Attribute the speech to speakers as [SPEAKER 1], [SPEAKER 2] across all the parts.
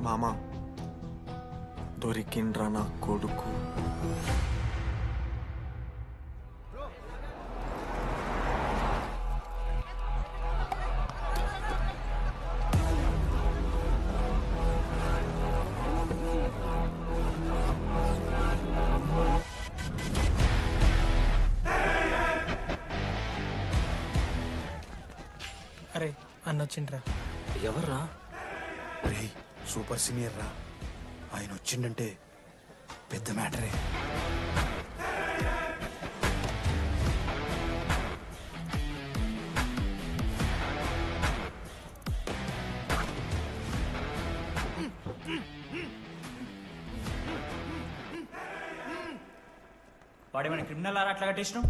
[SPEAKER 1] మామా దొరికిండ్రా నా కొడుకు.
[SPEAKER 2] అరే అన్న వచ్చిండ్రా.
[SPEAKER 3] ఎవర్రా?
[SPEAKER 4] రే సూపర్ సీనియర్ రా, ఆయన వచ్చిండంటే పెద్ద మ్యాటరే.
[SPEAKER 3] వాడేమైనా క్రిమినల్ ఆరా అట్లా కట్టేసినావు?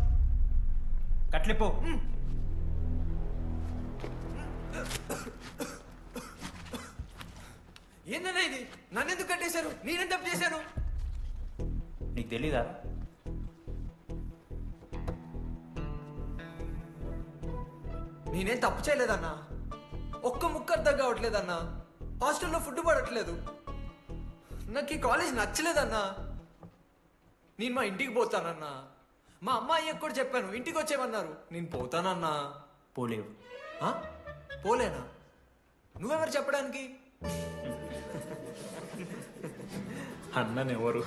[SPEAKER 3] కట్లిపో.
[SPEAKER 5] ఏందన్నా ఇది? నన్నెందుకు కట్టేశారు? నేనేం తప్పు చేశాను?
[SPEAKER 3] నీకు తెలీదా?
[SPEAKER 5] నేనేం తప్పు చేయలేదన్నా. ఒక్క ముక్క అర్థం కావట్లేదన్నా. హాస్టల్లో ఫుడ్ పడట్లేదు. నాకు ఈ కాలేజ్ నచ్చలేదన్నా. నేను మా ఇంటికి పోతానన్నా. మా అమ్మాయికి కూడా చెప్పాను, ఇంటికి వచ్చేమన్నారు. నేను పోతానన్నా.
[SPEAKER 3] పోలేవు.
[SPEAKER 5] ఆ? పోలేనా? నువ్వెవరు చెప్పడానికి?
[SPEAKER 3] అన్ననెవరు?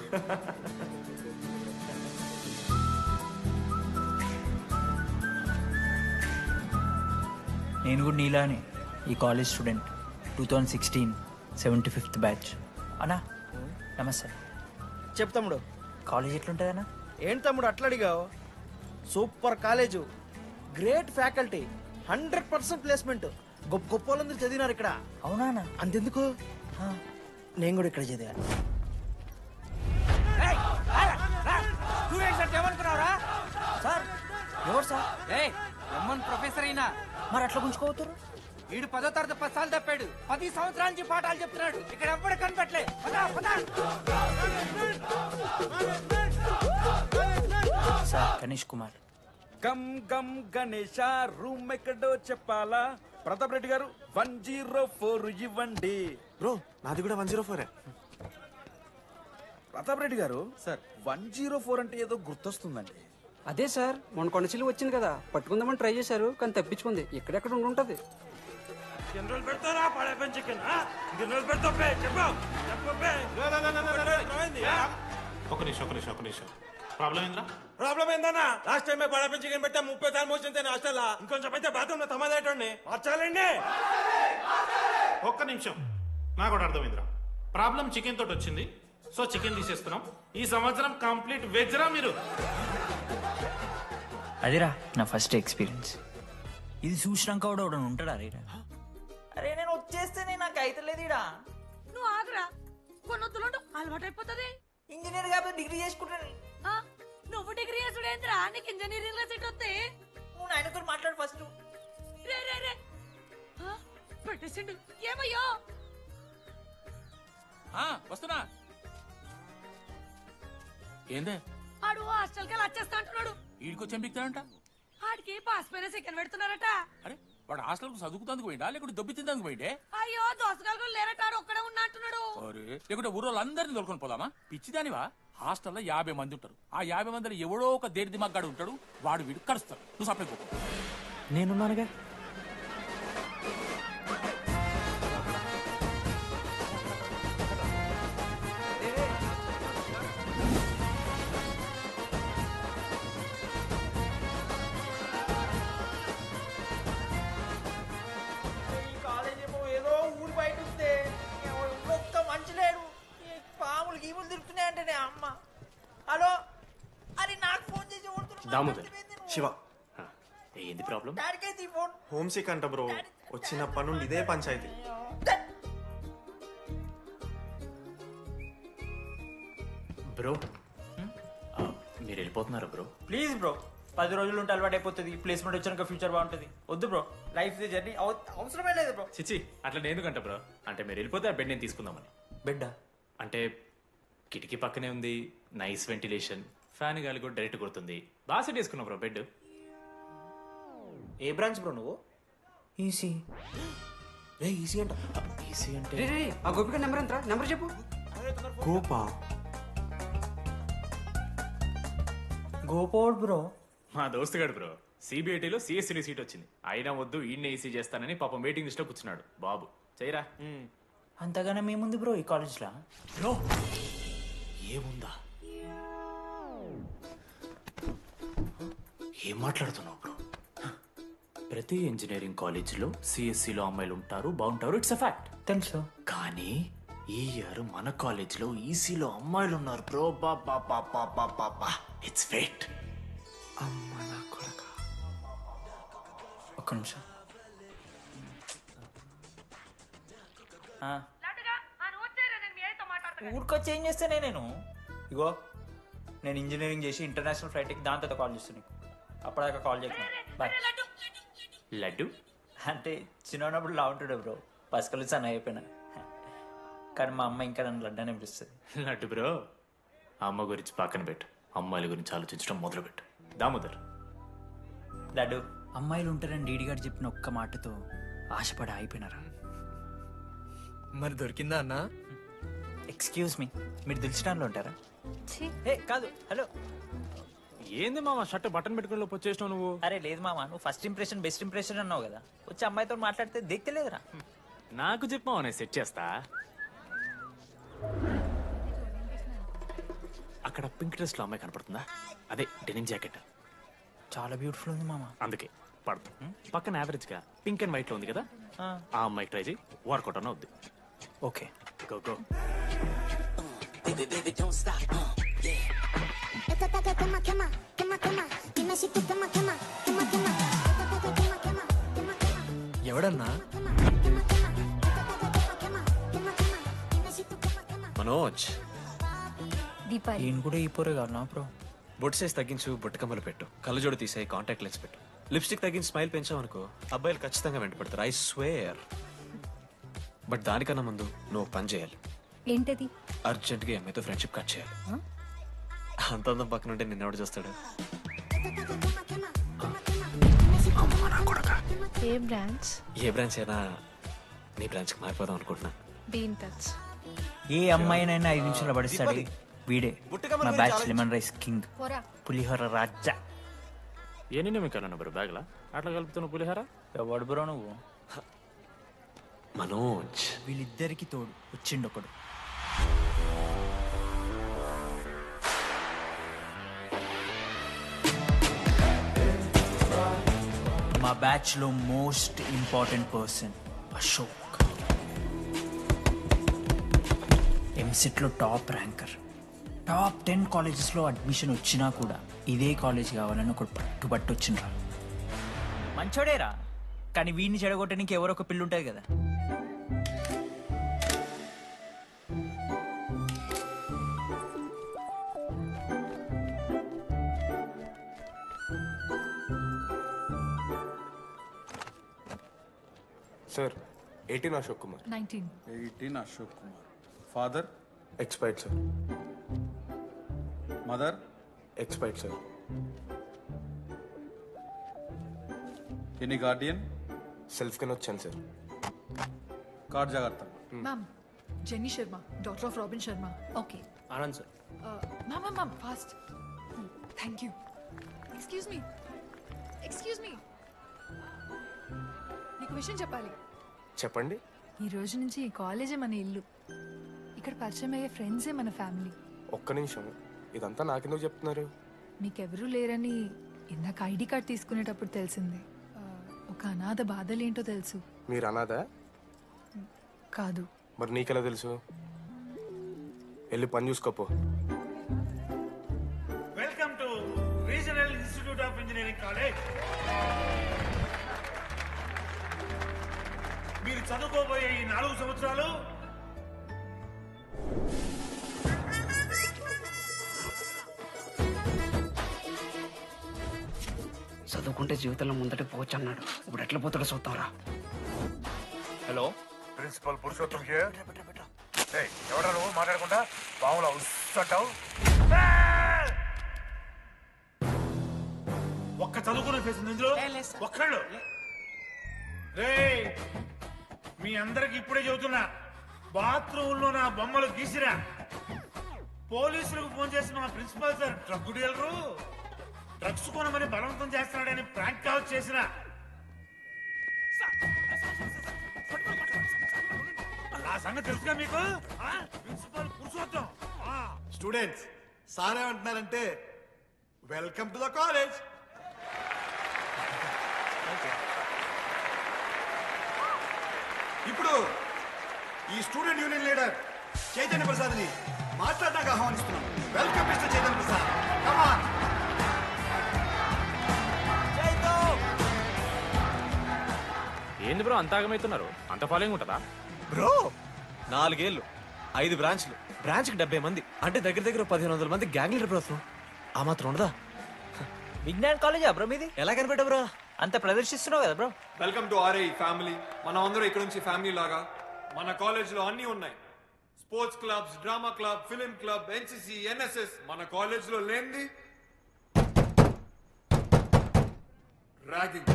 [SPEAKER 3] నేను కూడా నీలానే ఈ కాలేజ్ స్టూడెంట్, 2016 75th బ్యాచ్. అన్నా నమస్తే.
[SPEAKER 2] చెప్పు తమ్ముడు.
[SPEAKER 3] కాలేజ్ ఎట్లుంటుంది అన్న?
[SPEAKER 2] ఏంటి తమ్ముడు అట్లా అడిగావు? Super college, great faculty, 100% placement. గొప్ప గొప్ప వాళ్ళందరూ చదివినారు ఇక్కడ.
[SPEAKER 3] అవునా అన్న?
[SPEAKER 2] అంతెందుకు, నేను కూడా ఇక్కడ చదివా.
[SPEAKER 3] సార్ ఎవరు సార్?
[SPEAKER 6] ఎమ్మన్ ప్రొఫెసర్ అయినా
[SPEAKER 3] మరి అట్లా గుంజుకోవతారు?
[SPEAKER 6] వీడు 10వ తరగతి 10 సార్లు తప్పాడు. 10 సంవత్సరాల నుంచి పాఠాలు చెప్తున్నాడు. ఇక్కడ ఎవ్వడు కనిపెట్టలే.
[SPEAKER 3] సార్ గణేష్ కుమార్.
[SPEAKER 7] గమ్ గమ్ గణేష రూమ్ ఎక్కడో చెప్పాలా? ప్రతాప్ రెడ్డి గారు 104 ఇవ్వండి.
[SPEAKER 1] బ్రో నాది కూడా 104.
[SPEAKER 7] ప్రతాప్ రెడ్డి గారు సార్ 104 అంటే ఏదో గుర్తొస్తుందండి.
[SPEAKER 8] అదే సార్, మొన్న కొండచిల్లు వచ్చింది కదా, పట్టుకుందామని ట్రై చేశారు కానీ తప్పించుకుంది. ఎక్కడెక్కడ ఉండుంటది.
[SPEAKER 9] ఒక నిమిషం ప్రాబ్లం ఏంద్రా?
[SPEAKER 10] ప్రాబ్లం ఏందన్నా? లాస్ట్ టైం పడపి చికెన్ పెట్టా 30 సార్లు మోసింది హాస్టల్. ఇంకొంచెం అయితే బాత్రూమ్ లో తమాదేటండి మార్చాలండి.
[SPEAKER 9] ఒక్క నిమిషం, నాకు కూడా అర్థమైందిరా. ప్రాబ్లం చికెన్ తోటి వచ్చింది, సో చికెన్ తీసేస్తున్నాం. ఈ సంవత్సరం కంప్లీట్ వెజ్ రా మీరు.
[SPEAKER 3] అదిరా నా ఫస్ట్ ఎక్స్పీరియన్స్. ఇది చూసినాక కూడా ఒకడు ఉంటాడా రే? అరే నేను వచ్చేస్తేనే నాకు అయితలేదు ఇడా.
[SPEAKER 11] నువ్వు ఆగరా, కొన్నొత్తులు అలవాటైపోతుంది.
[SPEAKER 3] ఇంజనీర్ కాబట్టి డిగ్రీ చేసుకుంటాను.
[SPEAKER 11] నువ్వు డిగ్రీ చేసుడేంద్రా? నీకు ఇంజనీరింగ్ లో సీట్ వస్తే
[SPEAKER 3] నువ్వు ఆయనతో మాట్లాడు ఫస్ట్.
[SPEAKER 11] రే రే రే పెట్టేసిండు. ఏమయ్యో
[SPEAKER 6] వస్తున్నా. ఏందే
[SPEAKER 11] ఆడు హాస్టల్ కి వచ్చేస్తా అంటున్నాడు.
[SPEAKER 6] వీడికి చెంపిస్తాడంట.
[SPEAKER 11] ఆడికి పాస్ పైన సెకండ్ పెడుతున్నారట.
[SPEAKER 6] అరే వాడు హాస్టల్ కు చదువుకుతానికి పోయిండా లేకుంటే దొబ్బి తిందానికి పోయిండే?
[SPEAKER 11] అయ్యో దోసగాలు లేరట, ఆడు ఒక్కడే ఉన్నా అంటున్నాడు.
[SPEAKER 6] అరే లేకుంటే ఊరోళ్ళు అందరిని తోలుకొని పోదామా? పిచ్చిదానివా? హాస్టల్లో 50 మంది ఉంటారు. ఆ 50 మందిలో ఎవడో ఒక దేడి దిమాగ్గాడు ఉంటాడు. వాడు వీడు కలుస్తాడు. నువ్వు సప్లై పో.
[SPEAKER 3] నేనున్నానుగా.
[SPEAKER 2] కాలేజ్ ఏమో ఏదో ఊరు బయట వస్తే ఒక్క మంచి లేడు. పాములు గీములు తిరుగుతున్నాయంటే అమ్మ. హలో, అది నాకు ఫోన్ చేసి
[SPEAKER 1] దామోదర్, శివ,
[SPEAKER 9] ఏంది ప్రాబ్లం?
[SPEAKER 2] డాడీకైతే ఈ ఫోన్.
[SPEAKER 1] హోమ్ సిక్ అంట బ్రో. వచ్చినప్పటి నుండి ఇదే పంచాయతీ.
[SPEAKER 9] బ్రో మీరు వెళ్ళిపోతున్నారా బ్రో?
[SPEAKER 3] ప్లీజ్ బ్రో, 10 రోజులు ఉంటే అలవాటు అయిపోతుంది. ప్లేస్మెంట్ వచ్చాక ఫ్యూచర్ బాగుంటుంది. వద్దు బ్రో, లైఫ్ జర్నీ అవసరమే లేదు బ్రో.
[SPEAKER 9] చిచి అట్లా నేను ఎందుకంట బ్రో? అంటే మీరు వెళ్ళిపోతే ఆ బెడ్ నేను తీసుకుందామని.
[SPEAKER 3] బెడ్డా?
[SPEAKER 9] అంటే కిటికీ పక్కనే ఉంది, నైస్ వెంటిలేషన్, ఫ్యాన్ గాలి కూడా డైరెక్ట్ కొడుతుంది. బాగా సెట్ చేసుకున్నావు బ్రో బెడ్.
[SPEAKER 3] ఏ బ్రాంచ్ బ్రో నువ్వు? ఈసీ.
[SPEAKER 1] ఈజీ అంట. ఈజీ అంటే
[SPEAKER 8] రే రే ఆ గోపిక నెంబర్ ఎంతరా? నెంబర్ చెప్పు.
[SPEAKER 1] గోపా.
[SPEAKER 3] గోపోడ్ బ్రో.
[SPEAKER 12] మా దోస్తుగాడు బ్రో సిబిఐటీలో సిఎస్సిడి సీట్ వచ్చింది. అయినా వద్దు ఈయన్నే ఈసీ చేస్తానని పాపం వెయిటింగ్ లిస్ట్ లో కూర్చున్నాడు. బాబు చేయరా.
[SPEAKER 3] అంతగానే మేముంది బ్రో ఈ కాలేజ్లో.
[SPEAKER 12] బ్రో ఏముందా? ఏం మాట్లాడుతున్నావు బ్రో? ప్రతి ఇంజనీరింగ్ కాలేజీలో సిఎస్సిలో అమ్మాయిలు ఉంటారు, బాగుంటారు. It's a fact.
[SPEAKER 3] తెలుసు.
[SPEAKER 12] కానీ ఈ ఇయర్ మన కాలేజీలో ఈసీలో అమ్మాయిలు ఉన్నారు బ్రో. Baba it's fate.
[SPEAKER 1] అమ్మ నా కొడక.
[SPEAKER 3] ఒక్క నిమిషం. ఊరికొచ్చి ఏం చేస్తానే నేను? ఇగో నేను ఇంజనీరింగ్ చేసి ఇంటర్నేషనల్ ఫ్లైట్కి దాని తర్వాత కాల్ చేస్తాను నీకు. అప్పటిదాకా కాల్ చేయకు. బాయ్.
[SPEAKER 12] లడ్డు
[SPEAKER 3] అంటే చిన్నప్పుడు లా ఉంటాడు బ్రో, పసుకలు సన్న అయిపోయినా. కానీ మా అమ్మ ఇంకా నన్ను లడ్డు అని పిలుస్తుంది.
[SPEAKER 12] లడ్డు బ్రో అమ్మ గురించి పక్కన పెట్టు, అమ్మాయిల గురించి ఆలోచించడం మొదలు పెట్టు. దామోదర్
[SPEAKER 3] లడ్డు, అమ్మాయిలు ఉంటారని డీడీ గారు చెప్పిన ఒక్క మాటతో ఆశపడి అయిపోయినారా?
[SPEAKER 5] మరి దొరికిందా అన్న?
[SPEAKER 3] ఎక్స్క్యూజ్ మీ, మీరు దిల్చడంలో ఉంటారా? ఏ కాదు, హలో.
[SPEAKER 12] ఏంది మామ షర్ట్ బటన్ పెట్టుకుని లోపు వచ్చేసినావు నువ్వు?
[SPEAKER 3] అరే లేదు మామ, నువ్వు ఫస్ట్ ఇంప్రెషన్ బెస్ట్ ఇంప్రెషన్ అన్నావు కదా, వచ్చి అమ్మాయితో మాట్లాడితే దిక్కలేదురా.
[SPEAKER 12] నాకు చెప్పావు నేను సెట్ చేస్తా. అక్కడ పింక్ డ్రెస్ లో అమ్మాయి కనపడుతుందా? అదే డెనిమ్ జాకెట్.
[SPEAKER 3] చాలా బ్యూటిఫుల్ ఉంది మామ.
[SPEAKER 12] అందుకే పడతా. పక్కన యావరేజ్ గా పింక్ అండ్ వైట్ లో ఉంది కదా, ఆ అమ్మాయి ట్రై చేయి. వర్కౌట్ అన్న వద్దు.
[SPEAKER 3] Okay
[SPEAKER 12] go go.
[SPEAKER 5] ఎవడన్నా?
[SPEAKER 4] మనోజ్,
[SPEAKER 11] దీపాలి.
[SPEAKER 3] ఈయన కూడా ఈ పోరే కాదు నా బ్రో.
[SPEAKER 4] బొట్టు సైజ్ తగ్గించు, బుట్టకమ్మలు పెట్టు, కళ్ళజోడు తీసేయి, కాంటాక్ట్ లెన్స్ పెట్టు, లిప్స్టిక్ తగ్గించి స్మైల్ పెంచావు అనుకో, అబ్బాయిలు ఖచ్చితంగా వెంటపడతారు. I swear. బట్ దానికన్నా ముందు నువ్వు పని చేయాలి.
[SPEAKER 11] ఏంటది?
[SPEAKER 4] అర్జెంట్గా అమ్మాయితో ఫ్రెండ్షిప్ కట్ చేయాలి. అంత అందం పక్కన ఉంటే నిన్నెవడు చూస్తాడు?
[SPEAKER 11] ఏ బ్రాంచ్?
[SPEAKER 4] ఏ బ్రాంచ్ అయినా నీ బ్రాంచ్కి మారిపోదాం అనుకుంటున్నా.
[SPEAKER 11] Be in touch.
[SPEAKER 3] ఏ అమ్మాయినైనా 5 నిమిషాలు పడిస్తాడు వీడే. మా బ్యాచ్ లెమన్ రైస్ కింగ్,
[SPEAKER 11] పోరా.
[SPEAKER 3] పులిహోర రాజా.
[SPEAKER 12] ఎన్ని నిమిషాలు బ్రో బ్యాగ్లా అట్లా కలుపుతున్న పులిహార?
[SPEAKER 3] ఎవడు బ్రో నువ్వు?
[SPEAKER 4] మనోజ్,
[SPEAKER 3] వీళ్ళిద్దరికి తోడు వచ్చిండు ఒకడు. మా బ్యాచ్ లో most important person Ashok. EAMCET లో టాప్ ర్యాంకర్. టాప్ 10 కాలేజెస్ లో అడ్మిషన్ వచ్చినా కూడా ఇదే కాలేజ్ కావాలని ఒకడు పట్టుబట్టు వచ్చిండ్రా. మంచోడేరా, కానీ వీడిని చెడగొట్టడానికి ఎవరో ఒక పిల్లు ఉంటుంది కదా.
[SPEAKER 1] Sir 18 Ashok Kumar.
[SPEAKER 11] 19.
[SPEAKER 7] Ashok Kumar. Father?
[SPEAKER 1] Expired sir.
[SPEAKER 7] Mother?
[SPEAKER 1] Expired sir.
[SPEAKER 7] Any Guardian?
[SPEAKER 1] Self కింద వచ్చాను సార్.
[SPEAKER 7] కార్డ్ జాగ్రత్త.
[SPEAKER 11] Ma'am, Jenny Sharma, daughter of Robin Sharma. Okay.
[SPEAKER 1] Anand sir.
[SPEAKER 11] Ma'am, fast. Thank you. Excuse me. నీకు విషయం చెప్పాలి.
[SPEAKER 1] చెప్పండి.
[SPEAKER 11] ఈ రోజు నుంచి ఈ కాలేజే మన ఇల్లు. ఇక్కడ పరిచయం అయ్యే ఫ్రెండ్సే మన ఫ్యామిలీ.
[SPEAKER 1] ఒక్క నిమిషం, ఇదంతా నాకెందుకు చెప్తున్నారు?
[SPEAKER 11] మీకెవరూ లేరని ఇందాక ఐడి కార్డ్ తీసుకునేటప్పుడు తెలిసింది. ఒక అనాథ బాధలేంటో తెలుసు.
[SPEAKER 1] మీరు అనాదా?
[SPEAKER 11] కాదు.
[SPEAKER 1] మరి నీకెలా తెలుసు? వెళ్ళి పని చూసుకోపో.
[SPEAKER 9] Welcome to regional institute of engineering college. మీరు చదువుకోబోయే ఈ 4 సంవత్సరాలు
[SPEAKER 8] చదువుకుంటే జీవితంలో ముందట పోవచ్చు అన్నాడు. ఇప్పుడు ఎట్లా పోతాడో చూద్దాంరా.
[SPEAKER 3] Hello,
[SPEAKER 10] principal Purushottam here. ఎవడా నువ్వు మాట్లాడకుండా బావులా ఉస్సంటావు?
[SPEAKER 9] ఒక్క చదువుకునే ఫేస్ ఇందులో ఒక్కళ్ళు. రేయ్, మీ అందరికి ఇప్పుడే చెబుతున్నా, బాత్రూంలో నా బొమ్మలు గీసిరా. పోలీసులకు ఫోన్ చేసిన మా principal sir drug dealer drugs కొనమని బలవంతం చేస్తున్నాడని ప్రాంక్ కాల్ చేసిన. ఆ సంగతి తెలుసుగా మీకు? ప్రిన్సిపల్ పురుషోత్తం.
[SPEAKER 13] స్టూడెంట్స్ సార్ ఏమంటున్నారంటే వెల్కమ్ టు ద కాలేజ్. ఇప్పుడు ఈ student union leader Chaitanya Prasad ని మాట్లాడడానికి ఆహ్వానిస్తున్నాం. Welcome mister Chaitanya Prasad. Come on.
[SPEAKER 12] ఏంది బ్రో అంత ఆగమవుతున్నారు? అంత ఫాలోయింగ్ ఉంటుందా
[SPEAKER 4] బ్రో? 4 ఏళ్ళు 5 బ్రాంచ్లు, బ్రాంచ్కి 70 మంది, అంటే దగ్గర దగ్గర 1500 మంది గ్యాంగ్ లీడర్ బ్రో. ఆ మాత్రం ఉండదా?
[SPEAKER 3] విజ్ఞాన్ కాలేజా బ్రో మీది?
[SPEAKER 4] ఎలా కనిపెట్టా బ్రో?
[SPEAKER 3] అంత ప్రదర్శిస్తున్నావు కదా bro.
[SPEAKER 5] Welcome to RI family. మనం అందరూ ఇక్కడ నుంచి ఫ్యామిలీ లాగా. మన కాలేజ్లో అన్నీ ఉన్నాయి. Sports clubs, drama club, film club, NCC, NSS. మన కాలేజ్లో లేనిది ర్యాగింగ్.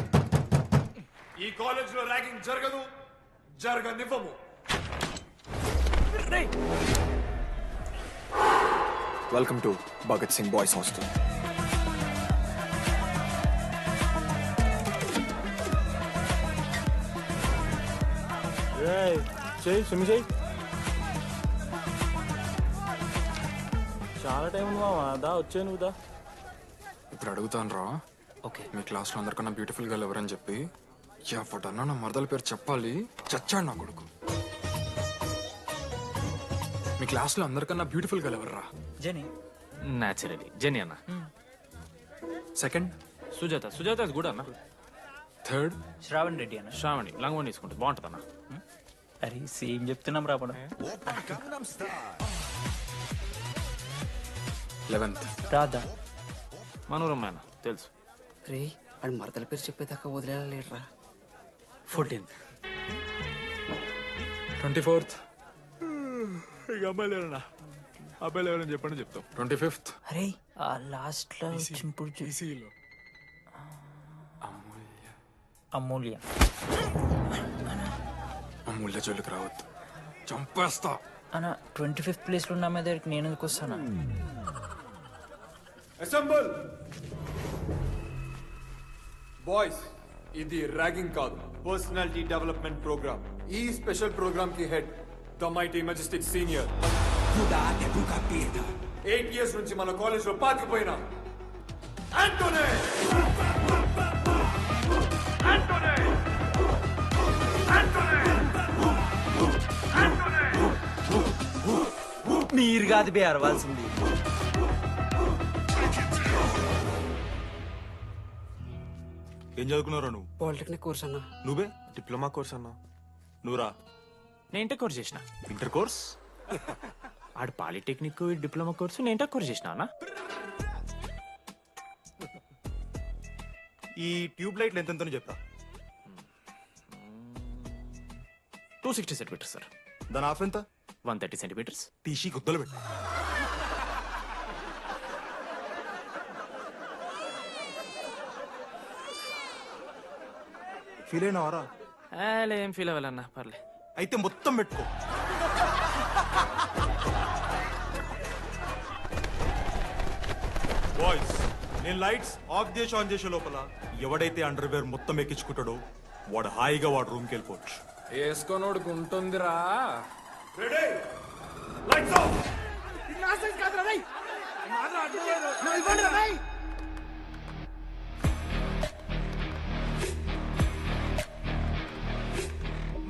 [SPEAKER 5] ఈ కాలేజ్లో ర్యాగింగ్ జరగదు, జరగనివ్వము.
[SPEAKER 14] Welcome to Bhagat Singh boys hostel.
[SPEAKER 12] చాలా టైం ఉంది మామా. దా వచ్చే నువ్వు దా.
[SPEAKER 1] ఇప్పుడు అడుగుతాను రా.
[SPEAKER 3] ఓకే.
[SPEAKER 1] మీ క్లాస్లో అందరికన్నా బ్యూటిఫుల్ గర్ల్ ఎవరని చెప్పి ఎవడన్నా నా మరదల పేరు చెప్పాలి. చచ్చాడు నా కొడుకు. మీ క్లాస్లో అందరికన్నా బ్యూటిఫుల్ గర్ల్ ఎవర్రా?
[SPEAKER 3] జెనీ.
[SPEAKER 12] న్యాచురలీ జెనీ అన్న.
[SPEAKER 1] సెకండ్
[SPEAKER 12] సుజాత. సుజాత కూడా అన్న.
[SPEAKER 1] థర్డ్
[SPEAKER 3] శ్రావణ్ రెడ్డి అన్న.
[SPEAKER 12] శ్రావణి లంగోని తీసుకుంటుంది, బాగుంటుంది అన్న.
[SPEAKER 3] అరే సేమ్ చెప్తున్నాం రాపడం.
[SPEAKER 1] 11th
[SPEAKER 3] రాధా.
[SPEAKER 12] మనోరమ్మ అన్న తెలుసు.
[SPEAKER 8] రే వాడు మరదల పేరు చెప్పేదాకా వదిలేరా.
[SPEAKER 3] 14th
[SPEAKER 1] 24th
[SPEAKER 12] ఇక అమ్మాయి లేరన్నా. అబ్బాయిలు ఎవరైనా చెప్పండి చెప్తాం.
[SPEAKER 1] 25th
[SPEAKER 3] అరే ఆ లాస్ట్ లో చింపుడు అమూల్య.
[SPEAKER 1] అమూల్య జోలికి రావద్దు, చంపేస్తా.
[SPEAKER 3] అన్న 25th ప్లేస్ లో ఉన్న అమ్మాయి దగ్గరికి నేను ఎందుకు వస్తానా?
[SPEAKER 5] Assemble boys. ఇది ర్యాగింగ్ కాదు, పర్సనాలిటీ డెవలప్మెంట్ ప్రోగ్రామ్. ఈ స్పెషల్ ప్రోగ్రామ్ కి head the mighty Majestic senior. 8 years నుంచి మన కాలేజ్ లో పాతిపోయినా ఆంటోనీ.
[SPEAKER 3] మీరు కాదు బే అరవాల్సింది.
[SPEAKER 10] ఏం చదువుకున్నారా నువ్వు?
[SPEAKER 8] పాలిటెక్నిక్ కోర్స్ అన్నా.
[SPEAKER 10] నువ్వే డిప్లొమా కోర్స్ అన్నా. నువ్వురా?
[SPEAKER 12] నేను ఇంటర్ కోర్స్ చేసిన.
[SPEAKER 10] Inter course?
[SPEAKER 12] ఆడు పాలిటెక్నిక్ డిప్లొమా కోర్సు, నేను ఇంటర్ కోర్స్ చేసిన అన్న.
[SPEAKER 10] ఈ ట్యూబ్ లైట్లు ఎంతెంతో చెప్తా.
[SPEAKER 12] 260 సెంటీమీటర్స్ సార్.
[SPEAKER 10] దాని హాఫ్ ఎంత?
[SPEAKER 12] 130 సెంటీమీటర్స్.
[SPEAKER 10] టీసీ గుద్దలు పెట్టు. ఫీల్ అయినావారా?
[SPEAKER 12] ఏం ఫీల్ అవ్వాలన్నా, పర్లే.
[SPEAKER 10] అయితే మొత్తం పెట్టుకో. బాయ్స్, నేను లైట్స్ ఆఫ్ చేసి ఆన్ చేసే లోపల ఎవడైతే అండర్వేర్ మొత్తం ఎక్కించుకుంటాడో వాడు హాయిగా వాడు రూమ్కి వెళ్ళిపోవచ్చు.
[SPEAKER 1] వేసుకోనోడుకు ఉంటుందిరా.
[SPEAKER 5] Ready, lights off.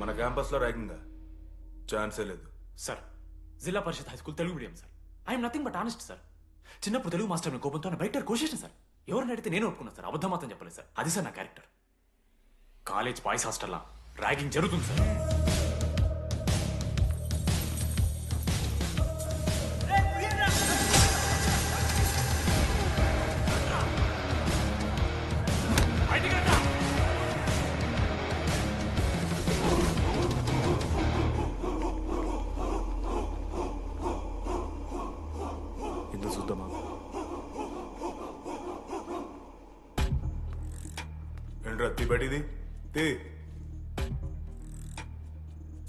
[SPEAKER 10] మన క్యాంపస్ లో ర్యాగింగ్ ఛాన్సే లేదు
[SPEAKER 12] sir. Zilla Parishad high school Telugu medium sir. I'm nothing but honest sir. చిన్నప్పుడు తెలుగు మాస్టర్ కోపంతో బయట కోసేసిన సార్. ఎవరిని అడిగితే నేను ఒప్పుకున్నాను సార్. అబద్ధం మాత్రం చెప్పలేదు సార్. అది సార్ నా క్యారెక్టర్. కాలేజ్ బాయ్స్ హాస్టల్లా ర్యాగింగ్ జరుగుతుంది సార్.
[SPEAKER 10] చూద్దామా? ఏంట్రా తీపేటిది? తీ.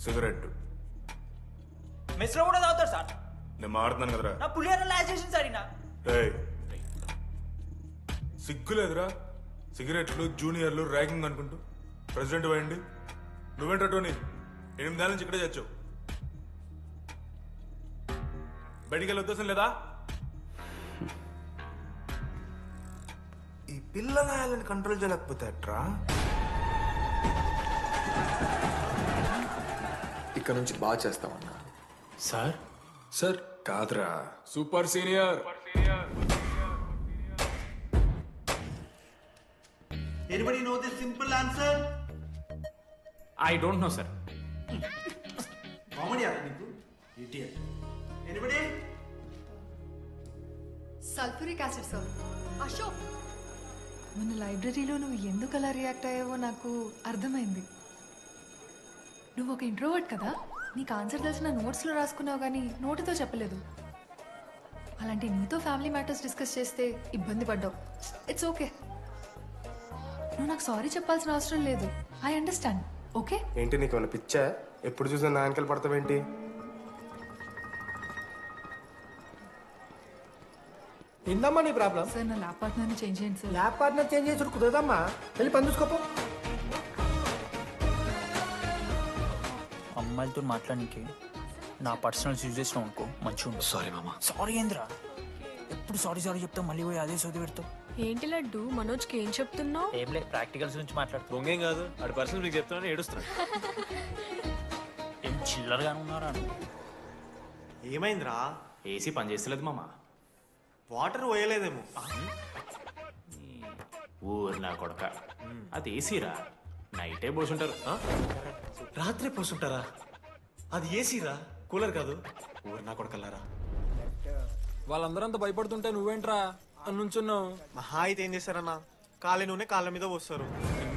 [SPEAKER 15] సిగరెట్
[SPEAKER 2] మెస్లో కూడా తాగుతారు సార్.
[SPEAKER 15] నేను మాడుతున్నాను కదరా.
[SPEAKER 2] నా పులిహోర లాస్ట్ చేసింది సార్ ఈయన.
[SPEAKER 15] ఏయ్, సిగ్గులేదురా? సిగరెట్లు జూనియర్లు ర్యాగింగ్ అనుకుంటూ ప్రెసిడెంట్ అయ్యండి. నువ్వేంట్రా టోనీ 8 నెలల నుంచి ఇక్కడే చచ్చావు. బయటికి వెళ్ళే ఉద్దేశం లేదా? ఈ పిల్లలని కంట్రోల్ చేయలేకపోతే అట్రా.
[SPEAKER 14] ఇక్కడ నుంచి బాగా చేస్తామన్నా.
[SPEAKER 12] సార్
[SPEAKER 1] సార్ కాదురా, super senior.
[SPEAKER 13] Anybody know the simple answer?
[SPEAKER 12] I don't know sir.
[SPEAKER 13] Comedy are you? Idiot. Anybody?
[SPEAKER 11] Sulphuric acid sir. Ashok, మన లైబ్రరీలో నువ్వు ఎందుకు అలా రియాక్ట్ అయ్యావో నాకు అర్థమైంది. నువ్వు ఒక ఇంట్రోవర్ట్ కదా, నీకు ఆన్సర్ తెలిసిన నోట్స్లో రాసుకున్నావు కానీ నోటితో చెప్పలేదు. అలాంటి నీతో ఫ్యామిలీ మ్యాటర్స్ డిస్కస్ చేస్తే ఇబ్బంది పడ్డావు. It's okay. నువ్వు నాకు సారీ చెప్పాల్సిన అవసరం లేదు. I understand. ఓకే?
[SPEAKER 10] ఏంటి నీకు ఏమైనా పిచ్చా? ఎప్పుడు చూసినా నా వెనకాల పడతావేంటి?
[SPEAKER 2] ఏందమ్మా నీ ప్రాబ్లం?
[SPEAKER 11] సార్ నా ల్యాబ్ పార్ట్నర్ని చేంజ్ చేయండి సార్.
[SPEAKER 2] ల్యాబ్ పార్ట్నర్ చేంజ్ చేసి కుదరదమ్మా. వెళ్ళి పని చూసుకోపో.
[SPEAKER 3] అమ్మాయిలతో మాట్లాడానికి నా పర్సనల్ యూజ్ చేసినావు అనుకో మంచిగా ఉంటుంది.
[SPEAKER 4] సారీ మామా.
[SPEAKER 3] సారీ ఏంద్రా, ఎప్పుడు సారీ సారీ చెప్తావు, మళ్ళీ పోయి అదే సోది పెడతావు.
[SPEAKER 16] ఏంటి లడ్డు, మనోజ్కి ఏం చెప్తున్నావు?
[SPEAKER 3] ఏం లేదు, ప్రాక్టికల్స్ గురించి మాట్లాడుతూ.
[SPEAKER 4] దొంగేం కాదు, ఆడి పర్సనల్ మీకు చెప్తున్నాను ఏడుస్తున్నాడు.
[SPEAKER 3] ఏం చిల్లరగానే ఉన్నారా?
[SPEAKER 10] ఏమైందిరా?
[SPEAKER 12] ఏసీ పని చేస్తలేదు మామ.
[SPEAKER 10] వాటర్ పోయలేదేమో.
[SPEAKER 12] ఊరు నా కొడక, అది ఏసీరా, నైటే పోసుంటారు.
[SPEAKER 4] రాత్రి పోసుంటారా? అది ఏసీరా, కూలర్ కాదు. ఊరు నా కొడకల్లారా.
[SPEAKER 1] వాళ్ళందరంతా భయపడుతుంటే నువ్వేంట్రా నుంచున్నావు?
[SPEAKER 10] మహా అయితే ఏం చేస్తారన్నా, కాళ్ళ నూనె కాళ్ళ మీద పోస్తారు.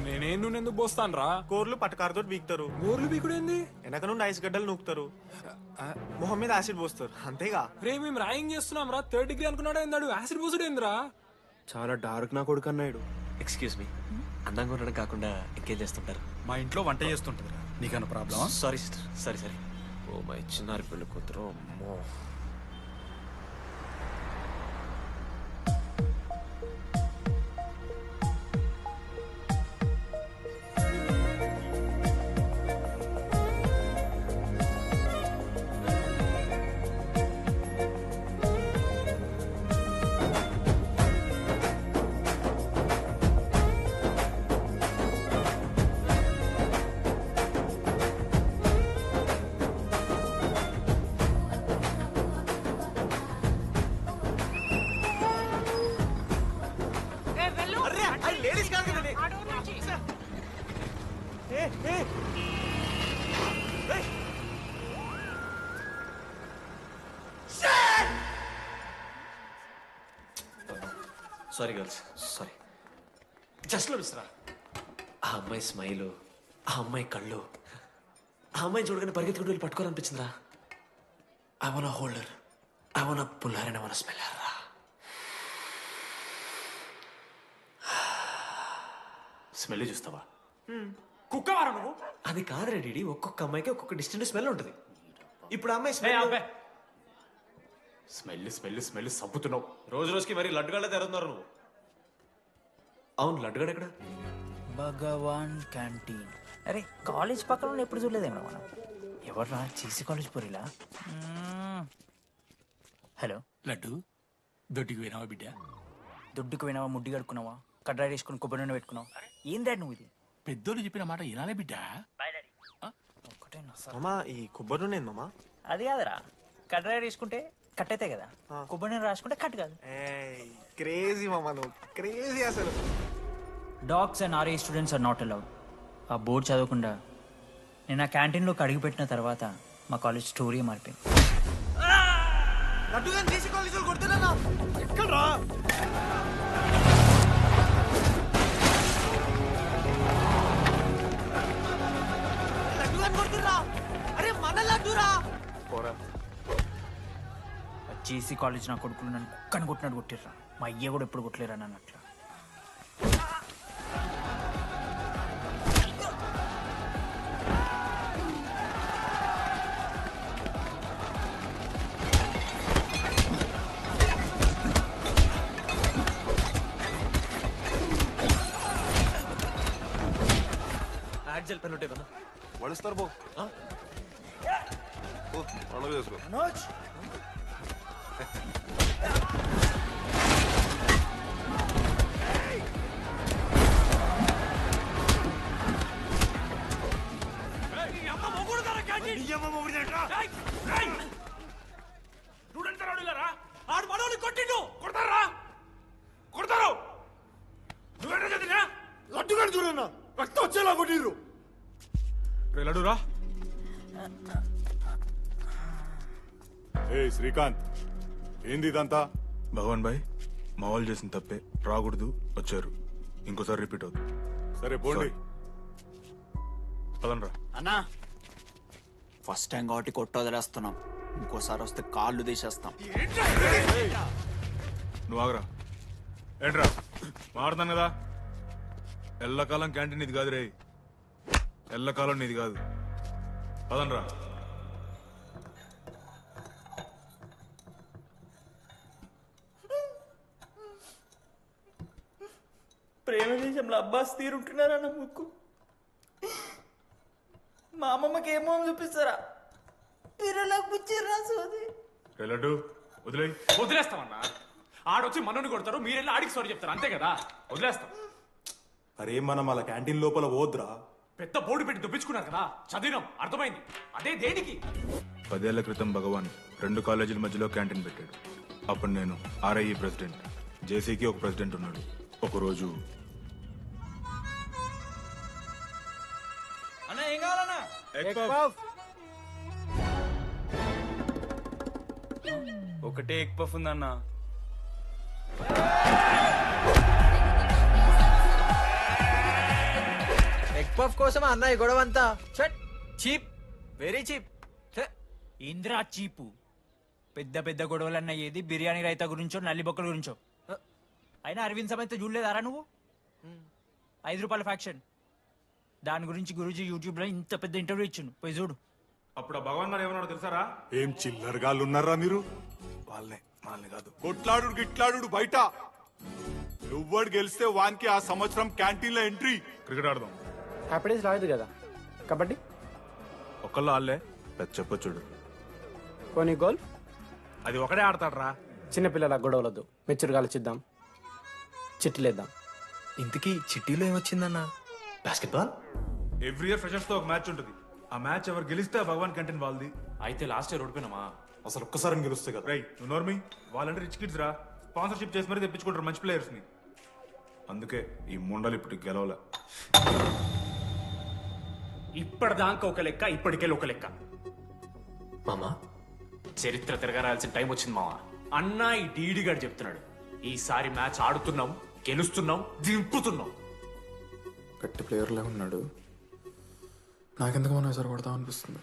[SPEAKER 1] నేనేం నూనె ఎందుకు పోస్తాను రా?
[SPEAKER 10] కూరలు పట్టకారుతో బీకుతారు.
[SPEAKER 1] గోర్లు బీకుడేంది?
[SPEAKER 10] వెనక నుండి ఐస్ గడ్డలు నూకుతారు. మొహం మీద యాసిడ్ పోస్తారు. అంతేగా.
[SPEAKER 1] రే మేము ర్యాగింగ్ చేస్తున్నాం రా. 3rd డిగ్రీ అనుకున్నాడు ఏందాడు? యాసిడ్ పోసుడు ఏందిరా?
[SPEAKER 10] చాలా డార్క్ నా కొడుకు అన్నాడు.
[SPEAKER 4] ఎక్స్క్యూజ్ మీ, అందంగా ఉండడం కాకుండా ఇంకేం చేస్తుంటారు?
[SPEAKER 7] మా ఇంట్లో వంట చేస్తుంటుంది. నీకన్నా ప్రాబ్లమా?
[SPEAKER 4] Sorry sister, sorry sorry. Oh my చిన్నారి పెళ్ళి కూతురు. అమ్మో. Sorry girls, sorry. జస్ట్ మిస్రా. ఆ అమ్మాయి స్మైలు, ఆ అమ్మాయి కళ్ళు, ఆ అమ్మాయి చూడగానే పరిగెత్తుకుంటూ వెళ్ళి పట్టుకోవాలనిపించిందిరా. I want holder, I want puller and I want smeller రా.
[SPEAKER 12] స్మెల్ చూస్తావా? కుక్కవారా నువ్వు?
[SPEAKER 4] అది కాదురా డీడీ, ఒక్కొక్క అమ్మాయికి ఒక్కొక్క డిస్టెంట్ స్మెల్ ఉంటుంది. ఇప్పుడు అమ్మాయి స్మెల్
[SPEAKER 12] స్మెల్ స్మెల్ స్మెల్ సబ్బుతున్నావు.
[SPEAKER 4] రోజు రోజుకి మరి లడ్డుగాళ్ళ తెరుతున్నారు నువ్వు. అవును, లడ్డుగాడు ఎక్కడ?
[SPEAKER 3] భగవాన్ క్యాంటీన్. అరే కాలేజ్ పక్కన ఎప్పుడు చూడలేదేమో మనం. ఎవర్రా చీసీ కాలేజ్ పోరిలా? హలో
[SPEAKER 6] లడ్డు, దొడ్డికి పోయినావా బిడ్డ?
[SPEAKER 3] దొడ్డుకు పోయినావా, ముడ్డి కడుక్కున్నావా, కడ్రాయి వేసుకుని కొబ్బరి నూనె పెట్టుకున్నావు? ఏం డాడ్ నువ్వు ఇది?
[SPEAKER 6] పెద్దోళ్ళు చెప్పిన మాట వినాలే బిడ్డ.
[SPEAKER 10] మామా ఈ కొబ్బరి నూనె మామా?
[SPEAKER 3] అది కాదురా, కడ్రాయి వేసుకుంటే కట్ అవుతాయి కదా, కొబ్బరి నూనె రాసుకుంటే కట్ కాదు.
[SPEAKER 10] క్రేజీ మామా, నువ్వు క్రేజీ అసలు.
[SPEAKER 3] Dogs and RA students are not allowed. ఆ బోర్డు చదవకుండా నేను ఆ క్యాంటీన్లోకి అడుగుపెట్టిన తర్వాత మా కాలేజ్ స్టోరీ మారిపోయింది.
[SPEAKER 10] ఎక్కడ్రా?
[SPEAKER 2] అరే మన లడ్డురా.
[SPEAKER 3] జేసీ కాలేజ్ నా కొడుకులు నన్ను కుక్కని కొట్టినట్టు కొట్టిర్రా. మా అయ్య కూడా ఎప్పుడు కొట్టలేరా నన్ను అట్లా.
[SPEAKER 4] యాడ్జల్ పెన్ ఉంటాయి
[SPEAKER 17] వడుస్తారు బో పండుగ చేసుకో
[SPEAKER 2] మనోజ్
[SPEAKER 6] ఆడు మనోని కొట్టిండు కొడతారా కొడతారు నువ్వేంటో చదివినా
[SPEAKER 17] లడ్డుగాని చూడన్నా రక్తం వచ్చేలా కొట్టిర్రు
[SPEAKER 15] లడ్డురా
[SPEAKER 17] ఏ శ్రీకాంత్ ఏంది ఇదంతా
[SPEAKER 15] భగవాన్ భాయ్ మా వాళ్ళు చేసిన తప్పే రాకూడదు వచ్చారు ఇంకోసారి రిపీట్ అవుతుంది
[SPEAKER 17] సరే పోండి
[SPEAKER 15] పదనరా
[SPEAKER 3] అన్నా ఫస్ట్ టైం కాబట్టి కొట్టు వదిలేస్తున్నాం ఇంకోసారి వస్తే కాళ్ళు తీసేస్తాం
[SPEAKER 15] నువ్వు ఆగరా ఏంట్రా మారుతాను కదా ఎల్లకాలం క్యాంటీన్ ఇది కాదు రే ఎల్లకాలం నీది కాదు పదనరా
[SPEAKER 2] ప్రేమ దేశంలో అబ్బాస్ తీరుంటున్నారన్న ముక్కు మా అమ్మమ్మకి ఏమో అని చూపిస్తారా పిల్లలకు పుచ్చిర్రా సోది
[SPEAKER 15] లడ్డు వదిలే
[SPEAKER 12] వదిలేస్తామన్నా ఆడొచ్చి మనోని కొడతారు మీరెళ్ళి ఆడికి సారీ చెప్తారు అంతే కదా వదిలేస్తాం
[SPEAKER 17] అరే మనం అలా క్యాంటీన్ లోపల పోద్రా
[SPEAKER 12] పెద్ద బోర్డు పెట్టి దుప్పించుకున్నారు కదా చదివినాం అర్థమైంది అదే దేనికి
[SPEAKER 15] 10 ఏళ్ల క్రితం భగవాన్ 2 కాలేజీల మధ్యలో క్యాంటీన్ పెట్టాడు అప్పుడు నేను ఆర్ఐఈ ప్రెసిడెంట్ జేసీకి ఒక ప్రెసిడెంట్ ఉన్నాడు ఒకరోజు
[SPEAKER 7] అన్న ఏం కావాలన్నా ఒకటే ఎగ్ పఫ్ ఉందన్న
[SPEAKER 5] ఎగ్ పఫ్ కోసం అన్న ఈ గొడవ అంతా చీప్ వెరీ చీప్
[SPEAKER 3] ఇంద్రా చీపు పెద్ద పెద్ద గొడవలన్న ఏది బిర్యానీ రైతా గురించో నల్లి బొక్కల గురించో అయినా అరవింద్ సమేత చూడలేదారా నువ్వు 5 రూపాయల ఫ్యాక్షన్ దాని గురించి గురూజీ యూట్యూబ్ లో ఇంత పెద్ద ఇంటర్వ్యూ ఇచ్చిండు పోయి చూడు
[SPEAKER 15] అప్పుడు ఆ భగవాన్ గారు ఏమన్నాడు తెలుసారా
[SPEAKER 17] ఏం చిల్లరగాళ్ళు ఉన్నారా మీరు
[SPEAKER 15] వాళ్ళని కాదు
[SPEAKER 17] కొట్లాడు గిట్లాడు బయట ఎవ్వడు గెలిస్తే వానికి ఆ సంవత్సరం క్యాంటీన్ లో ఎంట్రీ
[SPEAKER 15] క్రికెట్ ఆడదాం
[SPEAKER 8] హ్యాపీ డేస్ రాలేదు కదా కబడ్డీ
[SPEAKER 15] ఒకళ్ళు ఆళ్ళే పెద్ద చెప్పొచ్చుడు
[SPEAKER 8] కొన్ని గోల్
[SPEAKER 15] అది ఒకడే ఆడతాడ్రా
[SPEAKER 8] చిన్నపిల్లల గొడవలొద్దు మెచ్యూర్గా ఆలోచిద్దాం చిట్టిలేద్దాం
[SPEAKER 5] ఇంతకీ చిట్టీలో ఏమొచ్చిందన్నా
[SPEAKER 4] బాస్కెట్బాల్
[SPEAKER 15] ఎవ్రీ ఇయర్ ఫ్రెషర్స్ తో ఒక మ్యాచ్ ఉంటుంది ఆ మ్యాచ్ ఎవరు గెలిస్తే ఆ భగవాన్ క్యాంటీన్ వాళ్ళది
[SPEAKER 12] అయితే లాస్ట్ ఇయర్ ఓడిపోయినామా
[SPEAKER 15] అసలు ఒక్కసారి గెలుస్తే కదా రై నువ్వు నోర్మి వాళ్ళంటే రిచ్ కిడ్స్ రా స్పాన్సర్షిప్ చేసి మరీ తెప్పించుకుంటారు మంచి ప్లేయర్స్ ని అందుకే ఈ ముండలు ఇప్పుడు గెలవలే
[SPEAKER 12] ఇప్పటిదాకా ఒక లెక్క ఇప్పటికెళ్ళి ఒక లెక్క
[SPEAKER 4] మామా
[SPEAKER 12] చరిత్ర తిరగరాల్సిన టైం వచ్చింది మావా అన్నా ఈ డీడీ గారు చెప్తున్నాడు ఈసారి మ్యాచ్ ఆడుతున్నాం గెలుస్తున్నాం దింపుతున్నాం
[SPEAKER 1] గట్టి ప్లేయర్లే ఉన్నాడు నాకెందుకు మనం ఎసరు కొడతాం అనిపిస్తుంది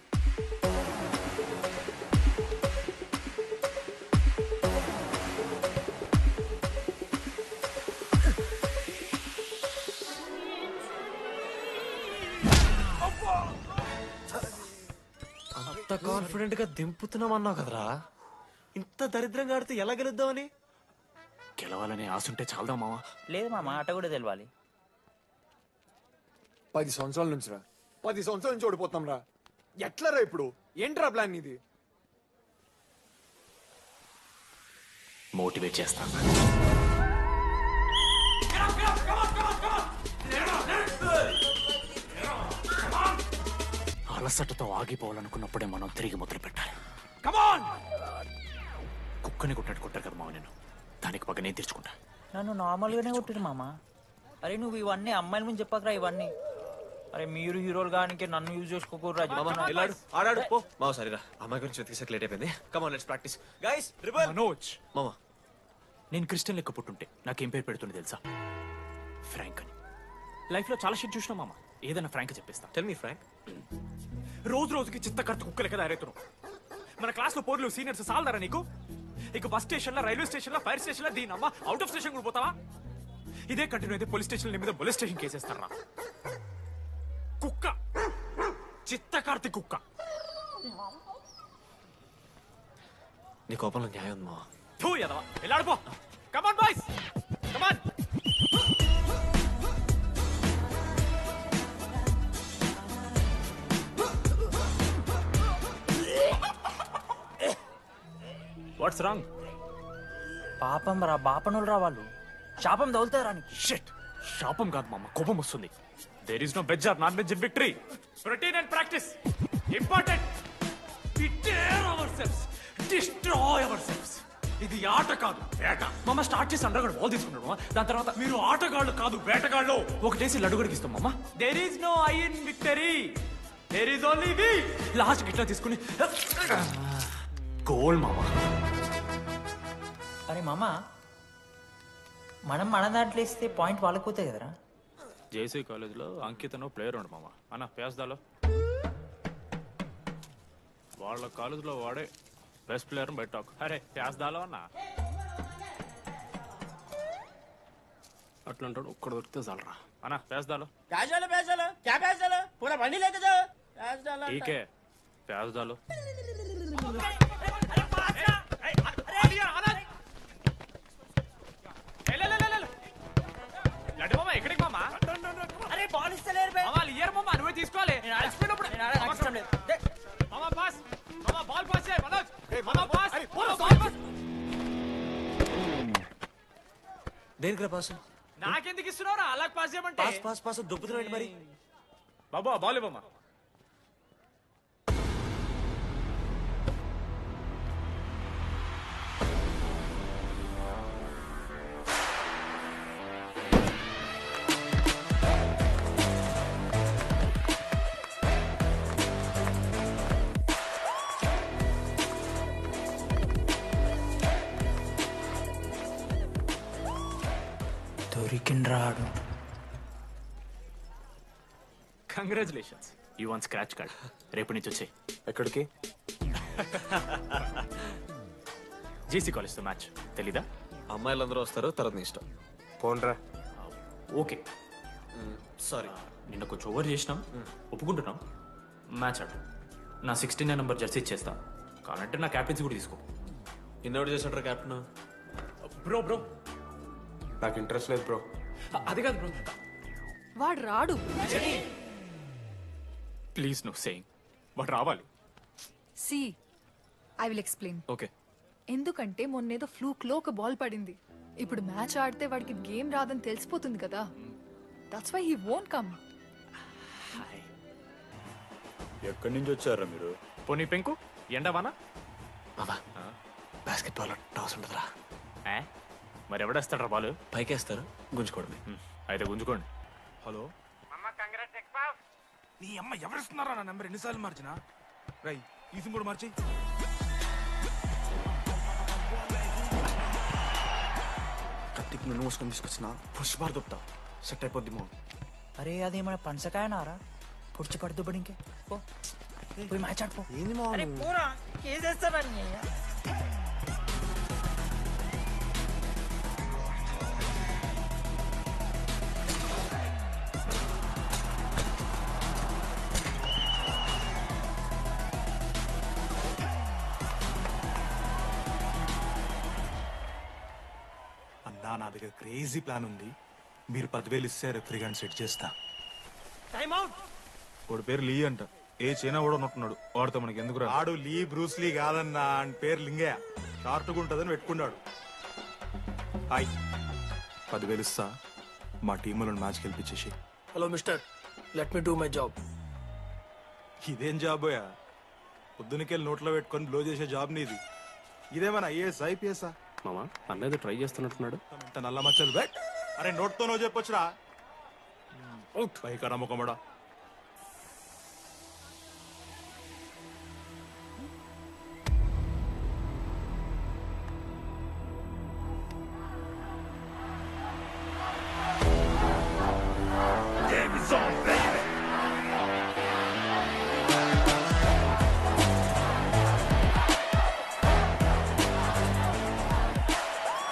[SPEAKER 4] అంత కాన్ఫిడెంట్ గా దింపుతున్నాం అన్నావు కదరా ఇంత దరిద్రంగా ఆడితే ఎలా గెలుద్దామని
[SPEAKER 12] గెలవాలని ఆశుంటే చాలదా మావా
[SPEAKER 3] లేదు మామ ఆట కూడా తెలవాలి
[SPEAKER 14] 10 సంవత్సరాల నుంచి రా 10 సంవత్సరాల నుంచి ఓడిపోతాం రా ఎట్లా రా ఇప్పుడు ఏంట్రా ప్లాన్ ఇది
[SPEAKER 12] మోటివేట్ చేస్తాను అలసటతో ఆగిపోవాలనుకున్నప్పుడే మనం తిరిగి మొదలు పెట్టాలి కుక్కని కొట్టాడు కొట్టారు కదా మావ నేను దానికి పక్క నేను తెచ్చుకుంటా
[SPEAKER 3] నన్ను నార్మల్గానే కొట్టిరు మామ అరే నువ్వు ఇవన్నీ అమ్మాయిల ముందు చెప్పకరా ఇవన్నీ అరే మీరు హీరోలు కానీ నన్ను యూజ్ చేసుకోకూడదు
[SPEAKER 4] ఆడాడు పో మావ సరేరా అమ్మాయి గురించి వెతికేసాక లేట్ అయిపోయింది come on let's practice guys rebel
[SPEAKER 12] Manoj
[SPEAKER 4] మామ
[SPEAKER 12] నేను క్రిస్టియన్ లెక్క పుట్టుంటే నాకేం పేరు పెడుతుంది తెలుసా ఫ్రాంక్ అని లైఫ్ లో చాలా షిట్ చూసినా మామ ఏదైనా ఫ్రాంక్ చెప్పేస్తా
[SPEAKER 4] టెల్ మీ ఫ్రాంక్
[SPEAKER 12] రోజు రోజుకి చిత్తకర్త కుక్క లెక్క తయారవుతున్నావు మన క్లాస్ లో పోర్లు సీనియర్స్ సాలదారా నీకు ఇక బస్ స్టేషన్ లో రైల్వే స్టేషన్ లో ఫైర్ స్టేషన్ లో దీని అమ్మ అవుట్ ఆఫ్ స్టేషన్ కూడా పోతావా ఇదే కంటిన్యూ అయితే పోలీస్ స్టేషన్ మీద పోలీస్ స్టేషన్ కేసేస్తారా కుక్క చిత్తకార్తి కుక్క
[SPEAKER 4] నీ కోపంలో న్యాయం ఉంది మావా
[SPEAKER 12] థూ ఎదవా వెళ్ళాడిపో కమాన్ బాయ్స్. What's wrong?
[SPEAKER 3] పాపం రా, బాపనులు రా వాళ్ళు. శాపం తగులుతుంది రా నీకు.
[SPEAKER 12] షిట్, శాపం కాదు మామ, కోపం వస్తుంది. There is no veg or non veg in victory. Routine and practice important. We dare ourselves, destroy ourselves. ఇది ఆట కాదు, వేట. మామ స్టార్ట్ చేసి అండర్గాడు బాల్ తీసుకున్నాడు. దాని తర్వాత మీరు ఆటగాళ్ళు కాదు, వేటగాళ్ళు. ఒకటేసి లడ్డుగడికి ఇస్తాం మామ. There is no I in victory, there is only we. Last గిట్లా తీసుకుని గోల్ మామ.
[SPEAKER 3] అరే మామ, మనం మన దాంట్లో ఇస్తే పాయింట్ వాళ్ళకి పోతాయి కదరా.
[SPEAKER 12] జేసీ కాలేజ్లో అంకితను ప్లేయర్ ఉండు మామ. అన్న పేస్దాలో వాళ్ళ కాలేజ్లో వాడే బెస్ట్ ప్లేయర్ బయట టాక్. అరే పేస్దాలో అన్న అట్లాంటాడు. ఒక్కడ దొరికితే చాలరా అన్న. పేస్దాలో
[SPEAKER 2] పూరా బండి లేక जाओ
[SPEAKER 12] ठीक है పేస్దాలో. ఎక్కడికి మామా?
[SPEAKER 2] అరే బాల్ ఇస్తలేరు బే.
[SPEAKER 12] మామా ఇయర్ మామా, నువ్వే తీసుకోవాలి. నేను అలసిపోయినప్పుడు
[SPEAKER 2] నాకు ఇష్టం లేదు.
[SPEAKER 12] మామా పాస్, మామా బాల్ పాస్ చేయి మనోజ్. మామా పాస్, బాల్ పాస్.
[SPEAKER 4] దేనికి పాస్?
[SPEAKER 12] నాకెందుకు ఇస్తున్నావురా? అలా పాస్ చేయమంటే.
[SPEAKER 4] పాస్ పాస్ పాస్ దొబ్బుతున్నాడు మరి.
[SPEAKER 12] బాబా బాల్ మామా.
[SPEAKER 3] దొరికిండ్రాడు.
[SPEAKER 12] Congratulations, you won scratch card. రేపు నుంచి వచ్చాయి.
[SPEAKER 4] ఎక్కడికి?
[SPEAKER 12] జేసీ కాలేజ్తో మ్యాచ్ తెలీదా?
[SPEAKER 4] అమ్మాయిలందరూ వస్తారు, తర్వాత నీ ఇష్టం. పోన్రా.
[SPEAKER 12] ఓకే
[SPEAKER 4] సారీ,
[SPEAKER 12] నిన్న కొంచెం ఓవర్ చేసినాం, ఒప్పుకుంటున్నాం. మ్యాచ్ ఆడు. నా 69 నెంబర్ జెర్సీ ఇచ్చేస్తా. కావాలంటే నా క్యాప్టెన్సీ కూడా తీసుకో.
[SPEAKER 4] ఇన్నోటి చేస్తుంటారు క్యాప్టెన్.
[SPEAKER 12] బ్రో బ్రో
[SPEAKER 4] నాకు ఇంట్రెస్ట్ లేదు బ్రో.
[SPEAKER 12] అది కాదు బ్రో,
[SPEAKER 11] వాడు రాడు.
[SPEAKER 12] Please no saying. వాడు రావాలి.
[SPEAKER 11] See I will explain.
[SPEAKER 12] Okay.
[SPEAKER 11] ఎందుకంటే మొన్నేదో ఫ్లూక్లో ఒక బాల్ పడింది. ఇప్పుడు మ్యాచ్ ఆడితే వాడికి గేమ్ రాదని తెలిసిపోతుంది కదా. That's why he won't come.
[SPEAKER 15] ఎక్కడి నుంచి వచ్చారా మీరు?
[SPEAKER 12] పోనీ పెంకు ఎండవానా?
[SPEAKER 4] బాబా బాస్కెట్ బాల్ టాస్ ఉంటుందిరా.
[SPEAKER 12] మరి ఎవడేస్తాడ్రా బాల్?
[SPEAKER 4] పైకేస్తారు, గుంజుకోవడమే.
[SPEAKER 12] అయితే గుంజుకోండి.
[SPEAKER 15] హలో
[SPEAKER 6] నీ అమ్మ ఎవరిస్తున్నారా నా నెంబర్? ఎన్నిసార్లు మార్చినా? రై ఈ సిమ్ కూడా మార్చి.
[SPEAKER 5] కత్తికి నన్ను మోసుకొని తీసుకొచ్చిన పుష్పార్ దొప్తా సెట్ అయిపోద్ది మో.
[SPEAKER 3] అరే అదేమన్నా పంచకాయనారా? పొడిచి పడుతూ పడి ఇంకే పోయి మ్యాచ్ ఆడిపో.
[SPEAKER 5] ఏంది మా
[SPEAKER 2] అరే పూరా కేసేస్తారని.
[SPEAKER 15] అన్నా నా దగ్గర క్రేజీ ప్లాన్ ఉంది. మీరు 10,000 ఇస్తే రెఫ్రీ గాని సెట్ చేస్తా.
[SPEAKER 2] Time out.
[SPEAKER 15] వాడి పేరు లీ అంట. ఏ చైనా కూడా ఉన్నట్టున్నాడు. వాడితో మనకి ఎందుకు రా? ఆడు లీ బ్రూస్ లీ కాదన్నా, అని పేరు లింగయ్య. షార్ట్గా ఉంటుందని పెట్టుకున్నాడు. హాయ్, 10,000 ఇస్తా. మా టీంలో మ్యాచ్ గెలిపించేసి.
[SPEAKER 5] Hello mister, let me do my job.
[SPEAKER 15] ఇదేం జాబోయా? పొద్దునకెళ్ళి నోట్లో పెట్టుకొని బ్లో చేసే జాబ్ నీది. ఇదేమన్నా ఐఏఎస్ ఐపీఎస్ఆ?
[SPEAKER 12] మామా అన్నది ట్రై చేస్తున్నట్టున్నాడు.
[SPEAKER 15] నల్ల మచ్చలు బెట్. అరే నోట్తో నువ్వు చెప్పొచ్చురా. అవుట్ పైకరా ముఖమడా.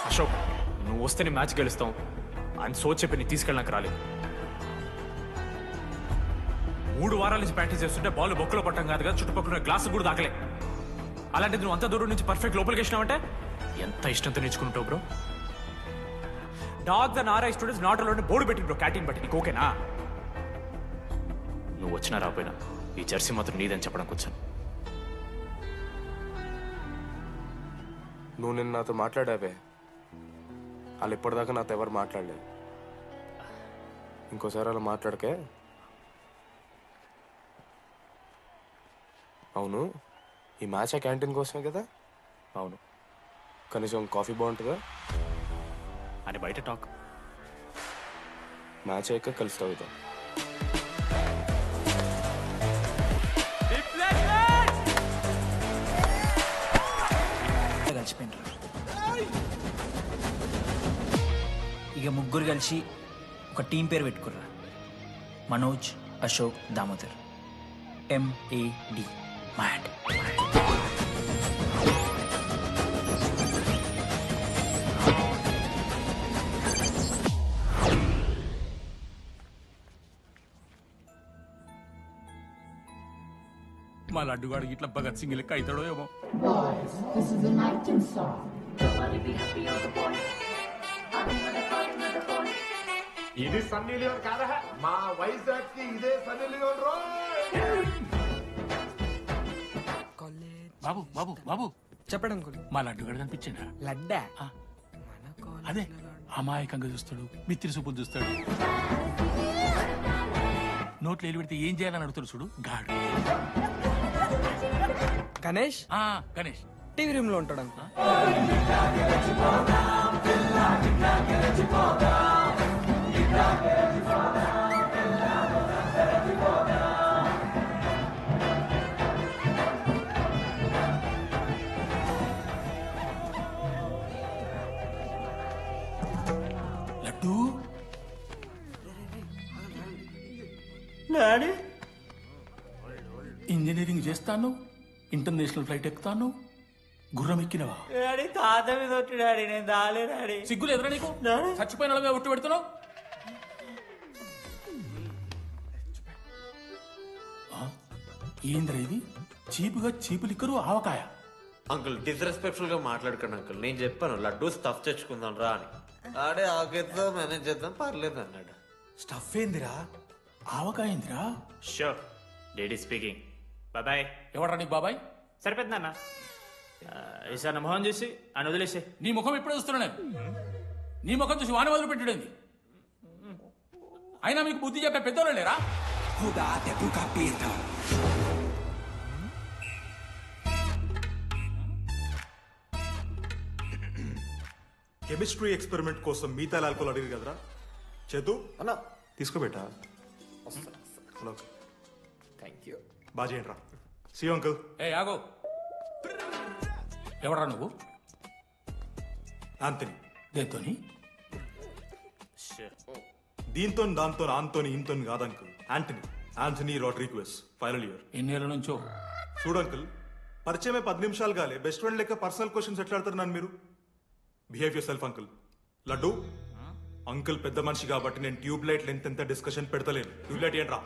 [SPEAKER 12] అశోక్, నువ్వు వస్తే నీ మ్యాచ్ గెలుస్తాం అని సో చెప్పి నీ తీసుకెళ్ళడానికి రాలేదు. 3 వారాల నుంచి ప్రాక్టీస్ చేస్తుంటే బాల్ బొక్కలో పట్టం కాదు కదా, చుట్టుపక్కల గ్లాసు కూడా దాకలే. అలాంటిది నువ్వు అంత దూరం నుంచి పర్ఫెక్ట్ లోపలికి వేసినావంటే ఎంత ఇష్టంతో నేర్చుకుంటావు బ్రో. డాగ్ ద నారా స్టూడెంట్స్ నాట్ అలౌడ్ బోర్డు పెట్టి బ్రో, క్యాటింగ్ బట్టి. నీకు ఓకేనా? నువ్వు వచ్చినా రాపోయినా ఈ జెర్సీ మాత్రం నీదని చెప్పడానికి వచ్చాను.
[SPEAKER 18] నువ్వు నిన్న నాతో మాట్లాడావే, వాళ్ళు ఇప్పటిదాకా నాతో ఎవరు మాట్లాడలేదు. ఇంకోసారి అలా మాట్లాడకే. అవును, ఈ మ్యాచ్ ఆ క్యాంటీన్ కోసమే కదా?
[SPEAKER 12] అవును.
[SPEAKER 18] కనీసం కాఫీ బాగుంటుందా
[SPEAKER 12] అని బయట టాక్.
[SPEAKER 18] మ్యాచ్ అయ్యాక కలిసి తాగుతాం.
[SPEAKER 3] కలిసిపోయినరా. ఇక ముగ్గురు కలిసి ఒక టీం పేరు పెట్టుకుర్రా. మనోజ్, అశోక్, దామోదర్. MAD. మ్యాడ్.
[SPEAKER 6] మా లడ్డుగాడికి ఇట్లా భగత్ సింగ్ లెక్క అవుతాడో ఏమో.
[SPEAKER 19] ఇది సన్నీ లియోన్ కాదా? మా వైజాగ్ కి ఇదే సన్నీ లియోన్ రో.
[SPEAKER 6] బాబు బాబు బాబు
[SPEAKER 5] చెప్పండి అంకుల్.
[SPEAKER 6] మా లడ్డుగాడు కనిపించాడా?
[SPEAKER 5] లడ్డా?
[SPEAKER 6] అదే అమాయకంగా చూస్తాడు, మిత్రి సూపులు చూస్తాడు, నోట్లు ఎలి పెడితే ఏం చేయాలని అడుగుతాడు చూడు గాడు.
[SPEAKER 5] గణేష్?
[SPEAKER 6] గణేష్
[SPEAKER 5] టీవీ రూమ్ లో ఉంటాడు అంకుల్.
[SPEAKER 6] లడ్డు
[SPEAKER 2] డాడీ
[SPEAKER 6] ఇంజనీరింగ్ చేస్తాను, ఇంటర్నేషనల్ ఫ్లైట్ ఎక్కుతాను, గుర్రం ఎక్కినవా?
[SPEAKER 2] డాడీ తాత మీద ఒట్టు డాడీ, నేను దాలే డాడీ.
[SPEAKER 6] సిగ్గులు ఎదురా నీకు? చచ్చిపోయిన వాళ్ళ మీద ఒట్టు పెడుతున్నావు. ఏంద్రా ఇది? చీపుగా చీపు లిక్కరు ఆవకాయ.
[SPEAKER 4] అంకుల్ డిస్రెస్పెక్ట్ఫుల్ గా మాట్లాడకండి అంకుల్. నేను చెప్పాను లడ్డూ స్టఫ్ తెచ్చుకుందాం రా అని. ఆడే ఆకేద్దాం మేనేజ్ చేద్దాం పర్లేదు అన్నాడు.
[SPEAKER 5] స్టఫ్ ఏందిరా?
[SPEAKER 6] ఆవకాయ ఏందిరా?
[SPEAKER 12] Sure daddy speaking. బాబాయ్.
[SPEAKER 6] ఎవరా నీకు బాబాయ్?
[SPEAKER 12] సరిపోతుందన్న. ఈసారి నా మొహం చూసి అని వదిలేసే.
[SPEAKER 6] నీ ముఖం ఎప్పుడు చూస్తున్నా నేను? నీ ముఖం చూసి వాన వదిలి పెట్టడండి. అయినా మీకు బుద్ధి చెప్పే పెద్దోళ్ళు లేరా?
[SPEAKER 15] కెమిస్ట్రీ ఎక్స్పెరిమెంట్ కోసం మీథైల్ ఆల్కహాల్ అడిగారు కదరా చేతు అన్న తీసుకోబెట్టా.
[SPEAKER 5] Thank you.
[SPEAKER 15] బాగా చేయండి రా. See uncle.
[SPEAKER 6] ఏ ఆగో, ఎవరా నువ్వు?
[SPEAKER 15] ఆంథనీ.
[SPEAKER 6] దేంతోని?
[SPEAKER 15] దీంతో దాంతో ఆంతోని ఇంతో కాదు uncle. Anthony Rodrigues, final year.
[SPEAKER 6] ఎన్నేళ్ళ నుంచో?
[SPEAKER 15] చూడు అంకుల్, పరిచయమే 10 నిమిషాలు కాలే బెస్ట్ ఫ్రెండ్ లెక్క పర్సనల్ క్వశ్చన్స్ ఎట్లా ఆడతారు నన్ను మీరు? Behave yourself uncle. Laddu uncle పెద్ద మనిషి కాబట్టి నేను ట్యూబ్ లైట్ లెంత్ ఎంత డిస్కషన్ పెడతలేను. ట్యూబ్ లైట్ ఏంట్రా?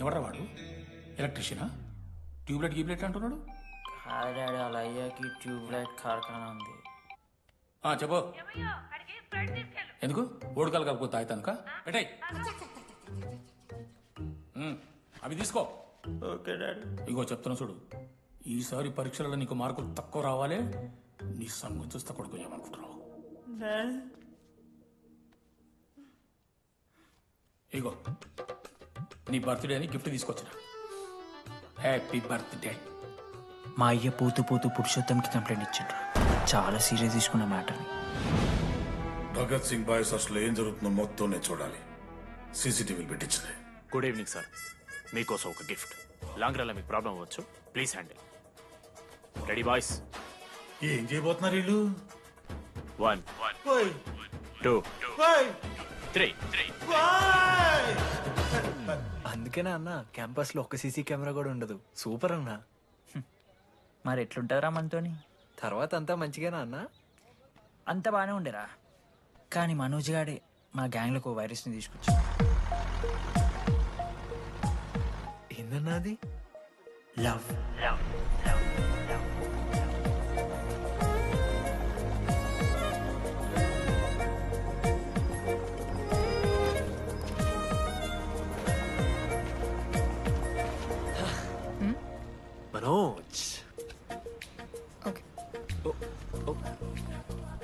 [SPEAKER 6] ఎవరా వాడు? ఎలక్ట్రీషియనా? ట్యూబ్లైట్ గీబ్లైట్ అంటున్నాడు.
[SPEAKER 3] డాడీ అలా అయ్యాకి ట్యూబ్లైట్ కార్ఖానా ఉంది.
[SPEAKER 6] చెప్పు. ఎందుకు ఓడికాలు కలుపుతా అవుతానుక పెట్టాయి. అవి తీసుకో.
[SPEAKER 2] Okay daddy.
[SPEAKER 6] ఇగో చెప్తున్నా చూడు, ఈసారి పరీక్షలలో నీకు మార్కులు తక్కువ రావాలి. నీ సంగతి చూస్తే కొడుకు ఏమనుకుంటున్నావు? ఇగో నీ బర్త్డే అని గిఫ్ట్ తీసుకొచ్చిన. Happy birthday.
[SPEAKER 3] మా అయ్య పోతూ పోతూ పురుషోత్తంకి కంప్లైంట్ ఇచ్చిండ్రు. చాలా సీరియస్ తీసుకున్న మ్యాటర్ని.
[SPEAKER 20] భగత్ సింగ్ బాయ్స్ అసలు ఏం జరుగుతుందో మొత్తం నేను చూడాలి. సీసీటీవీలు పెట్టించింది.
[SPEAKER 12] Good evening sir. మీకోసం ఒక గిఫ్ట్. లాంగ్ రన్లో మీకు ప్రాబ్లం అవ్వచ్చు, ప్లీజ్ హ్యాండిల్. Ready boys?
[SPEAKER 20] ఏం చేయబోతున్నారు వీళ్ళు?
[SPEAKER 12] 1 2 3.
[SPEAKER 5] అందుకేనా అన్న క్యాంపస్ లో ఒక్క సీసీ కెమెరా కూడా ఉండదు. సూపర్ అన్నా.
[SPEAKER 3] మరి ఎట్లుంటారా మనతోని?
[SPEAKER 5] తర్వాత అంతా మంచిగానా అన్న?
[SPEAKER 3] అంత బాగానే ఉండేరా, కానీ మనోజ్ గాడే మా గ్యాంగ్లకు ఓ వైరస్ని తీసుకొచ్చా.
[SPEAKER 5] ఏందన్నా అది?
[SPEAKER 3] లవ్.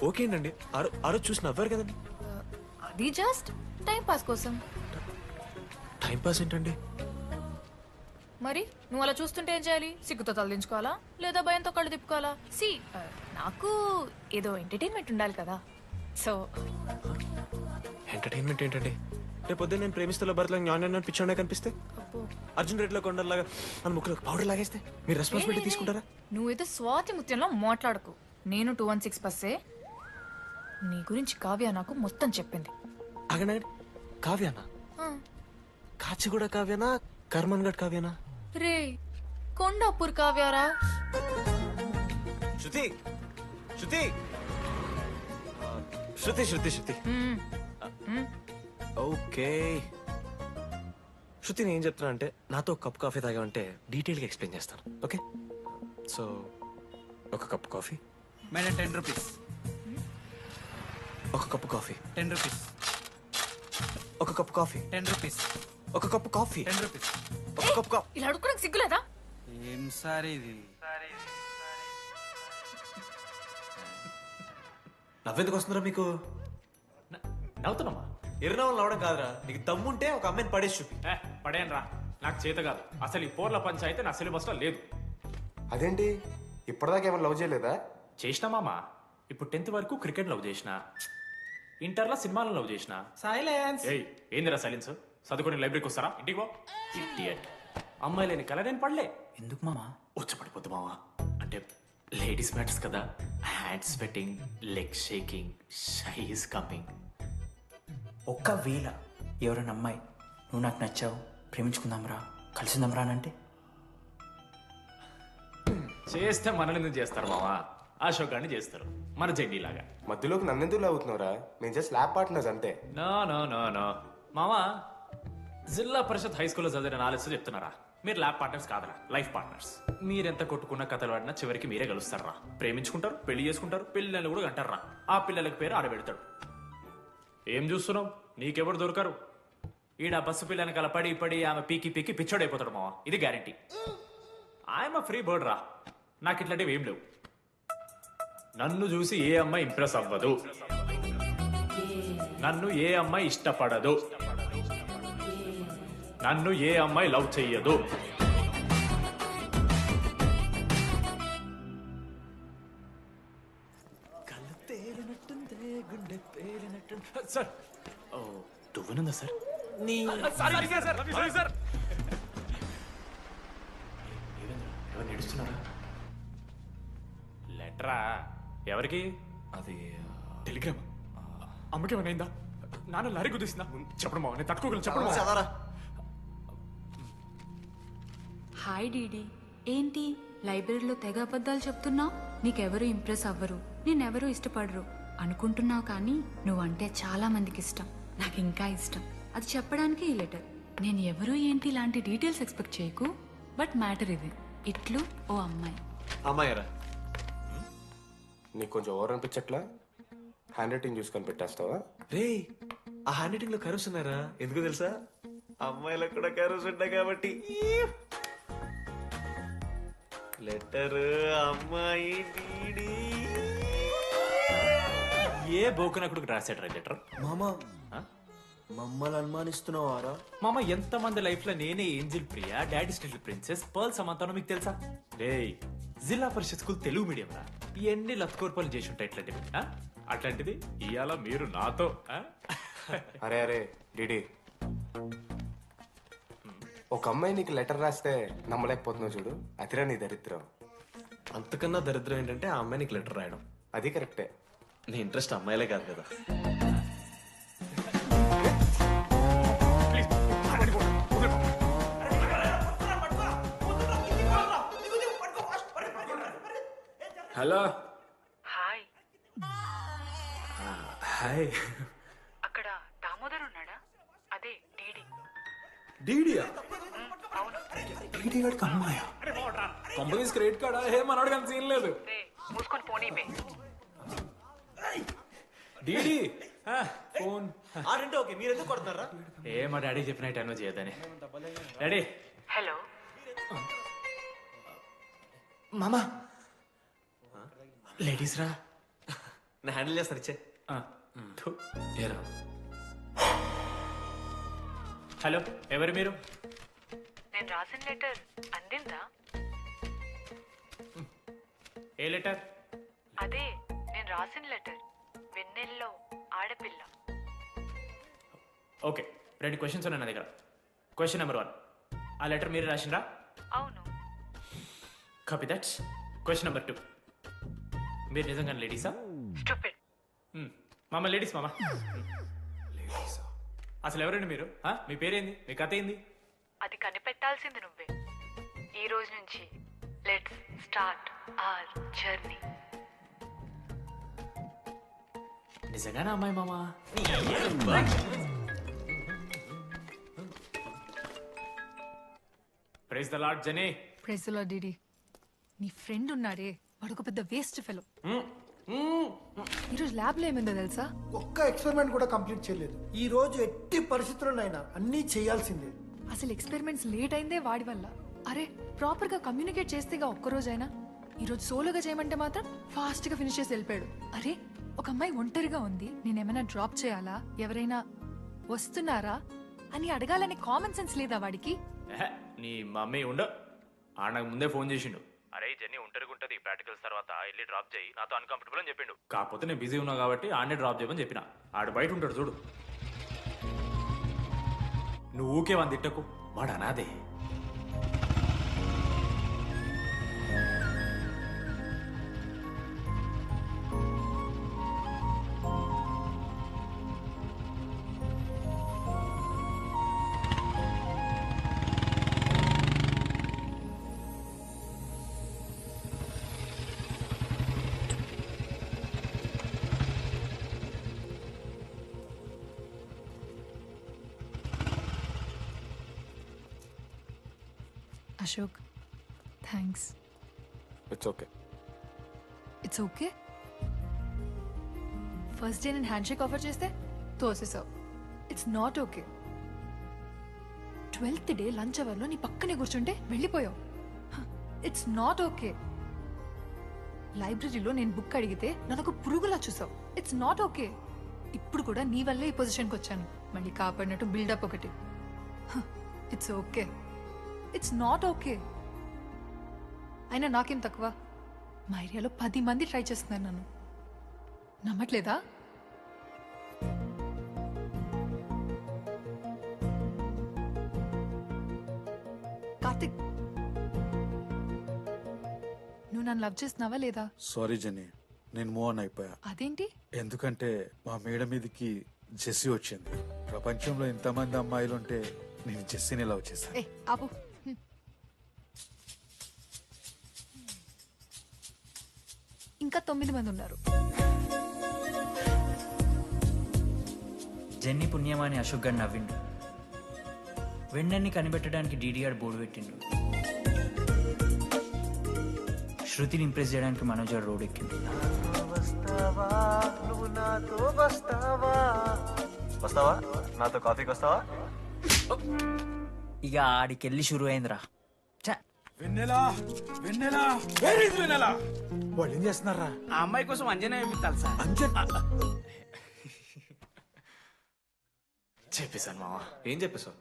[SPEAKER 4] ఓకేనండి ఆ రోజు చూసి నవ్వారు కదండి.
[SPEAKER 11] అది జస్ట్ టైం పాస్ కోసం.
[SPEAKER 4] టైం పాస్ ఏంటండి?
[SPEAKER 11] మరి నువ్వు అలా చూస్తుంటే ఏం చేయాలి? సిగ్గుతో తలదించుకోవాలా లేదా భయంతో కళ్ళు తిప్పుకోవాలా? సి నాకు ఏదో ఎంటర్టైన్మెంట్ ఉండాలి కదా. సో
[SPEAKER 4] ఎంటర్టైన్మెంట్ ఏంటండి? రేపు పొద్దున్న నేను ప్రేమిస్తున్న భర్తలో జ్ఞానం పిచ్చోడే కనిపిస్తే, అర్జున్ రెడ్డిలో కొండలాగా మన ముక్కలకు పౌడర్ లాగేస్తే మీరు రెస్పాన్సిబిలిటీ తీసుకుంటారా?
[SPEAKER 11] నువ్వైతే స్వాతి ముత్యంలో మాట్లాడకు. నేను 216 బస్సే. నీ గురించి కావ్య నాకు మొత్తం చెప్పింది.
[SPEAKER 4] అగనండి, కావ్యానా? కాచిగూడ కావ్యానా? కర్మన్ గడ్ కావ్యానా?
[SPEAKER 11] రే కొండాపూర్ కావ్యారా?
[SPEAKER 4] శృతి శృతి శృతి శృతి శృతి ఓకే. శృతి నేను ఏం చెప్తున్నా అంటే, నాతో ఒక కప్ కాఫీ తాగామంటే డీటెయిల్గా ఎక్స్ప్లెయిన్ చేస్తాను. ఓకే, సో ఒక కప్ కాఫీ
[SPEAKER 8] మేడం 10 రూపీస్.
[SPEAKER 4] ఒక కప్పు కాఫీ
[SPEAKER 8] 10 రూపీస్.
[SPEAKER 4] ఒక కప్పు కాఫీ
[SPEAKER 8] 10 రూపీస్.
[SPEAKER 4] ఒక కప్పు కాఫీ
[SPEAKER 8] 10 రూపీస్.
[SPEAKER 4] ఒక కప్పు కాఫీ.
[SPEAKER 11] ఇలా అడుక్కోడానికి సిగ్గులేదా?
[SPEAKER 8] ఏం సార్ ఇది?
[SPEAKER 4] నవ్వెందుకు వస్తున్నారా మీకు?
[SPEAKER 12] నవ్వుతున్నామా?
[SPEAKER 4] ఎర్రనవ్వులు నవ్వడం కాదురా, నీకు దమ్ముంటే ఒక అమ్మాయిని పడేసి చూపి.
[SPEAKER 12] పడేయను రా, నాకు చేత కాదు. అసలు ఈ పోర్ల పంచాయితీ నా సిలబస్ లో లేదు.
[SPEAKER 18] అదేంటి ఇప్పటిదాకా ఏమైనా లవ్ చేయలేదా?
[SPEAKER 12] చేసినా మామ. ఇప్పుడు 10th వరకు క్రికెట్ లవ్ చేసిన, ఇంటర్లో సినిమాలను లవ్ చేసిన.
[SPEAKER 8] సైలెన్స్.
[SPEAKER 12] ఏయ్ ఏందిరా సైలెన్స్? చదువుకొని లైబ్రరీకి వస్తారా? ఇంటికి పో. ఇడియట్. అమ్మాయి లేని కల నేను పడలే.
[SPEAKER 3] ఎందుకు మామా?
[SPEAKER 12] వచ్చపడిపోద్దు మావా. అంటే లేడీస్ మ్యాటర్స్ కదా. Hand sweating, leg shaking, shy is coming.
[SPEAKER 3] ఒక్కవేళ ఎవరైనా అమ్మాయి నువ్వు నాకు నచ్చావు, ప్రేమించుకుందాంరా, కలిసిందాంరా అని అంటే
[SPEAKER 12] చేస్తే మనల్ని ఎందుకు చేస్తారు మావా? అశోక్ గారిని చేస్తారు, మన జెండీ లాగా.
[SPEAKER 18] మధ్యలోకి నన్నెందుకు లాగుతున్నావురా? మేము జస్ట్ ల్యాబ్ పార్ట్నర్స్ అంతే.
[SPEAKER 12] నో నో నో నో మావా, జిల్లా పరిషత్ హై స్కూల్లో చదివిన నాలెడ్జ్ చెప్తున్నారా? మీరు ల్యాబ్ పార్ట్నర్స్ కాదరా, లైఫ్ పార్ట్నర్స్. మీరెంత కొట్టుకున్న కథలు పడినా చివరికి మీరే కలుస్తారా. ప్రేమించుకుంటారు, పెళ్లి చేసుకుంటారు, పిల్లలు కూడా అంటారా. ఆ పిల్లలకి పేరు ఆడబెడతాడు. ఏం చూస్తున్నావు? నీకెవరు దొరకరు. ఈడ బస్సు పిల్లని కల పడి పడి ఆమె పీకి పీకి పిచ్చోడైపోతాడు మావా, ఇది గ్యారంటీ. ఆయమ ఫ్రీ బర్డ్ రా, నాకు ఇట్లాంటివి ఏం లేవు. నన్ను చూసి ఏ అమ్మాయి ఇంప్రెస్ అవ్వదు, నన్ను ఏ అమ్మాయి ఇష్టపడదు, నన్ను ఏ అమ్మాయి లవ్ చెయ్యదు. సార్ దువ్వనుందా సార్? ఎవరు నడుస్తున్నారా? లెటరా? ఎవరికి?
[SPEAKER 1] అది
[SPEAKER 12] టెలిగ్రామ్. అమ్మకి ఏమైనా నాన్న లారీ కుదిస్తుందా? చెప్పడం బావ, నేను తట్టుకోగలను. చెప్పడం
[SPEAKER 4] చదవరా.
[SPEAKER 21] హాయ్ డీడీ, ఏంటి లైబ్రరీలో తెగ అబద్ధాలు చెప్తున్నావు? నీకెవరు ఇంప్రెస్ అవ్వరు, నేనెవరూ ఇష్టపడరు అనుకుంటున్నావు, కానీ నువ్వంటే చాలా మందికి ఇష్టం, నాకు ఇంకా ఇష్టం. అది చెప్పడానికి ఈ లెటర్. నేను ఎవరు ఏంటి ఇలాంటి డీటెయిల్స్ ఎక్స్పెక్ట్ చేయకు, బట్ మ్యాటర్ ఇది. ఇట్లు ఓ అమ్మాయి.
[SPEAKER 4] అమ్మాయిరా?
[SPEAKER 18] నీకు కొంచెం ఓవర్ అనిపించట్లా? హ్యాండ్ రైటింగ్ చూసుకొని పెట్టేస్తావా?
[SPEAKER 4] రే, ఆ హ్యాండ్ రైటింగ్ లో కర్వ్స్ ఉన్నారా? ఎందుకు తెలుసా? అమ్మాయిలకు కూడా కర్వ్స్ ఉంటాయి కాబట్టి. లెటర్ అమ్మాయి డీడీ.
[SPEAKER 12] ఏ బోకనకుడికి రాశాడు రా లెటర్?
[SPEAKER 4] మామా మమ్మల్ని అనుమానిస్తున్నావారా?
[SPEAKER 12] మామ, ఎంతమంది లైఫ్ లో నేనే angel Priya, daddy still princess, pearl సమంతానో మీకు తెలుసా? రే, జిల్లా పరిషత్ స్కూల్ తెలుగు మీడియం రా. ఎన్ని లత్కోర్పాలు చేసి ఉంటాయి ఇట్లాంటివి. అట్లాంటిది ఇవాళ మీరు నాతో.
[SPEAKER 18] అరే అరే డిడి, ఒక అమ్మాయి నీకు లెటర్ రాస్తే నమ్మలేకపోతున్నావు చూడు, అతిరా నీ దరిద్రం.
[SPEAKER 4] అంతకన్నా దరిద్రం ఏంటంటే ఆ అమ్మాయి నీకు లెటర్ రాయడం.
[SPEAKER 18] అది కరెక్టే.
[SPEAKER 4] నీ ఇంట్రెస్ట్ అమ్మాయిలే కాదు కదా.
[SPEAKER 1] హలో.
[SPEAKER 21] హాయ్.
[SPEAKER 4] హాయ్.
[SPEAKER 21] అక్కడ దామోదర్ ఉన్నాడా? అదే డీడీ.
[SPEAKER 4] డీడీయా?
[SPEAKER 21] అవును.
[SPEAKER 3] డీడీ గడికి అమ్మాయా?
[SPEAKER 12] Companies credit కార్డా? ఏ మనోడు కానీ సీన్ లేదు.
[SPEAKER 21] మూసుకొని పోనీవే.
[SPEAKER 12] DD phone.
[SPEAKER 4] ఆడంటే ఓకే, మీరు ఎందుకు కొడుతున్నారా?
[SPEAKER 12] ఏ మా డాడీ చెప్పిన టైం చేయదని. డాడీ.
[SPEAKER 21] హలో.
[SPEAKER 12] మామా, లేడీస్ రా.
[SPEAKER 4] నేను హ్యాండిల్ చేస్తాను ఇచ్చే. ఏరా
[SPEAKER 12] హలో, ఎవరు మీరు?
[SPEAKER 21] నేను రాసిన లెటర్ అందిందా?
[SPEAKER 12] ఏ లెటర్?
[SPEAKER 21] అదే నేను రాసిన లెటర్, వెన్నెల్లో ఆడపిల్ల.
[SPEAKER 12] ఓకే, 2 క్వశ్చన్స్ ఉన్నాయి నా దగ్గర. క్వశ్చన్ నెంబర్ 1, ఆ లెటర్ మీరు రాసిండ్రా?
[SPEAKER 21] అవును.
[SPEAKER 12] Copy that. క్వశ్చన్ నెంబర్ 2, మీరు నిజంగా లేడీసా?
[SPEAKER 21] స్టూపిడ్.
[SPEAKER 12] మామ లేడీస్ మామ. అసలు ఎవరండి మీరు? మీ పేరేంది? మీ కథ ఏంది?
[SPEAKER 21] అది కనిపెట్టాల్సింది నువ్వే. ఈ రోజు నుంచి లెట్స్ స్టార్ట్ అవర్ జర్నీ.
[SPEAKER 12] నిజంగానా అమ్మాయి మామ? ప్రైజ్ ద లార్డ్ జనీ.
[SPEAKER 11] Praise the lord DD. నీ ఫ్రెండ్ ఉన్నాడే, వాడు ఒక పెద్ద వేస్ట్ ఫెలో. ఈరోజు ల్యాబ్లో ఏమైందో తెలుసా?
[SPEAKER 9] ఒక్క ఎక్స్పెరిమెంట్ కూడా కంప్లీట్ చేయలేదు. ఈ రోజు ఎట్టి పరిస్థితుల్లోనైనా అన్నీ చేయాల్సిందే.
[SPEAKER 11] అసలు ఎక్స్పెరిమెంట్స్ లేట్ అయిందే వాడి వల్ల. అరే ప్రాపర్ గా కమ్యూనికేట్ చేస్తేగా ఒక్కరోజైనా. ఈరోజు సోలోగా చేయమంటే మాత్రం ఫాస్ట్ గా ఫినిష్ చేసి వెళ్ళిపోయాడు. అరే ఒక అమ్మాయి ఒంటరిగా ఉంది, నేనేమైనా డ్రాప్ చేయాలా, ఎవరైనా వస్తున్నారా అని అడగాలనే కామన్ సెన్స్ లేదా వాడికి?
[SPEAKER 12] నీ మమ్మీ ఉండ నాకు ముందే ఫోన్ చేసిండు. అరే జర్నీ ఒంటరిగా ఉంటుంది, ప్రాక్టికల్స్ తర్వాత వెళ్ళి డ్రాప్ చేయి, నాతో అన్కంఫర్టబుల్ అని చెప్పిండు. కాకపోతే నేను బిజీ ఉన్నా కాబట్టి ఆడనే డ్రాప్ చేయమని చెప్పిన. ఆడు బయట ఉంటాడు చూడు. నువ్వు ఊకే వాని తిట్టకు, వాడు అనాదే.
[SPEAKER 11] Ashok thanks.
[SPEAKER 1] It's okay.
[SPEAKER 11] It's okay. First day నేను హ్యాండ్ షేక్ ఆఫర్ చేస్తే తోసేసావు. It's not okay. 12th day lunch అవర్లో నీ పక్కనే కూర్చుంటే వెళ్ళిపోయావు. It's not okay. లైబ్రరీలో నేను బుక్ అడిగితే నన్ను పురుగులా చూసావు. It's not okay. ఇప్పుడు కూడా నీ వల్లే ఈ పొజిషన్కి వచ్చాను. మళ్ళీ కాపాడినట్టు బిల్డప్ ఒకటి. It's okay. It's not okay. అయినా నాకేం తక్కువ? మా ఏరియాలో 10 మంది ట్రై చేస్తున్నారు నన్ను. నమ్మట్లేదా? కార్తిక్, నువ్వు నన్ను లవ్ చేస్తున్నావా లేదా?
[SPEAKER 20] సారీ జెన్నీ, నేను మూవ్ ఆన్ అయిపోయా.
[SPEAKER 11] అదేంటి?
[SPEAKER 20] ఎందుకంటే మా మేడ మీదకి జెస్సీ వచ్చింది. ప్రపంచంలో ఇంతమంది అమ్మాయిలు ఉంటే నేను జెస్సీని లవ్ చేశాను.
[SPEAKER 11] ఏ ఆపు. ఇంకా 9 మంది ఉన్నారు.
[SPEAKER 3] జెన్నీ పుణ్యమాని అశోక్ గారు నవ్విండు. వెండన్ని కనిపెట్టడానికి డీడీఆర్ బోర్డు పెట్టిండు. శృతిని ఇంప్రెస్ చేయడానికి మనోజ్ గారు రోడ్ ఎక్కిండు.
[SPEAKER 4] వస్తావా నాతో కాఫీకి వస్తావా?
[SPEAKER 3] ఇక ఆడికెళ్ళి షురు అయిందిరా.
[SPEAKER 7] వెన్నెలా వెన్నెలా వెన్నెలా
[SPEAKER 14] వాళ్ళు ఏం చేస్తున్నారా?
[SPEAKER 7] ఆ అమ్మాయి కోసం అంజనా ఏమిట్టాలి సార్?
[SPEAKER 12] చెప్పేశాను మావా.
[SPEAKER 4] ఏం చెప్పేశావు?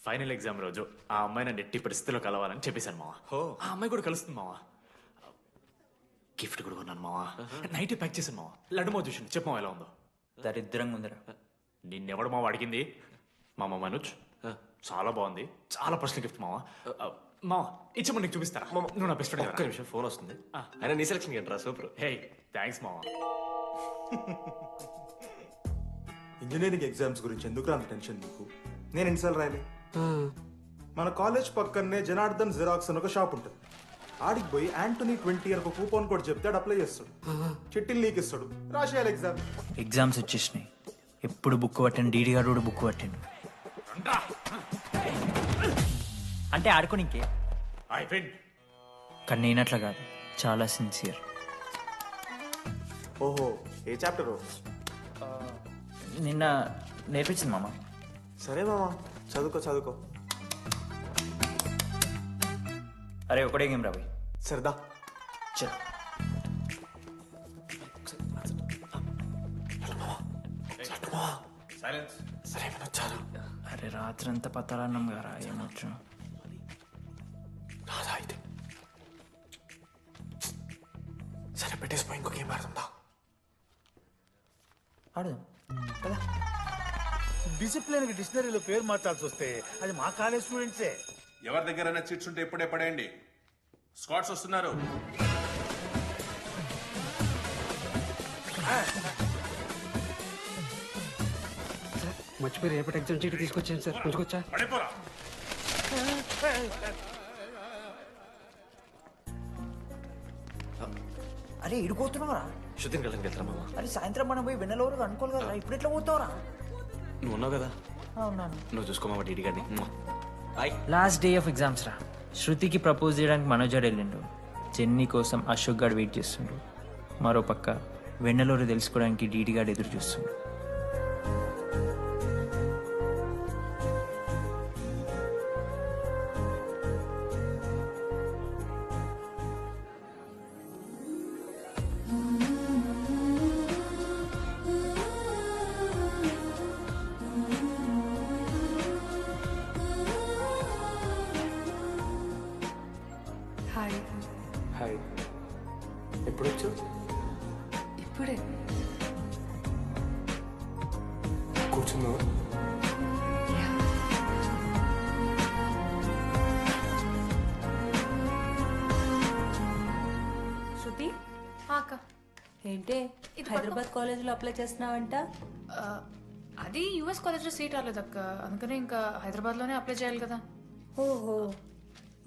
[SPEAKER 12] ఫైనల్ ఎగ్జామ్ రోజు ఆ అమ్మాయి నన్ను ఎట్టి పరిస్థితిలో కలవాలని చెప్పేశాను మావా. ఆ అమ్మాయి కూడా కలుస్తుంది మావా. గిఫ్ట్ కూడా కొన్నాను మావా. నైట్ ప్యాక్ చేశాను మావా. లడ్డు మావ చూసిండు. చెప్పు మావ ఎలా ఉందో.
[SPEAKER 3] దరిద్రంగా ఉందిరా.
[SPEAKER 12] నిన్నెవడు మావ అడిగింది? మామ మనోజ్. చాలా బాగుంది, చాలా పర్సనల్ గిఫ్ట్ మావా. మావా ఇచ్చమని నీకు చూపిస్తారా? నువ్వు నా బెస్ట్ ఫ్రెండ్.
[SPEAKER 4] ఒక్క నిమిషం, ఫోన్ వస్తుంది. అయినా నీ సెలక్షన్ ఏంట్రా? సూపర్.
[SPEAKER 12] హే థ్యాంక్స్ మావా.
[SPEAKER 15] ఇంజనీరింగ్ ఎగ్జామ్స్ గురించి ఎందుకు అంత టెన్షన్ నీకు? నేను ఎన్నిసార్లు రాయలే. మన కాలేజ్ పక్కనే జనార్దన్ జిరాక్స్ అని ఒక షాప్ ఉంటుంది. ఆడికి పోయి యాంటోనీ 20 అని ఒక కూపన్ కోడ్ చెప్తే అప్లై చేస్తాడు. చిట్టిల్ నీకు ఇస్తాడు, రాసేయాలి ఎగ్జామ్.
[SPEAKER 3] ఎగ్జామ్స్ వచ్చేసినాయి. ఎప్పుడు బుక్ పట్టాను, డీడీ గారు కూడా బుక్ పట్టాను. అంటే ఆడుకోనికే. కానీ నేనట్లా కాదు, చాలా సిన్సియర్.
[SPEAKER 15] ఓహో, ఏ చాప్టర్?
[SPEAKER 3] నిన్న నేర్పించింది మామ.
[SPEAKER 15] సరే మామ, చదువుకో చదువుకో.
[SPEAKER 3] అరే ఒకటే గేమ్ రాబోయ్.
[SPEAKER 15] సరదా.
[SPEAKER 3] చల్.
[SPEAKER 12] సరే వచ్చాను.
[SPEAKER 3] అరే రాత్రంతా పత్తాలన్నాం గారా ఏమొచ్చు
[SPEAKER 12] రాదా అయితే సరే పెట్టేసిపోయి ఇంకో గేమ్ ఆడుతుందా?
[SPEAKER 3] ఆడదాం.
[SPEAKER 19] డిసిప్లిన్ కి డిక్షనరీలో పేరు మార్చాల్సి వస్తే అది మా కాలేజ్ స్టూడెంట్సే.
[SPEAKER 13] ఎవరి దగ్గరైనా చిట్స్ ఉంటే ఇప్పుడే పడేయండి. స్కాట్స్ వస్తున్నారు.
[SPEAKER 8] మర్చిపోయి రేపటి ఎగ్జామ్ చీటి తీసుకొచ్చాను సార్, కొంచెం
[SPEAKER 13] పడిపోరా.
[SPEAKER 2] అరే ఇడిపోతున్నావురా?
[SPEAKER 4] శృతిని కళ్ళకి వెళ్తారా మామ?
[SPEAKER 2] అరే సాయంత్రం మనం పోయి వెన్నెలవరకు అనుకోవాలి కదా, ఇప్పుడు ఎట్లా పోతావురా?
[SPEAKER 4] నువ్వు ఉన్నావు కదా,
[SPEAKER 2] ఉన్నాను.
[SPEAKER 4] నువ్వు చూసుకోమా డీడీ గారిని.
[SPEAKER 3] లాస్ట్ డే ఆఫ్ ఎగ్జామ్స్ రా. శృతికి ప్రపోజ్ చేయడానికి మనోజాడు వెళ్ళిండు. జెన్నీ కోసం అశోక్ గాడు వెయిట్ చేస్తుండు. మరో పక్క వెన్నెలూరు తెలుసుకోవడానికి డీడీ గాడు ఎదురు చూస్తుండు.
[SPEAKER 11] హాయ్.
[SPEAKER 18] హాయ్. ఎప్పుడు వచ్చు?
[SPEAKER 11] ఇప్పుడే.
[SPEAKER 18] కూర్చున్నావా?
[SPEAKER 22] శృతి
[SPEAKER 11] అక్క
[SPEAKER 22] ఏంటే హైదరాబాద్ కాలేజీలో అప్లై చేస్తున్నావంట?
[SPEAKER 11] అది యుఎస్ కాలేజ్లో సీట్ రాలేదు అక్క, అందుకనే ఇంకా హైదరాబాద్లోనే అప్లై చేయాలి కదా.
[SPEAKER 22] ఓహో,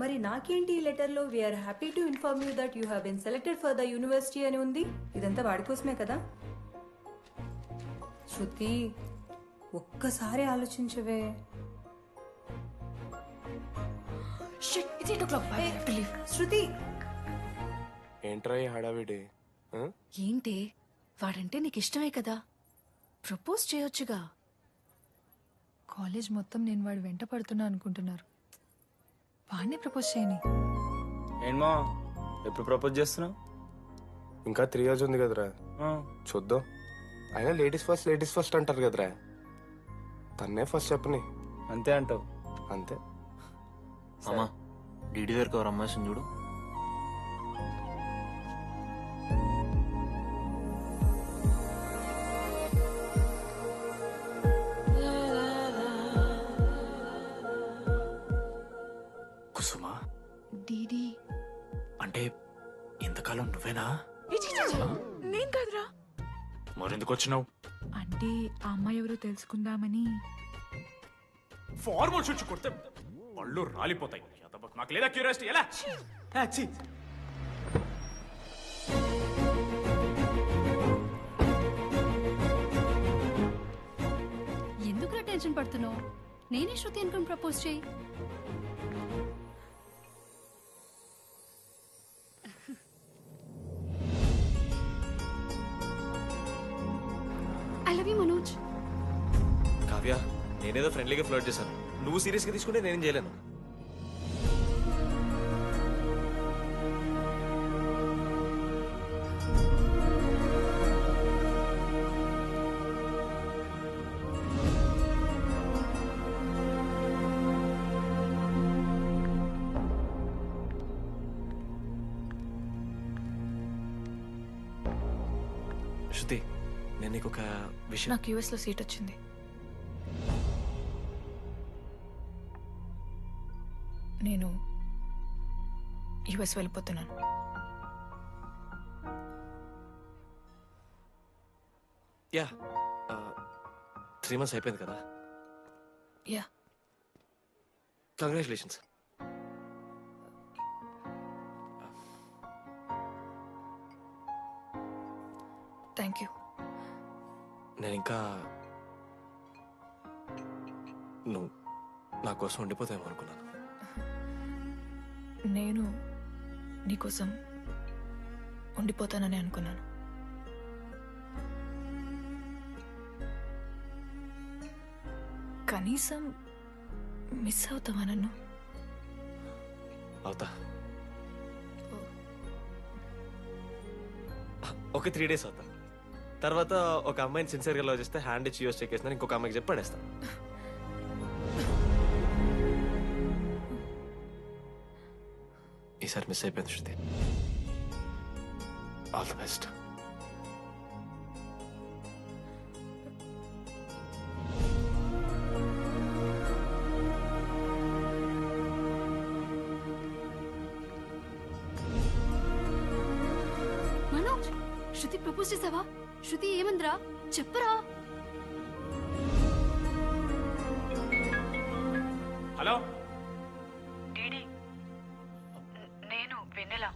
[SPEAKER 22] మరి నాకేంటి ఈ లెటర్లో we are happy to inform you that you have been selected for the university అని ఉంది. ఇదంతా వాడి కోసమే కదా? శృతి ఒక్కసారి ఆలోచించవే. శృతి
[SPEAKER 18] ఏంట్రా ఈ హడావిడి?
[SPEAKER 23] ఏంటి వాడంటే నీకు ఇష్టమే కదా, ప్రపోజ్ చేయొచ్చుగా.
[SPEAKER 11] కాలేజ్ మొత్తం నేను వాడు వెంట పడుతున్నా అనుకుంటున్నారు. వాడిని ప్రపోజ్ చేయని.
[SPEAKER 7] ఏంటమ్మా ఎప్పుడు ప్రపోజ్ చేస్తున్నావు?
[SPEAKER 18] ఇంకా 3 years ఉంది కదరా, చూద్దాం. అయినా లేడీస్ ఫస్ట్ అంటారు కదరా, తన్నే ఫస్ట్ చెప్పని.
[SPEAKER 7] అంతే అంటావు?
[SPEAKER 18] అంతే.
[SPEAKER 4] అమ్మా డీడీ దగ్గరికి ఎవరు అమ్మాయిని చూడు.
[SPEAKER 12] కుసుమా
[SPEAKER 23] డీడీ
[SPEAKER 12] అంటే ఇంతకాలం నువ్వేనా?
[SPEAKER 23] నేను కాదురా.
[SPEAKER 12] మరెందుకు వచ్చినావు?
[SPEAKER 23] అంటే ఆ అమ్మాయి ఎవరో తెలుసుకుందామని.
[SPEAKER 12] ఫార్మల్ షూట్ కొడితే పళ్ళు రాలిపోతాయి. మాకు లేదా క్యూరియాసిటీ? ఎలా?
[SPEAKER 23] ఎందుకురా టెన్షన్ పడుతున్నావు? నేనే శృతి అనుకుని ప్రపోజ్ చేయి. I love you Manoj.
[SPEAKER 4] Kavya, నేనేదో ఫ్రెండ్లీగా ఫ్లర్ట్ చేశాను, నువ్వు సీరియస్గా తీసుకుంటే నేనేం చేయలేను. శృతి, నేను నీకు ఒక విషయం.
[SPEAKER 11] నాకు యుఎస్లో సీట్ వచ్చింది. నేను యుఎస్ వెళ్ళిపోతున్నాను.
[SPEAKER 4] యా 3 months అయిపోయింది కదా.
[SPEAKER 11] యా.
[SPEAKER 4] కంగ్రాచులేషన్స్.
[SPEAKER 11] Thank you.
[SPEAKER 4] నేను ఇంకా నువ్వు నా కోసం ఉండిపోతాయేమో అనుకున్నాను.
[SPEAKER 11] నేను నీకోసం ఉండిపోతానని అనుకున్నాను. కనీసం మిస్ అవుతావా నన్ను?
[SPEAKER 4] అవుతా. ఒక 3 days అవుతా. తర్వాత ఒక అమ్మాయిని సిన్సియర్గా లవ్ చేస్తే హ్యాండ్ ఇచ్చి యూస్ చెక్ చేసిన ఇంకొక అమ్మాయికి చెప్పి పడేస్తాను. ఈసారి మిస్ అయిపోయింది Shruti. All the best.
[SPEAKER 23] Manoj, Shruti propose చేసావా? శృతి ఏమందిరా చెప్పరా?
[SPEAKER 12] హలో
[SPEAKER 21] నేను వెన్నెల.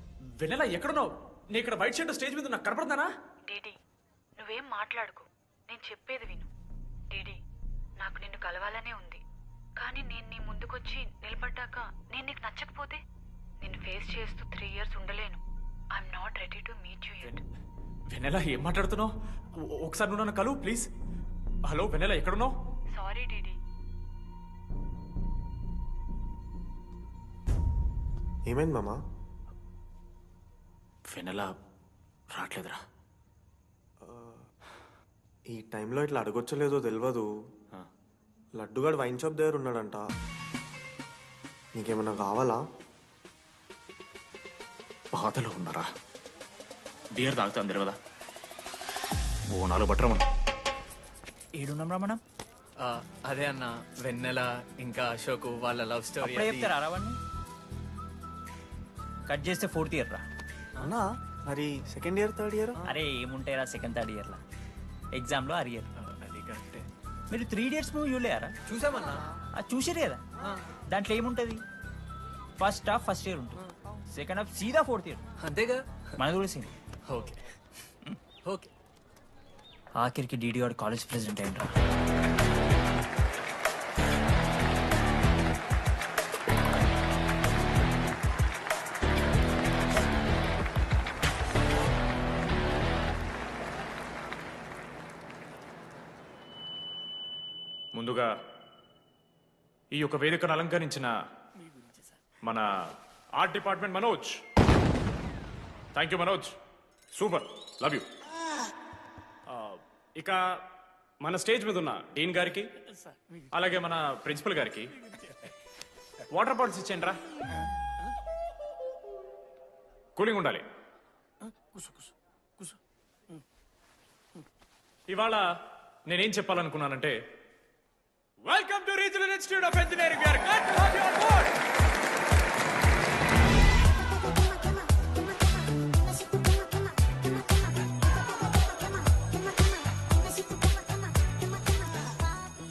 [SPEAKER 12] వెన్నెల ఎక్కడున్నావు? నీ ఇక్కడ వైట్ షర్ట్ స్టేజ్ మీద నాకు కనపడతానా?
[SPEAKER 21] డీడీ నువ్వేం మాట్లాడుకో, నేను చెప్పేది విను. డీడీ నాకు నిన్ను కలవాలనే ఉంది, కానీ నేను నీ ముందుకొచ్చి నిలబడ్డాక నేను నీకు నచ్చకపోతే నిన్ను ఫేస్ చేస్తూ 3 years ఉండలేను. I'm not ready to meet you yet.
[SPEAKER 12] Vennela ఏం మాట్లాడుతున్నావు? ఒకసారి నువ్వు నన్ను కలువు ప్లీజ్. హలో వెన్నెల ఎక్కడున్నావు?
[SPEAKER 21] Sorry DD.
[SPEAKER 4] ఏమైంది మామా?
[SPEAKER 12] వెన్నెల రావట్లేదురా.
[SPEAKER 4] ఈ టైంలో ఇట్లా అడగొచ్చలేదో తెలియదు. లడ్డుగాడు వైన్ షాప్ దగ్గర ఉన్నాడంట. నీకేమన్నా కావాలా?
[SPEAKER 12] బాధలో ఉన్నారా? బియర్ తాగుతాం తెలియదా? ఓ 4 బట్టరమను.
[SPEAKER 3] ఏడున్నాం రా మనం?
[SPEAKER 5] అదే అన్న, వెన్నెల ఇంకా అశోక్ వాళ్ళ లవ్ స్టోరీ.
[SPEAKER 3] అప్పుడే చెప్తారా రావణ్ణి? కట్ చేస్తే 4th year రా.
[SPEAKER 4] అన్నా మరి 2nd year 3rd year?
[SPEAKER 3] అరే ఏముంటాయి రా 2nd 3rd year లా? ఎగ్జామ్లో అరియర్. మీరు 3 Idiots మూవీ చూడలేరా?
[SPEAKER 5] చూసామన్నా.
[SPEAKER 3] చూసారు కదా, దాంట్లో ఏముంటుంది? ఫస్ట్ హాఫ్ ఫస్ట్ ఇయర్ ఉంటుంది, సెకండ్ హాఫ్ సీదా 4th year.
[SPEAKER 5] అంతేగా?
[SPEAKER 3] మనది కూడా సేమ్.
[SPEAKER 5] Okay okay.
[SPEAKER 3] ఆఖరికి డీడీ వాడు కాలేజ్ ప్రెసిడెంట్ అయిండ్రా.
[SPEAKER 12] ముందుగా ఈ యొక్క వేదికను అలంకరించిన మన art department Manoj, thank you Manoj, super, love you. ఇక మన స్టేజ్ మీద ఉన్న డీన్ గారికి అలాగే మన ప్రిన్సిపల్ గారికి వాటర్ బాటిల్స్ ఇచ్చేయండి రా, కూలింగ్ ఉండాలి. ఇవాళ నేనేం చెప్పాలనుకున్నానంటే, welcome to regional institute of engineering. We are glad to have you on board.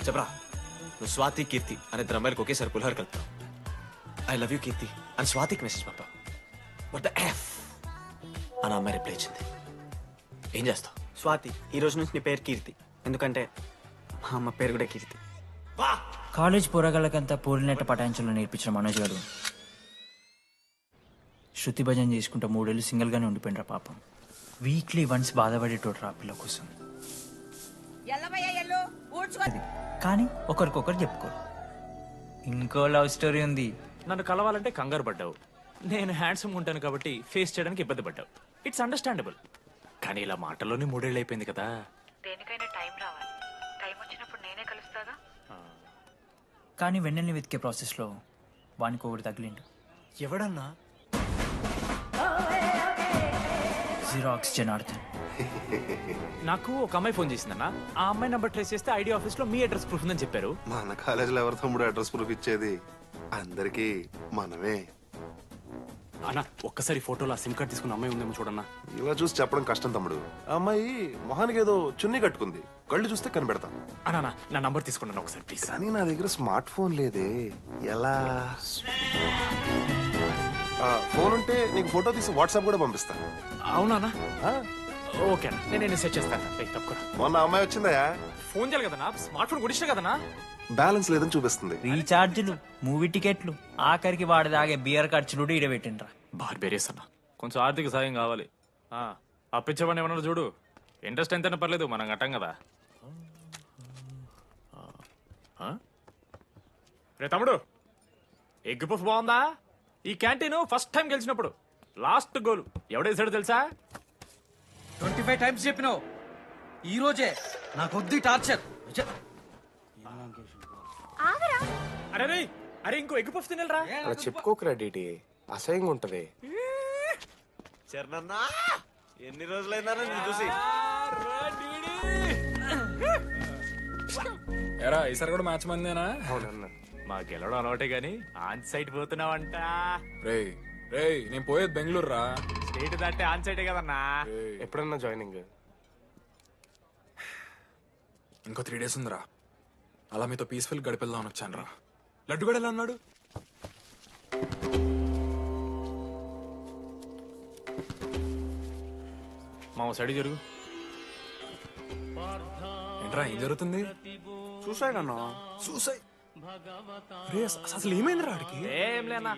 [SPEAKER 4] చెప్పరా, నువ్వు స్వాతి కీర్తి అనే ఇద్దరు అమ్మాయిలకు ఒకేసారి పులిహోర కలుపుతావు. ఐ లవ్ యూ కీర్తి అని స్వాతికి మెసేజ్ పంపావు. వాట్ ద ఎఫ్ అని అమ్మాయి రిప్లై ఇచ్చింది. ఏం చేస్తావు?
[SPEAKER 10] స్వాతి, ఈ రోజు నుంచి నీ పేరు కీర్తి, ఎందుకంటే మా అమ్మ పేరు కూడా కీర్తి.
[SPEAKER 3] కాలేజ్ పోరగాళ్ళకంతా పోలినట్ట పటాయించలో నేర్పించిన మనోజ్ గారు శృతి భజన చేసుకుంటా 3 ఏళ్ళు సింగిల్గానే ఉండిపోయినరా పాపం. వీక్లీ వన్స్ బాధపడేటోడు రా పిల్ల కోసం. కానీ ఒకరికొకరు చెప్పుకోరు. ఇంకో లవ్ స్టోరీ ఉంది.
[SPEAKER 12] నన్ను కలవాలంటే కంగారు పడ్డావు, నేను హ్యాండ్సమ్ ఉంటాను కాబట్టి ఫేస్ చేయడానికి ఇబ్బంది పడ్డావు. It's understandable. కానీ ఇలా మాటల్లోనే 3 ఏళ్ళు అయిపోయింది కదా.
[SPEAKER 21] దేనికైనా టైం రావాలి, టైం వచ్చినప్పుడు నేనే కలుస్తాగా.
[SPEAKER 3] కానీ వెన్నెల్ని వెతికే ప్రాసెస్లో వానికి ఒకటి తగిలిండు.
[SPEAKER 5] ఎవడన్నా?
[SPEAKER 3] జిరాక్స్ జనార్దన్.
[SPEAKER 12] నాకు ఒక అమ్మాయి ఫోన్ చేసిందన్న. ఆ అమ్మాయి నంబర్ ట్రేస్ చేస్తే ఐడి ఆఫీస్ లో మీ అడ్రస్ ప్రూఫ్ ఉందని చెప్పారు.
[SPEAKER 16] మన కాలేజీలో ఎవరి తమ్ముడు అడ్రస్ ప్రూఫ్ ఇచ్చేది? అందరికి మనమే.
[SPEAKER 12] అన్న ఒక్కసారి ఫోటోలో సిమ్ కార్డ్ తీసుకున్న అమ్మాయి ఉందేమో చూడన్నా.
[SPEAKER 16] ఇలా చూసి చెప్పడం కష్టం తమ్ముడు. ఆ అమ్మాయి మొహానికి ఏదో చున్నీ కట్టుకుంది, కళ్ళు చూస్తే కనిపెడతా.
[SPEAKER 12] అన్నా నా నంబర్ తీసుకున్నాను ఒకసారి ప్లీజ్.
[SPEAKER 16] కానీ నా దగ్గర స్మార్ట్ ఫోన్ లేదే, ఎలా? ఫోన్ ఉంటే నీకు ఫోటో తీసి వాట్సాప్ కూడా పంపిస్తా.
[SPEAKER 12] అవునా? ఓకే అన్న, నేను సెట్ చేస్తాను. తప్పకుండా.
[SPEAKER 16] మొన్న అమ్మాయి వచ్చిందా?
[SPEAKER 12] ఫోన్ చేయాలి కదన్నా, స్మార్ట్ ఫోన్ కొడిస్తా కదన్నా.
[SPEAKER 16] బ్యాలెన్స్ లేదని చూపిస్తుంది.
[SPEAKER 3] రీఛార్జ్లు, మూవీ టికెట్లు, ఆఖరికి వాడి దాగే బియర్ ఖర్చులు కూడా ఇడబెట్టిండ్రా.
[SPEAKER 12] బార్బేరియస్ అన్న, కొంచెం ఆర్థిక సాయం కావాలి. అప్పించమని ఏమన్నా చూడు, ఇంట్రెస్ట్ ఎంతైనా పర్లేదు, మనం కట్టాం కదా. రే తమ్ముడు, ఎగ్ పఫ్ బాగుందా? ఈ క్యాంటీన్ ఫస్ట్ టైం గెలిచినప్పుడు లాస్ట్ గోల్ ఎవడేసాడు తెలుసా?
[SPEAKER 8] 25 times చెప్పినావు.
[SPEAKER 6] ఈ రోజే నాకొద్ది టార్చర్.
[SPEAKER 12] అరే రేయ్, అరే ఇంకో ఎగ్ పఫ్ తినరా?
[SPEAKER 18] అలా చెప్పుకోకరా డీటీ, అసహ్యంగా ఉంటది.
[SPEAKER 4] చరణన్నా ఎన్ని రోజులైనా నేను చూసి.
[SPEAKER 1] ఎరా ఈసారి కూడా మ్యాచ్ మందేనా?
[SPEAKER 18] అవునన్నా.
[SPEAKER 12] మా గెలవడం అలవాటే గానీ ఆన్ సైట్ పోతున్నావంట.
[SPEAKER 1] రేయ్ రేయ్, నేను పోయేది బెంగళూరు రా.
[SPEAKER 12] స్టేట్ దాటే ఆన్ సైటే కదన్నా.
[SPEAKER 18] ఎప్పుడన్నా జాయినింగ్?
[SPEAKER 1] ఇంకో 3 days ఉందిరా. అలా మీతో పీస్ఫుల్ గడిపెళ్దామని వచ్చాను రా. లడ్డు కూడా ఎలా అన్నాడు?
[SPEAKER 12] మా సైడ్ జరుగు.
[SPEAKER 1] ఏంట్రా ఏం జరుగుతుంది?
[SPEAKER 18] సూసైడ్ అన్నా.
[SPEAKER 1] సూసైడ్? అసలు ఏమైందిరా ఆడికి?
[SPEAKER 12] ఏం లేనా,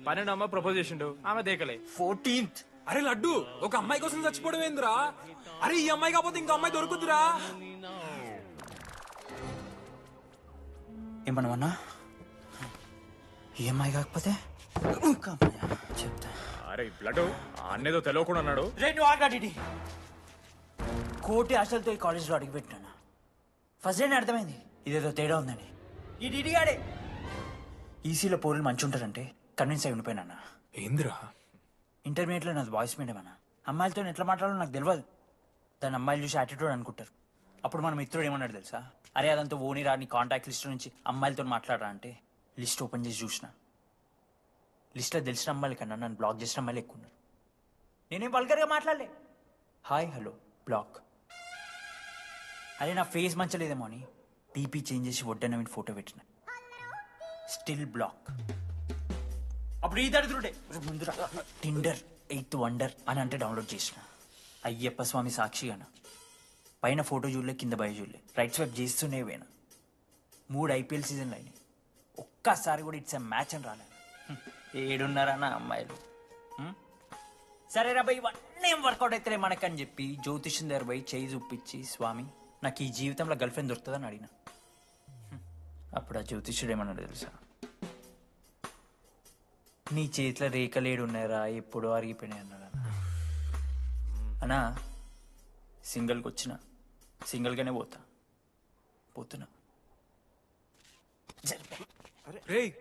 [SPEAKER 12] 12 అమ్మ ప్రపోజ్ చేసిండు, ఆమె దేకలే.
[SPEAKER 1] 14th. అరే లడ్డు, ఒక అమ్మాయి కోసం చచ్చిపోవడం ఏందిరా? అరే ఈ అమ్మాయి కాకపోతే ఇంకో అమ్మాయి దొరుకుతురా?
[SPEAKER 3] ఏమన్నా ఈఎంఐ కాకపోతే చెప్తా.
[SPEAKER 12] అరే బ్లడ్ అన్నేదో తెలియకుండా అన్నాడు.
[SPEAKER 3] నువ్వు ఆగాడి. కోటి ఆశలతో ఈ కాలేజ్లో అడిగిపెట్టినా. ఫస్ట్ డే అర్థమైంది ఇదేదో తేడా ఉందని. ఈ డిడిగాడే ఈసీలో పౌరులు మంచి ఉంటారంటే కన్విన్స్ అయి ఉండిపోయినా.
[SPEAKER 1] ఏందిరా?
[SPEAKER 3] ఇంటర్మీడియట్లో నాది వాయిస్ మీడియం అన్న. అమ్మాయిలతో ఎట్లా మాట్లాడాలో నాకు తెలియదు. దాని అమ్మాయిలు చూసి యాటిట్యూడ్ అనుకుంటారు. అప్పుడు మన మిత్రుడు ఏమన్నాడు తెలుసా? అరే అదంతా ఓనిరా, నీ కాంటాక్ట్ లిస్ట్ నుంచి అమ్మాయిలతో మాట్లాడరా అంటే లిస్ట్ ఓపెన్ చేసి చూసిన. లిస్ట్లో తెలిసిన అమ్మాయిల కన్నా నన్ను బ్లాక్ చేసిన అమ్మాయిలు ఎక్కువ ఉన్నారు. నేనేం వల్గర్గా మాట్లాడలే. Hi hello block. అరే నా ఫేస్ మంచలేదేమో అని డీపీ చేంజ్ చేసి వడ్డన ఫోటో పెట్టిన. Still block. అప్పుడు ఈ దరిద్రుడే ముందు టిండర్ 8th వండర్ అని అంటే డౌన్లోడ్ చేసిన. అయ్యప్ప స్వామి సాక్షిగాన పైన ఫోటో చూడలే, కింద బయ చూడలే, రైట్ స్వైప్ చేస్తూనే పోయినా. 3 IPL సీజన్లు అయినాయి, ఒక్కసారి కూడా ఇట్స్ మ్యాచ్ అని రాలేదు. ఏడున్నారా నా అమ్మాయిలు? సరే రా భయ్, ఇవన్నీ ఏం వర్కౌట్ అవుతాయి మనకని చెప్పి జ్యోతిష్యం దగ్గర పోయి చేయి చూపించి, స్వామి నాకు ఈ జీవితంలో గర్ల్ ఫ్రెండ్ దొరుకుతుందని అడిగిన. అప్పుడు ఆ జ్యోతిష్యుడు ఏమన్నాడు తెలుసా? నీ చేతిలో రేఖలేడు ఉన్నాయరా, ఎప్పుడో అరిగిపోయినాయి అన్నాడు. అన్నా సింగిల్కి వచ్చిన సింగిల్గానే పోతున్నా.
[SPEAKER 1] రేయ్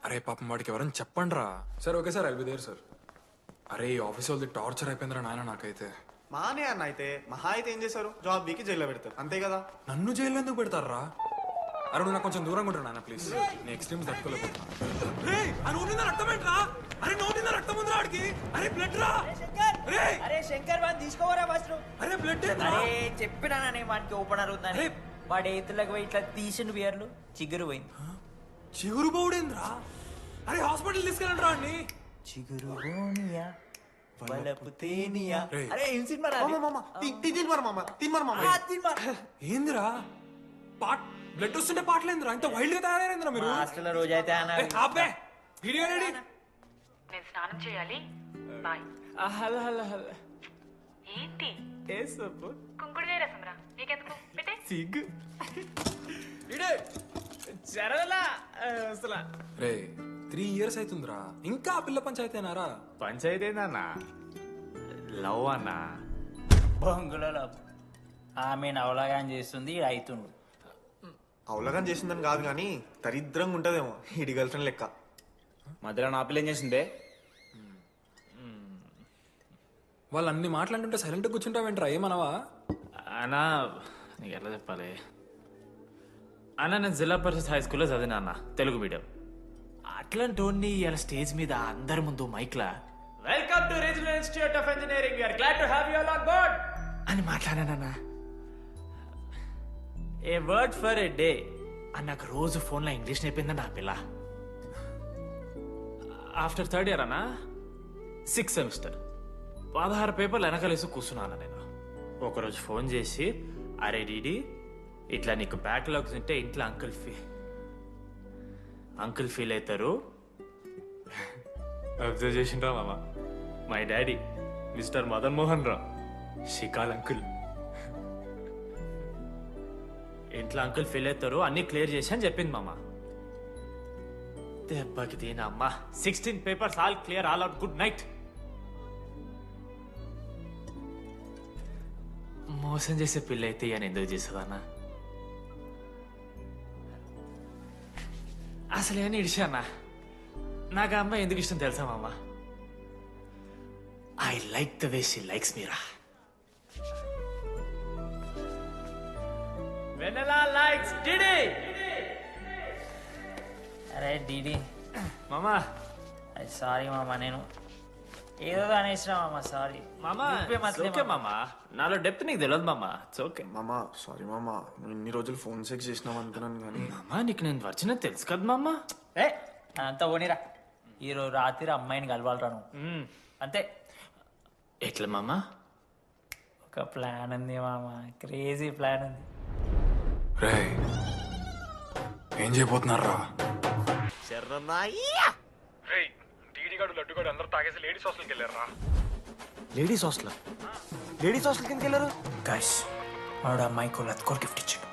[SPEAKER 1] అరే పాపం వాడికి ఎవరైనా చెప్పండి రా. సరే okay sir, I'll be there sir. అరే ఈ ఆఫీస్ వాళ్ళది టార్చర్ అయిపోయిందిరా నాయన నాకైతే.
[SPEAKER 10] మానే అన్న అయితే మహా అయితే ఏం చేశారు? జాబ్ వీకి జైల్లో పెడతారు, అంతే కదా?
[SPEAKER 1] నన్ను జైల్లో ఎందుకు పెడతారా? అరే నువ్వు నాకు కొంచెం దూరంగా ఉంటాడు నాన్న ప్లీజ్. నేను ఎక్స్ట్రీమ్స్ తట్టుకోలేకపోతున్నా.
[SPEAKER 3] అరే శంకర్ వాడిని తీసుకోవరా ఫస్ట్.
[SPEAKER 1] అరే బ్లడ్
[SPEAKER 3] అరే చెప్పినా వాడికి ఓపెనర్ ఉందని. వాడి ఎత్తులకు పోయి ఇట్లా తీసిన బియర్లు చిగురు పోయింది.
[SPEAKER 1] చిగురు పోవుడేంద్రా? అరే హాస్పిటల్ తీసుకెళ్ళండి రా అండి.
[SPEAKER 3] చిగురు బోనియా వలపు తేనియా. అరే ఏం సినిమా రా?
[SPEAKER 1] ఏందిరా బ్లడ్ వస్తుంటే పాటలేందిరా? ఇంత వైల్డ్ గా తయారైందిరా మీరు.
[SPEAKER 3] హాస్టల్లో రోజైతే
[SPEAKER 21] నేను స్నానం చేయాలి, బాయ్.
[SPEAKER 12] Hello hello hello.
[SPEAKER 21] ఏంటి?
[SPEAKER 12] ఏ సబ్బు?
[SPEAKER 21] కుంకుడుగాయ రసం రా, నీకెందుకు? పెట్టే.
[SPEAKER 12] సిగ్గు జరగలా అసలు.
[SPEAKER 1] రే 3 years అవుతుందిరా, ఇంకా ఆ పిల్ల పంచాయతీనారా?
[SPEAKER 12] పంచాయతీ ఏందన్నా? లవ్ అన్నా.
[SPEAKER 3] బొంగులో లవ్. ఆమె నవలాగాని చేస్తుంది, అవుతుండు.
[SPEAKER 10] అవలగం చేసిందని కాదు కానీ దరిద్రంగా ఉంటదేమో ఇడి గర్ల్ ఫ్రెండ్ లెక్క.
[SPEAKER 12] మధ్యలో నా పిల్ల ఏం చేసిందే?
[SPEAKER 1] వాళ్ళు అన్ని మాట్లాడుతుంటే సైలెంట్ కూర్చుంటావేంట్రా? ఏమనవా?
[SPEAKER 12] అన్నా నీకు ఎట్లా చెప్పాలి అన్న, నేను జిల్లా పరిషత్ హై స్కూల్లో చదివినా అన్న, తెలుగు మీడియం. అట్లాంటి ఇలా స్టేజ్ మీద అందరి ముందు మైక్లా welcome to regional institute of engineering, we are glad to have you all on board అని మాట్లాడానన్నా. A word for a day అని నాకు రోజు ఫోన్లో ఇంగ్లీష్ నేర్పిందన్న ఆ పిల్ల. ఆఫ్టర్ 3rd year అన్నా 6th semester 16 పేపర్లు వెనకలేసి కూర్చున్నాను నేను. ఒకరోజు ఫోన్ చేసి, అరే డీడీ ఇట్లా నీకు బ్యాక్లాగ్స్ ఉంటే ఇంట్లో అంకుల్ ఫీల్ అవుతారు. అబ్జర్వ్ చేసిండ్రా మామ, my daddy mister Madan Mohan Rao, షికాల్ అంకుల్. ఇంట్లో అంకుల్ ఫీల్ అవుతారు, అన్ని క్లియర్ చేసి అని చెప్పింది మామ. దెబ్బకి దీనమ్మా 16 papers all clear, all out, good night. మోసం చేసే పిల్ల అయితే అని ఎందుకు చేసేదన్నా? అసలు ఏమని ఇడిచానా? నాకు ఆ అమ్మాయి ఎందుకు ఇష్టం తెలుసా మామ? I like the way she likes Meera. Vennela likes DD.
[SPEAKER 3] అరే డీడీ
[SPEAKER 12] మామా,
[SPEAKER 3] సారీ మామ, నేను ఏదో అనేసిన మామ, సారీ
[SPEAKER 12] మామా. ఓకే మామా, నాలో డెప్త్ నీకు తెలియదు మామా. ఇట్స్ ఓకే
[SPEAKER 15] మామా. సారీ మామా, నువ్వు ఇన్ని రోజులు ఫోన్ సెక్స్ చేసినావు అనుకున్నాను కానీ
[SPEAKER 12] మామా, నీకు నేను వచ్చిన తెలుసు కదా మామా.
[SPEAKER 3] ఏ అంతా ఓనిరా, ఈరోజు రాత్రి అమ్మాయిని కలవాలరా నువ్వు, అంతే.
[SPEAKER 12] ఎట్లా మామా?
[SPEAKER 3] ఒక ప్లాన్ ఉంది మామ, క్రేజీ ప్లాన్ ఉంది.
[SPEAKER 1] రే ఏం చేయబోతున్నారా?
[SPEAKER 15] టీడీగాడు లడ్డుగాడు అందరూ తాగేసి లేడీస్ హాస్టల్కి వెళ్ళారా?
[SPEAKER 10] Ladies hostel? లేడీస్ హాస్టల్ కిందకి వెళ్ళారు?
[SPEAKER 3] గైస్ వాడు అమ్మాయికి లత్కోర్ గిఫ్ట్ ఇచ్చాడు.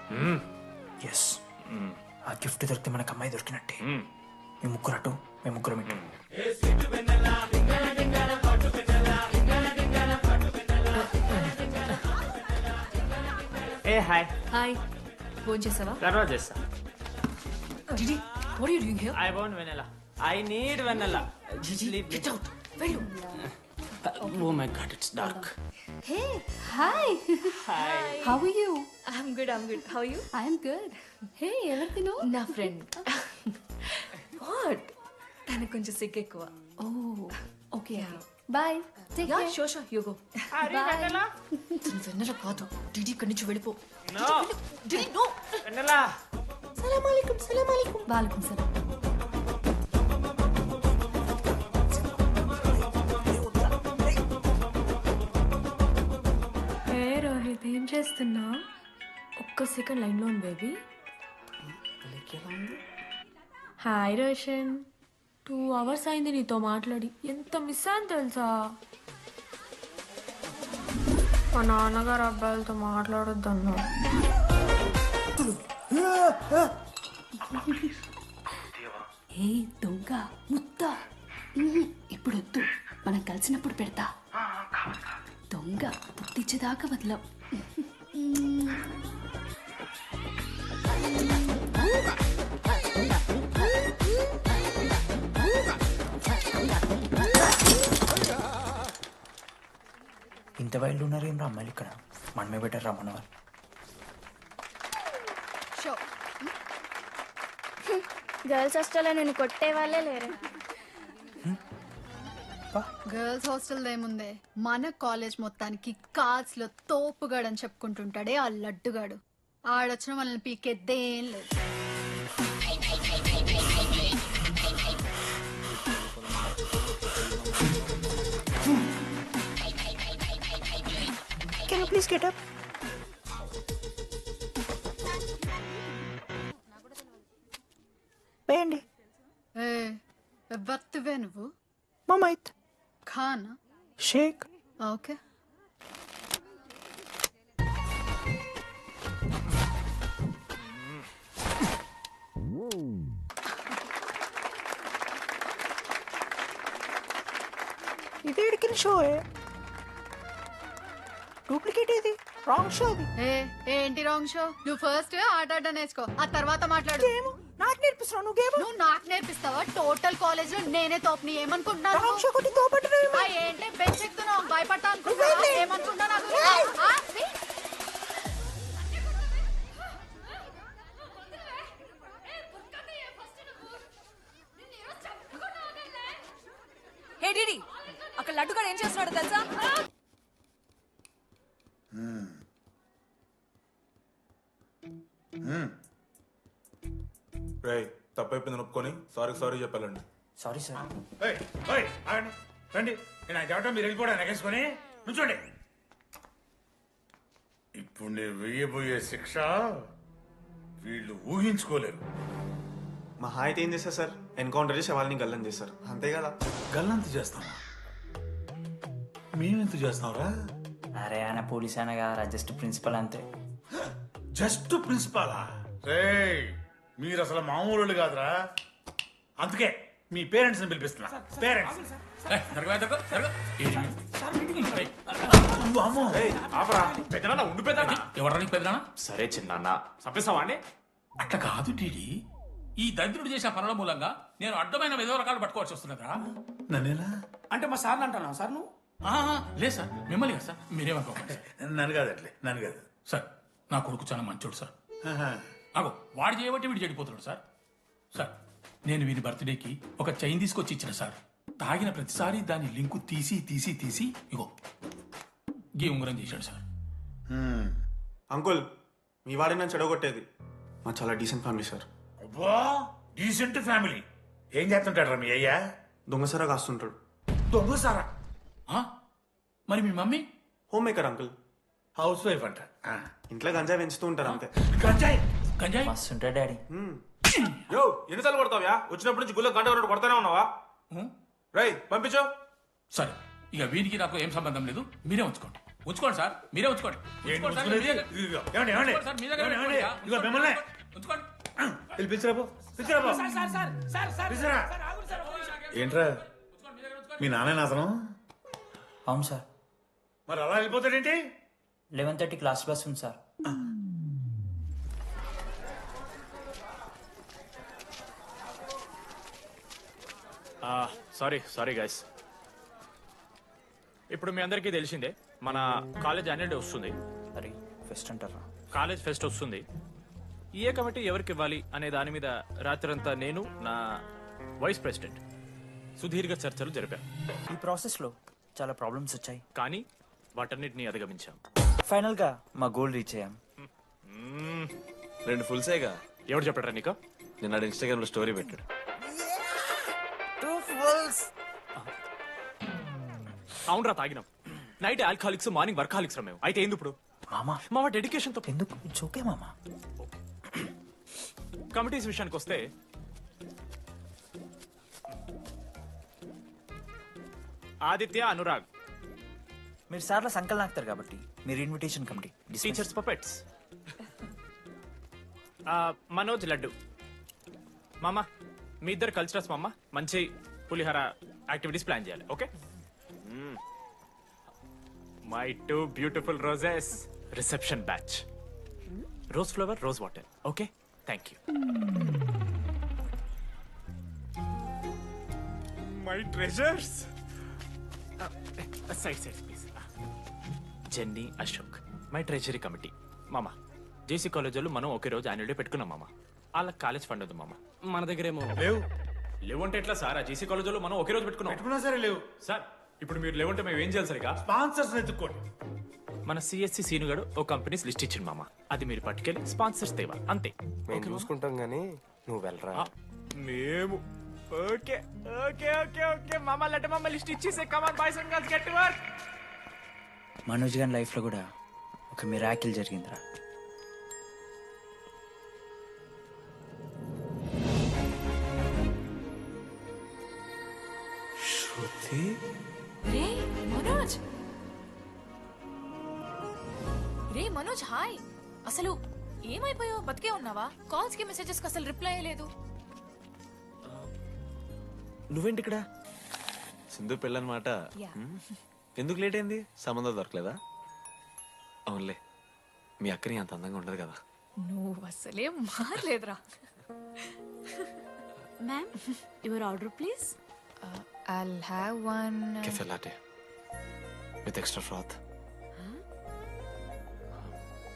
[SPEAKER 3] ఎస్, ఆ గిఫ్ట్ దొరికితే మనకు అమ్మాయి దొరికినట్టే. మీ ముగ్గురు అటు, మేము ముగ్గురు ఇటు.
[SPEAKER 12] ఏ హాయ్.
[SPEAKER 11] హాయ్, ఫోన్ చేసావా?
[SPEAKER 12] తర్వాత చేస్తా.
[SPEAKER 11] Didi, what are you doing here?
[SPEAKER 12] I want vanilla. I need vanilla. Leave me.
[SPEAKER 11] Get out. Veru.
[SPEAKER 12] Oh my god, it's dark.
[SPEAKER 23] Hey, hi.
[SPEAKER 12] Hi.
[SPEAKER 23] How are you?
[SPEAKER 11] I'm good. How are you?
[SPEAKER 23] I'm good. Hey, everything know?
[SPEAKER 11] నా friend. What? తనకు కొంచెం సిగ్గు ఎక్కువ.
[SPEAKER 23] Oh, okay. Bye. Take care.
[SPEAKER 11] Sure, you go.
[SPEAKER 23] Bye.
[SPEAKER 11] తను వెన్నెల కాదు. DD ఇక్కడి నుంచి వెళ్ళిపో.
[SPEAKER 12] No.
[SPEAKER 11] DD no.
[SPEAKER 12] Vanilla.
[SPEAKER 11] సలాం అలైకుం.
[SPEAKER 23] Walaikum salam.
[SPEAKER 9] ఏ రోహిత్, ఏం చేస్తున్నా? ఒక్క సెకండ్ లైన్లో ఉంది బేబీ. హాయ్ రోషన్, 2 hours అయింది నీతో మాట్లాడి. ఎంత మిస్ అని తెలుసా? మా నాన్నగారు అబ్బాయిలతో మాట్లాడొద్దన్నా.
[SPEAKER 23] ఏ దొంగ ముద్ద, ఇప్పుడు వద్దు, మనం కలిసినప్పుడు పెడతా. దొంగ పుట్టించేదాకా వదలం.
[SPEAKER 3] ఇంత వైల్డ్ ఉన్నారు ఏం రా అమ్మాయిలు ఇక్కడ? మనమే బెటర్ రా మన వాళ్ళు.
[SPEAKER 17] గర్ల్స్ హాస్టల్లో నేను కొట్టే వాళ్ళే లేరు.
[SPEAKER 23] గర్ల్స్ హాస్టల్ ఏముందే, మన కాలేజ్ మొత్తానికి కార్స్ లో తోపుగాడని చెప్పుకుంటుంటాడే ఆ లడ్డుగాడు. ఆడొచ్చిన మనల్ని పీకెద్దేం లేదు.
[SPEAKER 2] Can you please get up? వేయండి.
[SPEAKER 23] ఎవరివే నువ్వు?
[SPEAKER 2] మమైత్
[SPEAKER 23] ఖానా?
[SPEAKER 2] షేక్.
[SPEAKER 23] ఓకే.
[SPEAKER 2] ఇది ఎడికిన షో డూప్లికేట్ ఇది, రాంగ్ షో అది.
[SPEAKER 23] ఏంటి రాంగ్ షో? నువ్వు ఫస్ట్ ఆట ఆట నేర్చుకో, ఆ తర్వాత మాట్లాడు.
[SPEAKER 2] నాకు నేర్పిస్తున్నావు నువ్వు గేమ్?
[SPEAKER 23] నువ్వు నాకు నేర్పిస్తావా? టోటల్ కాలేజ్ లో నేనే తోపుని ఏమనుకుంటున్నాను?
[SPEAKER 2] రాంగ్ షో కొట్టి తోపట్టు.
[SPEAKER 23] ఏంటి బెంచ్ ఎక్కుతున్నావు? భయపడతా అనుకుంటున్నా? ఏమనుకుంటా నాకు?
[SPEAKER 11] హే డిడి, అక్కడ లడ్డుగాడు ఏం చేస్తున్నాడు తెలుసా?
[SPEAKER 15] రే తప్పైపోయింది ఒప్పుకొని సారీ చెప్పాలండి.
[SPEAKER 3] Sorry sir.
[SPEAKER 7] రండి, నేను చెప్పడం మీరు వెళ్ళిపోవడానికి ఎగేసుకొని నుంచోండి. ఇప్పుడు నేను వెయ్యబోయే శిక్ష వీళ్ళు ఊహించుకోలేరు.
[SPEAKER 10] మా హాయితే ఏం చేస్తారు సార్? ఎన్కౌంటర్ చేసి వాళ్ళని గల్లం చేస్తారు, అంతే కదా?
[SPEAKER 7] గల్లంత చేస్తావా? మేమెంత చేస్తావురా?
[SPEAKER 3] అరే ఆయన పోలీస్ అయినా కదా, జస్ట్ ప్రిన్సిపల్ అంతే.
[SPEAKER 7] జస్ట్ ప్రిన్సిపాలా? రే మీరు అసలు మామూలు కాదురా. అందుకే మీ పేరెంట్స్ ని పిలిపిస్తున్నా. పేరెంట్స్
[SPEAKER 12] పెద్దనా ఉండు పెద్దనా ఎవరికి పెద్దనా సరే చిన్న చంపేస్తావా అండి
[SPEAKER 14] అట్లా కాదు టీడీ ఈ దరిద్రుడు చేసిన పనుల మూలంగా నేను అడ్డమైన విధవ రకాలు పట్టుకోవాల్సి వస్తున్నదా
[SPEAKER 19] నన్నేనా
[SPEAKER 14] అంటే మా సార్ని అంటున్నా సార్ నువ్వు లేదు సార్ మిమ్మల్ని కదా సార్ మీరేమనుకోకండి
[SPEAKER 19] నన్ను కాదు అట్లే నన్ను కాదు
[SPEAKER 14] సార్ నా కొడుకు చాలా మంచోడు సార్ అగో వాడు చేయబట్టి వీడు చెడిపోతున్నాడు సార్ సార్ నేను వీడి బర్త్డేకి ఒక చైన్ తీసుకొచ్చి ఇచ్చిన సార్ తాగిన ప్రతిసారి దాని లింకు తీసి తీసి తీసి ఇగో గీ ఉంగరం చేశాడు సార్
[SPEAKER 10] అంకుల్ మీ వాడే నన్ను చెడగొట్టేది మా చాలా డీసెంట్ ఫ్యామిలీ సార్
[SPEAKER 19] అబ్బా డీసెంట్ ఫ్యామిలీ ఏం చేస్తుంటాడు రా మీ అయ్యా
[SPEAKER 10] దొంగసారా కాస్తుంటాడు
[SPEAKER 19] దొంగసారా
[SPEAKER 14] మరి మీ mummy
[SPEAKER 10] homemaker uncle
[SPEAKER 19] housewife అంట
[SPEAKER 10] ఇంట్లో గంజాయి పెంచుతూ ఉంటారు అంతే
[SPEAKER 19] గంజాయి
[SPEAKER 14] గంజాయి
[SPEAKER 3] మస్తుంటా డాడీ
[SPEAKER 15] యో ఎన్నిసార్లు కొడతావ్యా వచ్చినప్పటి నుంచి గుళ్ళ గంట కొట్టు కొడతానే ఉన్నావా రై పంపించు
[SPEAKER 14] సరే ఇక వీడికి నాకు ఏం సంబంధం లేదు మీరే ఉంచుకోండి ఉంచుకోండి సార్ మీరే ఉంచుకోండి ఉంచుకోండి సార్, మీరే- ఉంచుకోండి సార్, మీ దగ్గర పెట్టుకోండి.
[SPEAKER 19] ఇదిగో మిమ్మల్ని
[SPEAKER 14] ఉంచుకోండి
[SPEAKER 19] పిలిచిరాబో పిలిచిరాబో పిలిచిరా ఏంట్రా మీ నాన్న అతను
[SPEAKER 3] అవును సార్
[SPEAKER 19] మరి అలా వెళ్ళిపోతాడేంటి
[SPEAKER 3] 11:30 క్లాస్ బస్ ఉంది సార్
[SPEAKER 12] సారీ గైస్ ఇప్పుడు మీ అందరికీ తెలిసిందే మన కాలేజ్ యాన్యువల్ డే వస్తుంది
[SPEAKER 3] అరే ఫెస్ట్ అంటారా
[SPEAKER 12] కాలేజ్ ఫెస్ట్ వస్తుంది ఏ కమిటీ ఎవరికి ఇవ్వాలి అనే దాని మీద రాత్రంతా నేను నా వైస్ ప్రెసిడెంట్ సుదీర్ఘ చర్చలు జరిపాను
[SPEAKER 3] ఈ ప్రాసెస్లో చాలా ప్రాబ్లమ్స్ వచ్చాయి
[SPEAKER 12] కానీ వాటన్నిటిని అధిగమించాం
[SPEAKER 3] ఫైనల్గా మా గోల్ రీచ్ అయ్యాం
[SPEAKER 4] 2 ఫుల్సేగా
[SPEAKER 12] ఎవరు చెప్పారా నీకు
[SPEAKER 4] నిన్న ఇన్స్టాగ్రామ్ లో స్టోరీ పెట్టాడు
[SPEAKER 12] అవునరా తాగినాం నైట్ ఆల్కహాలిక్స్ మార్నింగ్ వర్కాలిక్స్ రా మేము అయితే ఏంది ఇప్పుడు మా డెడికేషన్ తో
[SPEAKER 3] ఎందుకు ఇట్స్ ఓకే మామా
[SPEAKER 12] కమిటీస్ విషయానికి వస్తే ఆదిత్య అనురాగ్
[SPEAKER 3] మీరు సార్ల సంకల్ నాకుతారు కాబట్టి మీరు invitation committee
[SPEAKER 12] teachers puppets Manoj laddu మామ మీ ఇద్దరు కల్చరల్స్ మామ మంచి పులిహార యాక్టివిటీస్ ప్లాన్ చేయాలి okay my 2 beautiful roses reception batch rose flower rose water okay thank you my treasures side please jenny Ashok my treasury committee మామ జేసీ కాలేజ్ వాళ్ళు మనం ఒకే రోజు యాన్యువల్ డే పెట్టుకున్నాం మామ వాళ్ళకి కాలేజ్ ఫండ్ ఉంది మామ మన దగ్గర ఏమో లేవు అంటే ఎట్లా సార్ ఆ జేసీ కాలేజ్ వాళ్ళు మనం ఒకే రోజు పెట్టుకున్నా సరే లేవు సార్ ఇప్పుడు మీరు లేవంటే మేము ఏం చేయాలి సరిగా
[SPEAKER 19] స్పాన్సర్స్ ఎత్తుక్కోండి
[SPEAKER 12] మన సిఎస్సి సీనుగాడు ఓ కంపెనీస్ లిస్ట్ ఇచ్చింది మామ అది మీరు పట్టుకెళ్ళి స్పాన్సర్స్ తేవా అంతే
[SPEAKER 18] మేము చూసుకుంటాం గానీ నువ్వు వెళ్ళరా
[SPEAKER 12] మేము ఓకే ఓకే ఓకే ఓకే మామ లెట్ మామ లిస్ట్ ఇచ్చేసే come on boys and girls get to work
[SPEAKER 3] Manoj గారి లైఫ్లో కూడా ఒక మిరాకిల్ జరిగిందిరా
[SPEAKER 4] శృతి
[SPEAKER 21] రే మనోజ్ హాయ్ అసలు ఏమైపోయావు బతికే ఉన్నావా కాల్స్ కి మెసేజెస్ కి అసలు రిప్లై లేదు
[SPEAKER 4] నువ్వేంటి ఇక్కడ సింధు పెళ్ళనమాట ఎందుకు లేట్ అయింది సంబంధం దొరకలేదా అవునులే మీ అక్కని అంత అందంగా ఉండదు కదా
[SPEAKER 21] నువ్వు అసలే మారలేదురా
[SPEAKER 9] ma'am your order please
[SPEAKER 21] I'll have one
[SPEAKER 4] café latte with extra froth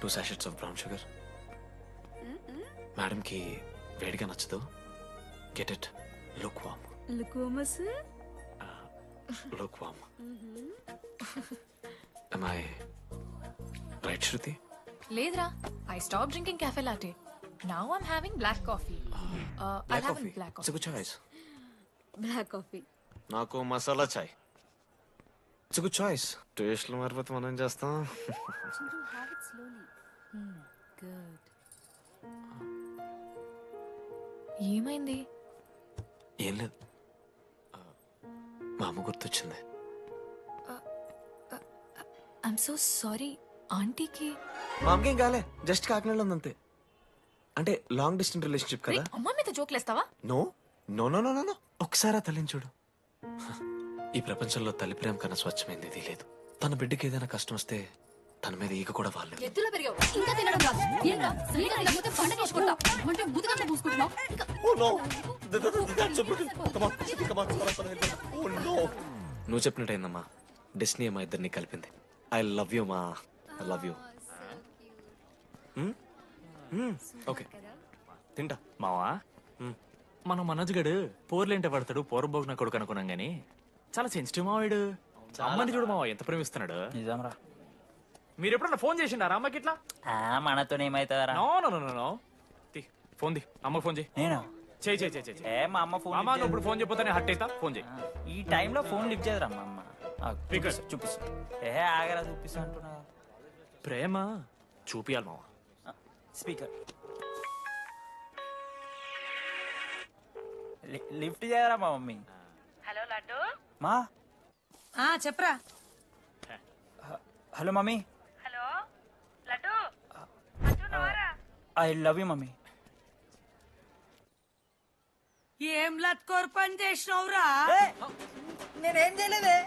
[SPEAKER 4] 2 sachets of brown sugar madam కి వేడిగా నచ్చదు గెట్ ఇట్ లుక్ వామ్
[SPEAKER 9] లుకోమస్
[SPEAKER 4] look warm am I right Shruti
[SPEAKER 21] లేదురా I stopped drinking cafe latte now I'm having black coffee I'll have a black
[SPEAKER 4] It's a
[SPEAKER 21] coffee
[SPEAKER 4] good choice.
[SPEAKER 9] Black coffee
[SPEAKER 4] నాకు masala chai it's good choice టేస్ట్లు మారిపోతే మనం ఏం చేస్తాం
[SPEAKER 21] ఏమైంది
[SPEAKER 4] ఏం లేదు మా అమ్మ గుర్తొచ్చింది
[SPEAKER 21] ఐఎమ్ సో సారీ ఆంటీకి
[SPEAKER 4] మా అమ్మకేం కాలే జస్ట్ కాకినాడలో ఉందంతే అంటే లాంగ్ డిస్టెన్స్ రిలేషన్షిప్ కదా
[SPEAKER 21] అమ్మ మీద జోక్లేస్తావా
[SPEAKER 4] no no no no no ఒకసారి ఆ తల్లిని చూడు ఈ ప్రపంచంలో తల్లి ప్రేమ కన్నా స్వచ్ఛమైంది ఇది లేదు తన బిడ్డకి ఏదైనా కష్టం వస్తే తన మీద ఈగ కూడా వాళ్ళలేదు.
[SPEAKER 13] ఎత్తులో పెరిగావు ఇంకా తినడం రాదు. ఏంట్రా సరిగా తినకపోతే పంట తీసుకుంటా అంటే ముదుగంట పూసుకుంటున్నావు.
[SPEAKER 4] నువ్వు చెప్పినట్టయిందమ్మా. డెస్టినీ మా ఇద్దరిని కలిపింది. ఐ లవ్ యూ మా. I love you. ఓకే తింటా.
[SPEAKER 12] మావా మనం మనోజ్ గడు పోర్లేంటే పడతాడు పోరబోగున కొడుకు అనుకున్నాం గానీ చాలా సెన్సిటివ్ మావాడు. అమ్మని చూడు మావా ఎంత ప్రేమిస్తున్నాడు.
[SPEAKER 3] నిజంరా.
[SPEAKER 12] మీరు ఎప్పుడన్నా ఫోన్ చేసిండారా అమ్మకి ఇట్లా?
[SPEAKER 3] మనతో ఏమైతుందరా?
[SPEAKER 12] No no no no phone ది అమ్మకి ఫోన్ చేయి.
[SPEAKER 3] నేను
[SPEAKER 12] చేయి
[SPEAKER 3] ఏ మా అమ్మ ఫోన్
[SPEAKER 12] అమ్మ ఇప్పుడు ఫోన్ చెప్పితే హట్ అవుతా. ఫోన్ చేయి.
[SPEAKER 3] ఈ టైంలో ఫోన్ లిఫ్ట్ చేయదురా మా అమ్మ. చూపిస్తా ఏ ఆగరా చూపిస్తా అంటున్నా.
[SPEAKER 12] ప్రేమ చూపియాలి మావా.
[SPEAKER 3] స్పీకర్ లిఫ్ట్ చేయరా మా మమ్మీ.
[SPEAKER 20] హలో లడ్డు.
[SPEAKER 3] మా
[SPEAKER 20] చెప్పరా.
[SPEAKER 3] Hello mummy.
[SPEAKER 20] Hello laddu.
[SPEAKER 3] I love you mummy.
[SPEAKER 20] ఏం లత్కోర్ పని చేసినవురా?
[SPEAKER 2] నేనేం చేయలేదే.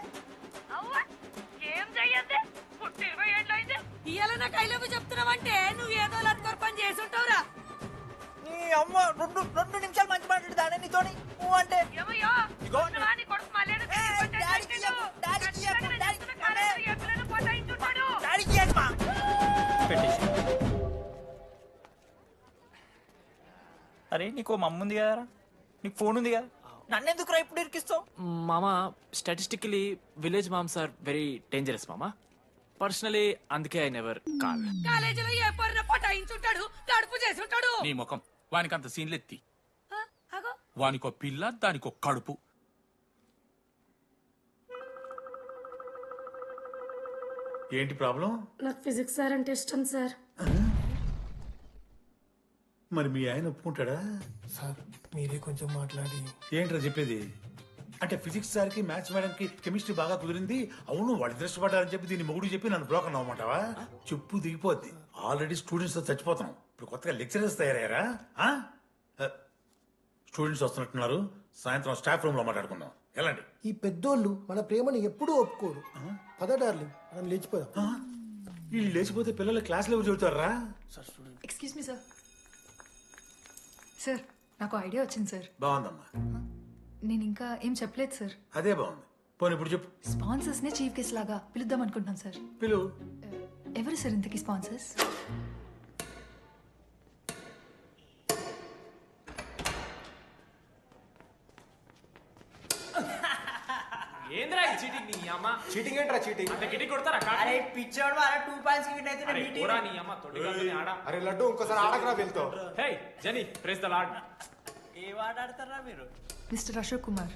[SPEAKER 20] ఏం చెయ్యద్దే పుట్టి 20 ఏళ్ళు అయితే ఇవాళ నాకు ఐ లవ్ యూ చెప్తున్నావంటే నువ్వు ఏదో లత్కోర్ పని చేసి ఉంటావురా.
[SPEAKER 2] నీ అమ్మ 2 నిమిషాలు మంచి మాట్లాడుతానే నీతోని. నువ్వు అంటే
[SPEAKER 3] అరే నీకు మమ్మ ఉంది కదరా, నీకు ఫోన్ ఉంది కదా,
[SPEAKER 2] నన్నెందుకురా ఇప్పుడు ఇరికిస్తావు?
[SPEAKER 12] మామా statistically village moms are very dangerous మామా. పర్సనలీ అందుకే ఐ నెవర్ కాల్.
[SPEAKER 20] కాలేజీలో ఏ పొరిన పటాయించుంటాడు, కడుపు చేసి ఉంటాడు.
[SPEAKER 14] నీ ముఖం వానికి అంత సీన్లెత్తి. వానికో పిల్ల దానికో కడుపు.
[SPEAKER 19] ఏంటి ప్రాబ్లం?
[SPEAKER 9] నాకు ఫిజిక్స్ సార్ అంటే ఇష్టం సార్.
[SPEAKER 19] మరి మీ ఆయన ఒప్పుకుంటాడా?
[SPEAKER 22] సార్ మీరే కొంచెం మాట్లాడి.
[SPEAKER 19] ఏంట్రా చెప్పేది? అంటే ఫిజిక్స్ సార్కి మ్యాథ్స్ మేడంకి కెమిస్ట్రీ బాగా కుదిరింది. అవును వాళ్ళు ఇష్టపడ్డారని చెప్పి దీన్ని మొగుడు చెప్పి నన్ను బ్రోకర్ అవ్వమంటావా? చెప్పు దిగిపోద్ది. ఆల్రెడీ స్టూడెంట్స్ తో చచ్చిపోతున్నాం, ఇప్పుడు కొత్తగా లెక్చరర్స్ తయారయ్యారా? స్టూడెంట్స్ వస్తున్నట్టున్నారు, సాయంత్రం స్టాఫ్ రూమ్ లో మాట్లాడుకుందాం. ఎలాంటి
[SPEAKER 22] ఈ పెద్దోళ్ళు మన ప్రేమని ఎప్పుడూ ఒప్పుకోరు. పద డార్లింగ్ మనం లేచిపోదాం.
[SPEAKER 19] వీళ్ళు లేచిపోతే పిల్లలు క్లాస్లో ఎవరు చెబుతారా?
[SPEAKER 11] Excuse me sir. సార్ నాకు ఐడియా వచ్చింది సార్.
[SPEAKER 19] బాగుందమ్మా.
[SPEAKER 11] నేను ఇంకా ఏం చెప్పలేదు సార్.
[SPEAKER 19] అదే బాగుంది. పోనీ ఇప్పుడు చెప్పు.
[SPEAKER 11] స్పాన్సర్స్ నే చీఫ్ గెస్ట్ లాగా పిలుద్దాం అనుకుంటున్నాం సార్.
[SPEAKER 19] పిలువు.
[SPEAKER 11] ఎవరు సార్ ఇంతకీ స్పాన్సర్స్?
[SPEAKER 12] ఏంద్రా ఈ చీటింగ్ నీ అమ్మ?
[SPEAKER 5] చీటింగ్ ఏంట్రా చీటింగ్?
[SPEAKER 12] అంత గిటి కొడతారా?
[SPEAKER 2] అరే పిచ్చోడు అలా 2 పాయింట్స్ కి అయితే
[SPEAKER 12] అరే పోరా నీ అమ్మ తొడిగొని ఆడ.
[SPEAKER 5] అరే లడ్డు ఇంకోసారి ఆడకరా వెళ్తావు.
[SPEAKER 12] హే జని ప్రెస్ ద లార్డ్.
[SPEAKER 3] ఏ వాడాడతారా మీరు?
[SPEAKER 11] మిస్టర్ అశోక్ కుమార్,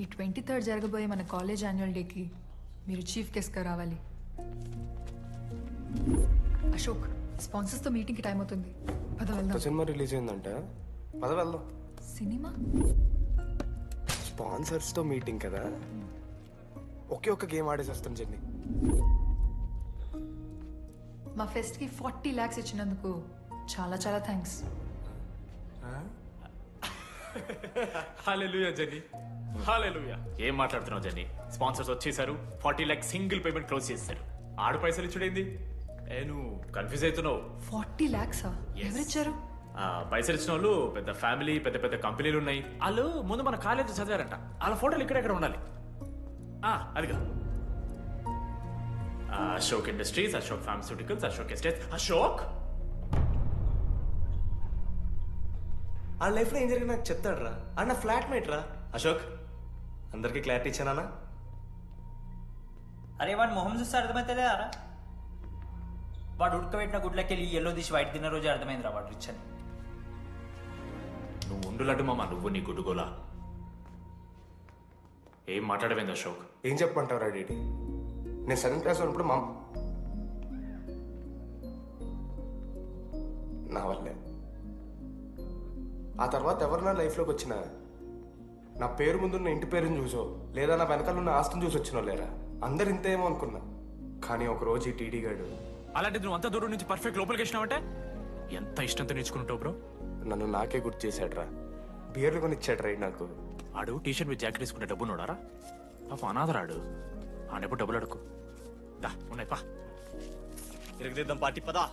[SPEAKER 11] ఈ 23rd జరగబోయే మన కాలేజ్ యాన్యువల్ డేకి మీరు చీఫ్ గెస్ట్గా రావాలి. అశోక్, స్పాన్సర్స్తో మీటింగ్కి టైం అవుతుంది, పద వెళ్దాం.
[SPEAKER 18] సినిమా రిలీజ్ అయిందంట, పద వెళ్దాం.
[SPEAKER 11] సినిమా?
[SPEAKER 18] స్పాన్సర్స్తో మీటింగ్ కదా, ఒకే ఒక్క గేమ్ ఆడేసి వస్తాం జెన్నీ.
[SPEAKER 11] మా ఫెస్ట్కి 40 lakhs ఇచ్చినందుకు చాలా చాలా థ్యాంక్స్.
[SPEAKER 12] హల్లెలూయా జెన్నీ, హల్లెలూయా. ఏం మాట్లాడుతున్నావు జెన్నీ? స్పాన్సర్స్ వచ్చేసారు, 40 lakhs సింగిల్ పేమెంట్ క్లోజ్ చేస్తారు. ఆడు పైసలు ఇచ్చుడేంది? నువ్వు కన్ఫ్యూజ్ అవుతున్నావు.
[SPEAKER 11] 40 lakhs ఎవరిచ్చారు?
[SPEAKER 12] పైసలు ఇచ్చిన వాళ్ళు పెద్ద ఫ్యామిలీ, పెద్ద పెద్ద కంపెనీలు ఉన్నాయి. వాళ్ళు ముందు మన కాలేజ్ చదివారంట, వాళ్ళ ఫోటోలు ఇక్కడెక్కడ ఉండాలి. అదిగా Ashok industries, Ashok pharmaceuticals, Ashok estates. Ashok
[SPEAKER 4] ఆ లైఫ్లో ఏం జరిగింది నాకు చెప్తాడు రా. అన్న ఫ్లాట్ మేట్ రా అశోక్. అందరికీ క్లారిటీ ఇచ్చానా?
[SPEAKER 3] అరే వాడు మొహం చూస్తే అర్థమైతే రా, వాడు ఉడకబెట్టిన గుడ్లకెళ్ళి ఎల్లో తీసి వైట్ తిన్న రోజు అర్థమైందిరా వాడు రిచ్ అని.
[SPEAKER 12] నువ్వు ఉండులడ్డు మామ, నువ్వు నీ గుడ్డుగోలా. ఏం మాట్లాడవేంది అశోక్?
[SPEAKER 18] ఏం చెప్పమంటావు డీటీ? నేను 7th క్లాస్ ఉన్నప్పుడు నా వల్లే. ఆ తర్వాత ఎవరు నా లైఫ్లోకి వచ్చినా నా పేరు ముందున్న ఇంటి పేరుని చూసో లేదా నా వెనకాల ఉన్న ఆస్తిని చూసి వచ్చినో లేరా, అందరు ఇంతేమో అనుకున్నా. కానీ ఒకరోజు ఈ టీడీ గాడు,
[SPEAKER 12] అలాంటిది నువ్వు అంత దూరం నుంచి పర్ఫెక్ట్ లోపలికి వచ్చినావంటే ఎంత ఇష్టంతో నేర్చుకుంటావు బ్రో.
[SPEAKER 18] నన్ను నాకే గుర్తు చేశాడ్రా, బియర్లు కొని ఇచ్చాడ్రా నాకు.
[SPEAKER 12] ఆడు టీషర్ట్ విత్ జాకెట్ వేసుకుంటే డబ్బు నోడారా? పాప అనాథరాడు. ఆడెప్పుడు డబ్బులు అడుకు దా ఉన్నాయి పా
[SPEAKER 4] తిరగదిద్దాం పార్టీ పదా.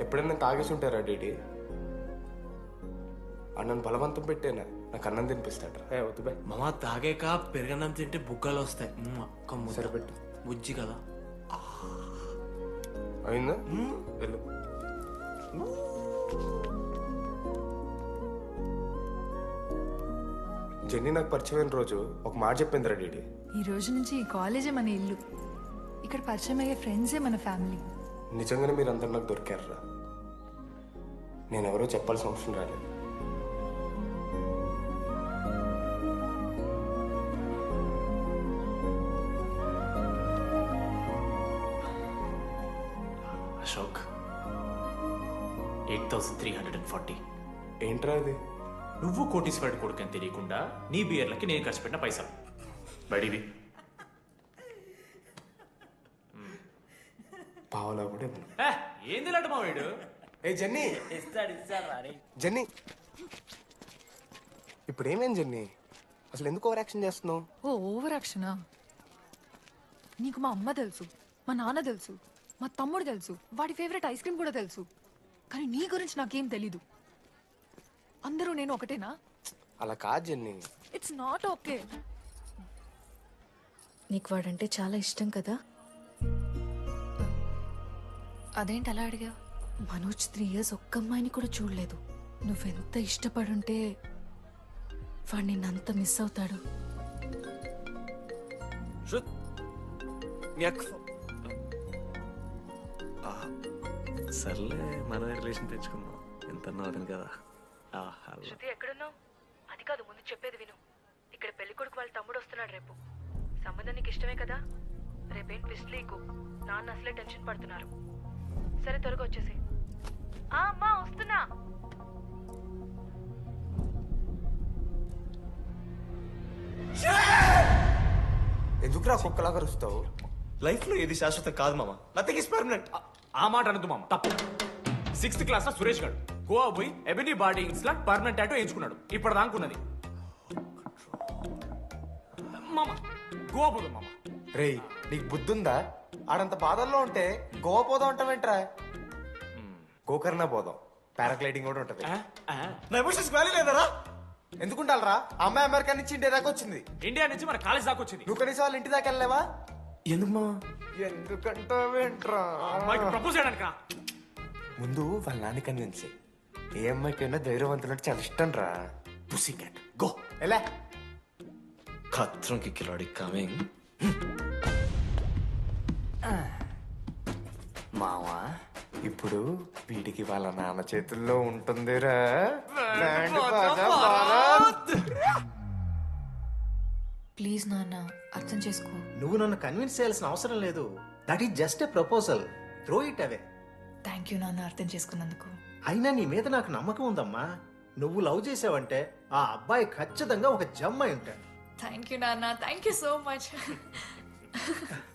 [SPEAKER 18] ఎప్పుడైనా తాగేసి ఉంటారా డీడీ? అన్నను బలవంతం పెట్టేనా నాకు అన్నం తినిపిస్తాడు. వద్దు బాయ్.
[SPEAKER 4] మామ తాగాక పెరగన్నం తింటే బుగ్గలు వస్తాయి.
[SPEAKER 18] సరిపెట్టు.
[SPEAKER 4] బుజ్జి కదా.
[SPEAKER 18] అయిందా? వెళ్ళు. జెన్నీ నాకు పరిచయమైన రోజు ఒక మాట చెప్పిందిరా డీడీ.
[SPEAKER 11] ఈ రోజు నుంచి ఈ కాలేజే మన ఇల్లు. ఇక్కడ పరిచయం అయ్యే ఫ్రెండ్సే మన ఫ్యామిలీ.
[SPEAKER 18] నిజంగానే మీరు అందరు నాకు దొరికారురా. నేనెవరో చెప్పాల్సిన అవసరం రాలేదు.
[SPEAKER 12] అశోక్ 8,340.
[SPEAKER 18] ఏంట్రా అది?
[SPEAKER 12] నువ్వు కోటీశ్వరుడి కొడుకు అని తెలియకుండా నీ బియర్లకి నేను ఖర్చు పెట్టిన పైసలు బడివి.
[SPEAKER 18] పావలా కూడా ఇవ్వను.
[SPEAKER 12] ఏంది లాంటి మా వీడు?
[SPEAKER 18] ఏ జెన్నీ, జెన్నీ, ఇప్పుడు ఏమేం జెన్నీ? అసలు ఎందుకు ఓవర్ యాక్షన్ చేస్తున్నావు?
[SPEAKER 11] ఓ ఓవర్ యాక్షనా? నీకు మా అమ్మ తెలుసు, మా నాన్న తెలుసు, మా తమ్ముడు తెలుసు, వాడి ఫేవరెట్ ఐస్ క్రీమ్ కూడా తెలుసు. కానీ నీ గురించి నాకేం తెలీదు. అందరూ నేను ఒకటేనా?
[SPEAKER 18] అలా కాదు జెన్నీ.
[SPEAKER 11] It's not okay.
[SPEAKER 9] నీకు వాడంటే చాలా ఇష్టం కదా?
[SPEAKER 11] అదేంటి అలా అడిగా?
[SPEAKER 9] మనోజ్ 3 years ఒక్క అమ్మాయిని కూడా చూడలేదు. నువ్వెంత ఇష్టపడుంటే వాడు నిన్నంత మిస్ అవుతాడు.
[SPEAKER 4] సర్లే మన రిలేషన్ తెచ్చుకుందాం. ఎంత అతను కదా.
[SPEAKER 20] శృతి ఎక్కడున్నావు? అది కాదు, ముందు చెప్పేది విను. ఇక్కడ పెళ్లి కొడుకు వాళ్ళ తమ్ముడు వస్తున్నాడు రేపు. సంబంధం నీకు ఇష్టమే కదా? రేపేం ట్విస్ట్ లీకు. నాన్న అసలే టెన్షన్ పడుతున్నారు. సరే త్వరగా వచ్చేసి. అమ్మా వస్తున్నా.
[SPEAKER 18] ఎందుకురా కుక్కలా కరుస్తావు?
[SPEAKER 4] లైఫ్ లో ఏది శాశ్వతం కాదు మామ. Nothing is permanent.
[SPEAKER 12] ఆ మాట అనదు మామ, తప్పు. 6th క్లాస్ లో సురేష్ గారు గోవా పోయి ఎబినీ బాడీ లా పర్మనెంట్ టాటూ వేయించుకున్నాడు. ఇప్పుడు దానుకున్నది మామ. గోవా పోదాం మామ.
[SPEAKER 18] రేయ్, నీకు బుద్ధుందా? ఆడంత బాధల్లో ఉంటే గోవా పోదాం అంటావేంట్రా? గోకర్ణ పోదాం. పారాగ్లైడింగ్ కూడా ఉంటది.
[SPEAKER 4] నా ఎమోషన్స్ వాల్యూ లేదరా?
[SPEAKER 18] ఎందుకుంటారా? అమ్మాయి అమెరికా నుంచి ఇండియా దాకా వచ్చింది.
[SPEAKER 12] ఇండియా నుంచి మన కాలేజ్ దాకా వచ్చింది.
[SPEAKER 18] నువ్వు కనీసం వాళ్ళ ఇంటి దాకా వెళ్ళలేవా?
[SPEAKER 4] ఎందుకు మా?
[SPEAKER 18] ఎందుకంటావేంట్రా?
[SPEAKER 12] అమ్మాయికి ప్రపోజ్ చేయడానికి రా.
[SPEAKER 18] ముందు వాళ్ళ నాన్న కన్విన్స్. ఏ అమ్మాయికైనా ధైర్యవంతులంటే చాలా ఇష్టం రా.
[SPEAKER 4] పుసి క్యాట్ గో.
[SPEAKER 18] ఎలా?
[SPEAKER 4] ఖత్రం కి కిలాడి కమింగ్.
[SPEAKER 18] మావా, ఇప్పుడు వీడికి వాళ్ళ నాన్న చేతుల్లో ఉంటుందిరా.
[SPEAKER 11] ప్లీజ్ నాన్న, అర్థం చేసుకో.
[SPEAKER 6] నువ్వు నన్ను కన్విన్స్ చేయాల్సిన అవసరం లేదు. That is just a proposal. Throw it away.
[SPEAKER 11] Thank you నాన్న, అర్థం చేసుకున్నందుకు.
[SPEAKER 6] అయినా నీ మీద నాకు నమ్మకం ఉందమ్మా. నువ్వు లవ్ చేసావంటే ఆ అబ్బాయి ఖచ్చితంగా ఒక జమ్మాయి ఉంటాడు.
[SPEAKER 11] థ్యాంక్ యూ నాన్న, thank you so much.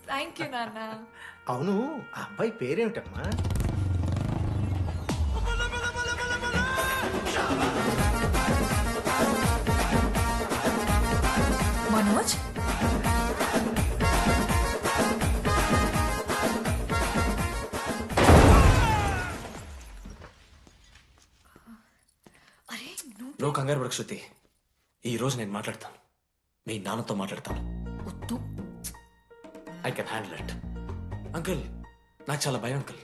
[SPEAKER 11] Thank you నాన్న.
[SPEAKER 6] అవును, ఆ అబ్బాయి పేరేమిటమ్మా?
[SPEAKER 11] మనోజ్.
[SPEAKER 4] నువ్వు కంగారు పడకు శృతి. ఈ రోజు నేను మాట్లాడతాను. మీ నాన్నతో మాట్లాడతాను. I can handle it. Uncle, నాకు చాలా భయం అంకుల్.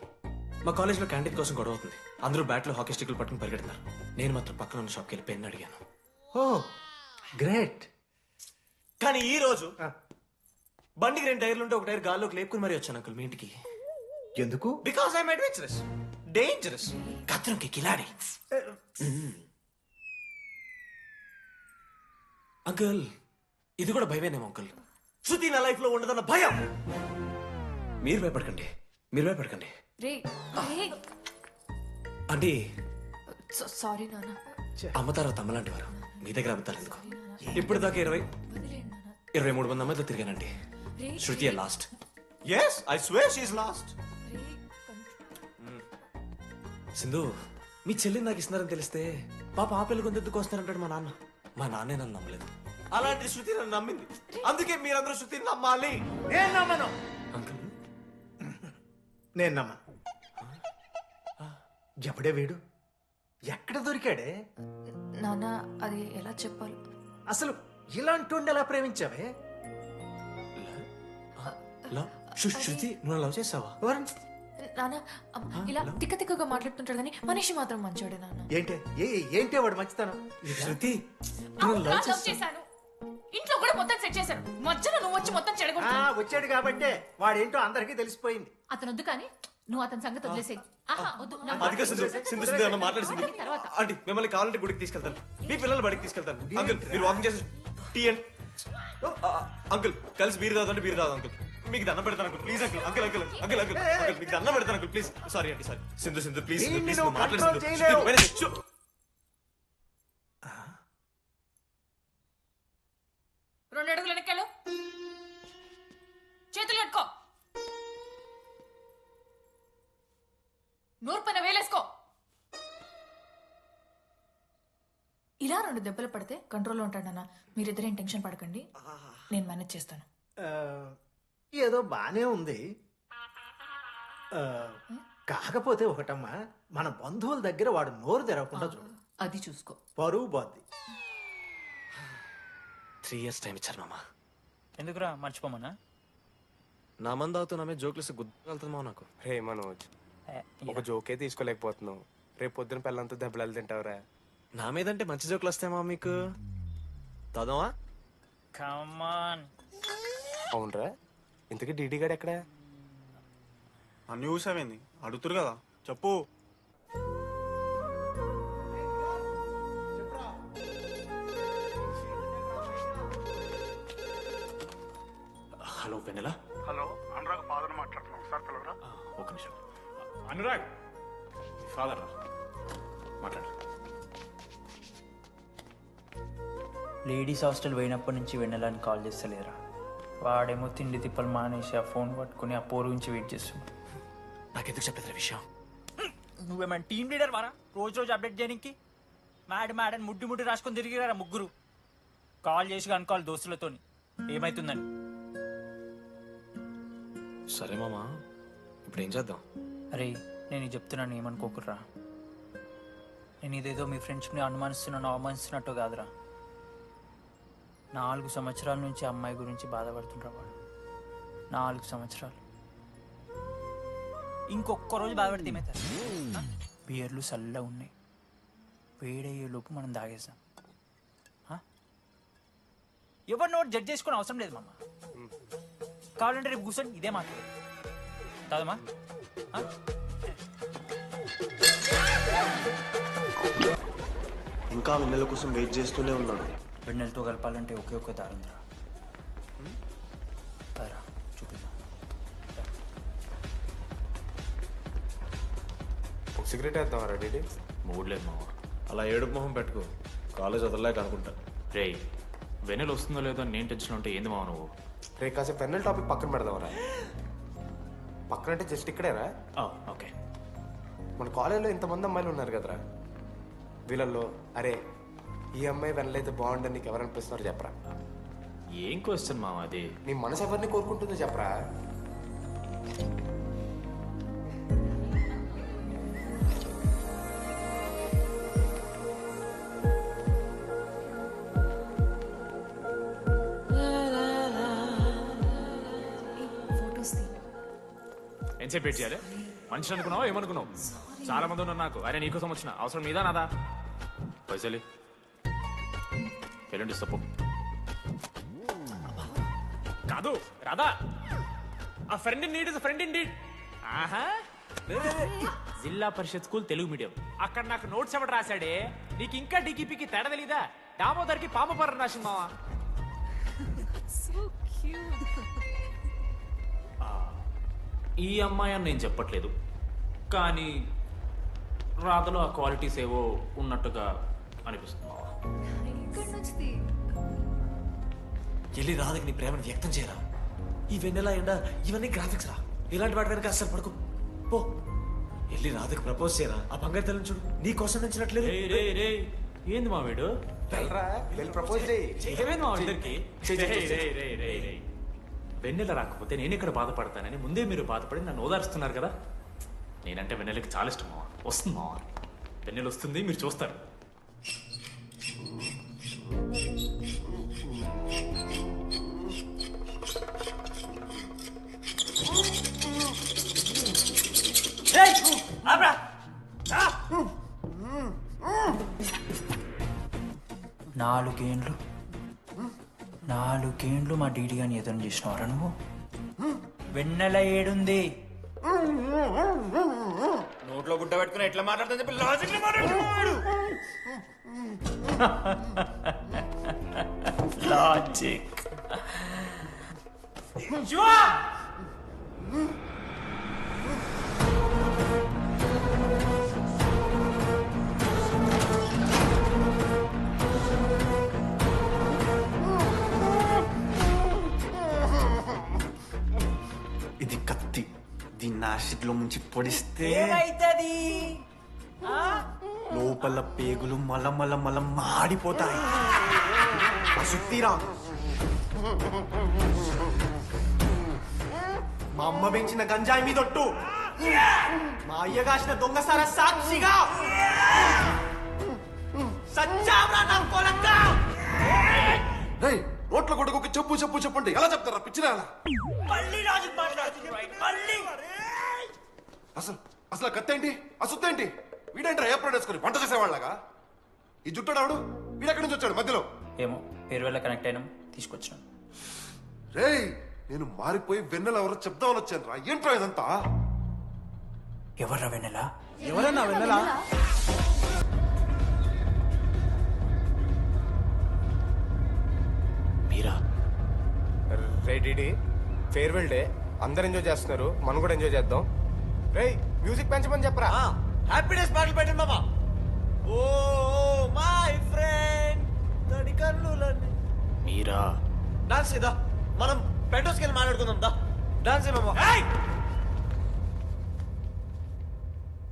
[SPEAKER 4] మా కాలేజ్లో క్యాంటీన్ కోసం గొడవ అవుతుంది. అందరూ బ్యాట్లో హాకీ స్టిక్లు పట్టుకుని పరిగెడుతున్నారు. నేను మాత్రం పక్కన ఉన్న షాప్కి వెళ్ళి పెన్ అడిగాను.
[SPEAKER 6] ఓ గ్రేట్.
[SPEAKER 4] కానీ ఈ రోజు బండికి 2 టైర్లు ఉంటే ఒక టైర్ గాల్లోకి లేపుకుని మరీ వచ్చాను అంకుల్ మీ ఇంటికి.
[SPEAKER 6] ఎందుకు?
[SPEAKER 4] బికాస్ ఐఎమ్ అడ్వెంచరస్, డేంజరస్, కత్రంకి కిలాడి. అంకుల్, ఇది కూడా భయమేనేమో అంకుల్. శృతి నా లైఫ్ లో ఉండదన్న భయం. మీరు భయపడకండి, మీరు భయపడకండి. అంటే
[SPEAKER 11] సారీ నాన్న.
[SPEAKER 4] అమ్మతారా తమ్మలాంటి వారు మీ దగ్గర అబద్ధాలు ఎందుకు? ఇప్పుడు దాకా 23 మంది అమ్మాయితో తిరిగానండి. Shruti last. Yes, I swear she is last. Sindhu, మీ చెల్లిని నాకు ఇస్తున్నారని తెలిస్తే పాప ఆ పెళ్లి కొంతెత్తుకు వస్తారంటాడు మా నాన్న. మా నాన్నే నన్ను నమ్మలేదు. అలాంటి శృతి నన్ను నమ్మింది. అందుకే మీరందరూ శృతిని నమ్మాలి.
[SPEAKER 6] నేను నమ్మను.
[SPEAKER 4] అంకుల్
[SPEAKER 6] నేను నమ్మను. ఎప్పుడే వీడు ఎక్కడ దొరికాడే?
[SPEAKER 11] నాన్న అది ఎలా చెప్పాలి?
[SPEAKER 6] అసలు ఇలాంటి ఎలా ప్రేమించావే?
[SPEAKER 4] శృతి నువ్వు లవ్ చేసావా?
[SPEAKER 11] నాన్న ఇలా తిక్క తిక్కగా మాట్లాడుతుంటాడు కానీ మనిషి మాత్రం మంచోడే నాన్న.
[SPEAKER 6] ఏంటే వాడు మంచితనం?
[SPEAKER 4] శృతి
[SPEAKER 11] లవ్ చేశాను, ఇంట్లో కూడా మొత్తం సెట్ చేశాను, మధ్యలో నువ్వు వచ్చి మొత్తం చెడగొట్టావు.
[SPEAKER 6] వచ్చాడు కాబట్టే వాడేంటో అందరికీ తెలిసిపోయింది.
[SPEAKER 11] అతను వద్దు కానీ నువ్వు అతని సంగతి వదిలేసేయి.
[SPEAKER 4] అదిగా సింధు అన్న మాట్లాడుతుంది. ఆంటీ మిమ్మల్ని కావాలంటే గుడికి తీసుకెళ్తాను, మీ పిల్లలు బడికి తీసుకెళ్తాను. అంకుల్ మీరు వాకింగ్ చేసి టీ అండ్ అంకుల్ కలిసి బీర్ తాగుతుంటే బీర్ తాగు అంకుల్. మీకు దండం పెడతాను uncle please uncle. Uncle uncle uncle uncle uncle మీకు దండం పెడతాను అంకుల్ ప్లీజ్. సారీ అండి సారీ. సింధు ప్లీజ్ ప్లీజ్ మాట్లాడుతుంది.
[SPEAKER 11] 2 అడుగులు వెనక్కాలు, చేతులు కట్టుకో, నూరు పైన వేలేసుకో. ఇలా 2 దెబ్బలు పడితే కంట్రోల్లో ఉంటాడన్నా. మీరిద్దరేం టెన్షన్ పడకండి, నేను మేనేజ్ చేస్తాను.
[SPEAKER 6] ఏదో బానే ఉంది. కాకపోతే ఒకటమ్మా, మన బంధువుల దగ్గర వాడు నోరు తెరవకుండా చూడు.
[SPEAKER 11] అది చూసుకో,
[SPEAKER 6] పరువు బాద్ది.
[SPEAKER 4] 3 years టైం ఇచ్చారు మామ.
[SPEAKER 3] ఎందుకురా మర్చిపోమన్నా?
[SPEAKER 4] నా మంది అవుతూ నా మీద జోకులు గుర్తుకెళ్తుంది మామ నాకు.
[SPEAKER 18] రే మనోజ్, ఒక జోకే తీసుకోలేకపోతున్నావు, రేపు పొద్దున పిల్లలంతా దెబ్బలు తింటావురా.
[SPEAKER 4] నా మీదంటే మంచి జోకులు వస్తాయమా మీకు? తాదామా?
[SPEAKER 3] కమాన్.
[SPEAKER 18] అవునరా, ఇంతకీ డీడీ గారు ఎక్కడా?
[SPEAKER 10] అన్ని చూసావేంది? అడుగుతురు కదా చెప్పు.
[SPEAKER 12] హలో వెన్నెలా.
[SPEAKER 19] హలో, అనురాగ్ ఫాదర్ మాట్లాడుతున్నాం సార్, పిలవరా?
[SPEAKER 12] ఒక నిమిషం. అనురాగ్ ఫాదర్ రా, మాట్లాడు.
[SPEAKER 3] లేడీస్ హాస్టల్ పోయినప్పటి నుంచి వెన్నెలని కాల్ చేస్తలేరా? వాడేమో తిండి తిప్పలు మానేసి ఆ ఫోన్ పట్టుకుని ఆ పోరు గురించి వెయిట్ చేస్తున్నాడు.
[SPEAKER 4] నాకెందుకు చెప్పేది విషయం?
[SPEAKER 3] నువ్వేమైనా టీం లీడర్ వారా రోజు రోజు అప్డేట్ చేయడానికి? మ్యాడ్ ముడ్డి రాసుకొని తిరిగిరారా ముగ్గురు. కాల్ చేసి అనుకోవాలి దోస్తులతోని ఏమైతుందని.
[SPEAKER 4] సరే మామా, ఇప్పుడు ఏం చేద్దాం?
[SPEAKER 3] అరే నేను చెప్తున్నాను, ఏమనుకోకుర్రా. నేను ఇదేదో మీ ఫ్రెండ్స్ని అవమానిస్తున్నట్టు కాదురా. 4 సంవత్సరాల నుంచి అమ్మాయి గురించి బాధపడుతుండ్రా వాడు. 4 సంవత్సరాలు. ఇంకొక్క రోజు బాధపడితే ఏమవుతారు? బియర్లు చల్లగా ఉన్నాయి, వేడయ్యే లోపు మనం తాగేసాం. ఎవరిని ఒకటి జడ్జ్ చేసుకుని అవసరం లేదు మామ. కావాలంటే రేపు కూర్చొని ఇదే మాట్లాడు కాదమ్మా.
[SPEAKER 10] ఇంకా వెన్నెల కోసం వెయిట్ చేస్తూనే ఉన్నాడు.
[SPEAKER 3] వెన్నెలతో కలపాలంటే ఒకే ఒక్క దారుందిరా. చూపిద్దాం.
[SPEAKER 18] సిగరెట్ వేద్దాం రా డీడీ.
[SPEAKER 12] మూడ్ లేదు మామ.
[SPEAKER 4] అలా ఏడుపు మొహం పెట్టుకో, కాలేజ్ వదలలేక అనుకుంటా.
[SPEAKER 12] రే వెన్నెల వస్తుందో లేదో నేను టెన్షన్ ఉంటే ఏంది మావ నువ్వు?
[SPEAKER 18] రే కాసేపు పెన్నెల టాపిక్ పక్కన పెడదాంరా. పక్కన అంటే జస్ట్ ఇక్కడేరా.
[SPEAKER 12] ఓకే.
[SPEAKER 18] మన కాలేజ్లో ఇంతమంది అమ్మాయిలు ఉన్నారు కదరా, వీళ్ళల్లో అరే ఈ అమ్మాయి వెనలైతే బాగుండని నీకు ఎవరు అనిపిస్తున్నారు చెప్పరా?
[SPEAKER 12] ఏం క్వశ్చన్ మామ అది?
[SPEAKER 18] నీ మనసు ఎవరిని కోరుకుంటుందో చెప్పరా?
[SPEAKER 12] ఎంతసేపు వెయిట్ చేయాలి? మనిషి అనుకున్నావు ఏమనుకున్నావు? చాలా మంది ఉన్నారు నాకు. అరే నీకోసం వచ్చిన అవసరం మీదా నాదా? పైసలి ఎల్లుండి సప్పు కాదు రాదా? ఆ friend in need is friend in need. ఆహా, జిల్లా పరిషత్ స్కూల్ తెలుగు మీడియం. అక్కడ నాకు నోట్స్ ఎవడు రాశాడే? నీకు ఇంకా డికిపికి తేడా తెలీదా? దామోదర్కి పామపర్ర రాసింది మావా. ఈ అమ్మాయి అని నేను చెప్పట్లేదు, కానీ రాధలో ఆ క్వాలిటీస్ ఏవో ఉన్నట్టుగా అనిపిస్తుంది.
[SPEAKER 4] వెళ్ళి రాధకి నీ ప్రేమను వ్యక్తం చేయరా. ఈ వెన్నెల ఎండ ఇవన్నీ గ్రాఫిక్స్ రా. ఇలాంటి వాటి వెనక అస్సలు పడుకో. పో వెళ్ళి రాధకి ప్రపోజ్ చేయరా. ఆ బంగారు తల్లిని చూడు, నీ కోసం నచ్చినట్లేదు.
[SPEAKER 12] ఏంది మా వీడు
[SPEAKER 18] వెళ్ళరా వెళ్ళి ప్రపోజ్ చేయి.
[SPEAKER 12] ఏమైంది మా ఇద్దరికి వెన్నెల రాకపోతే నేను ఇక్కడ బాధపడతానని ముందే మీరు బాధపడి నన్ను ఓదారుస్తున్నారు కదా. నేనంటే వెన్నెలకి చాలా ఇష్టం మావా. వస్తుంది మావా, వెన్నెల వస్తుంది, మీరు చూస్తారు.
[SPEAKER 3] నాలుగేండ్లు మా డీడీ గాని ఎదురు చేసినవారా నువ్వు? వెన్నెల ఏడుంది?
[SPEAKER 2] నోట్లో గుడ్డ పెట్టుకుని ఎట్లా మాట్లాడుతా చెప్పి లాజిక్ మాట్లాడుతున్నాడు.
[SPEAKER 3] లాజిక్
[SPEAKER 10] ఇది కత్తి, దీన్ని యాసిడ్లో ముంచి పొడిస్తే
[SPEAKER 3] ఏమైతది?
[SPEAKER 10] లోపల పేగులు మల మాడిపోతాయి. అశుద్ధిరా. మా అమ్మ పెంచిన గంజాయి మీదొట్టు, మా అయ్య కాసిన దొంగసార సాక్షిగా సచ్చావ్రా నా కొలంగా.
[SPEAKER 1] నోట్ల కొడుకు చెప్పు చెప్పు చెప్పండి ఎలా చెప్తారా పిచ్చిరా? అసలు కత్తేంటి అసుత్తేంటి? వీడేంట్రా ఏప్రిల్ వేసుకుని వంట చేసేవాళ్ళగా? ఈ జుట్టాడు వీడెక్కడి నుంచి వచ్చాడు మధ్యలో?
[SPEAKER 3] ఏమో పేరు వల్ల కనెక్ట్ అయినాం, తీసుకొచ్చినాం.
[SPEAKER 1] రేయ్ నేను మారిపోయి వెన్నెల ఎవరో చెప్దామని వచ్చాను రా. ఏంట్రా ఇదంతా?
[SPEAKER 3] ఎవర్రా వెన్నెల?
[SPEAKER 5] ఎవరన్నా వెన్నెల?
[SPEAKER 12] మీరా?
[SPEAKER 18] రేడి ఫేర్వెల్ డే, అందరు ఎంజాయ్ చేస్తున్నారు, మనం కూడా ఎంజాయ్ చేద్దాం. రేయ్ మ్యూజిక్ పెంచమని చెప్పరా.
[SPEAKER 2] హ్యాపీనెస్ పాటలు పెట్టండి మామా. ఓ మై ఫ్రెండ్ తడి కన్నులన్నీ.
[SPEAKER 12] మీరా?
[SPEAKER 2] డాన్స్ చేద్దాం, మనం పెట్రోస్కి వెళ్ళి మాట్లాడుకుందాం. దా డాన్స్ మామా.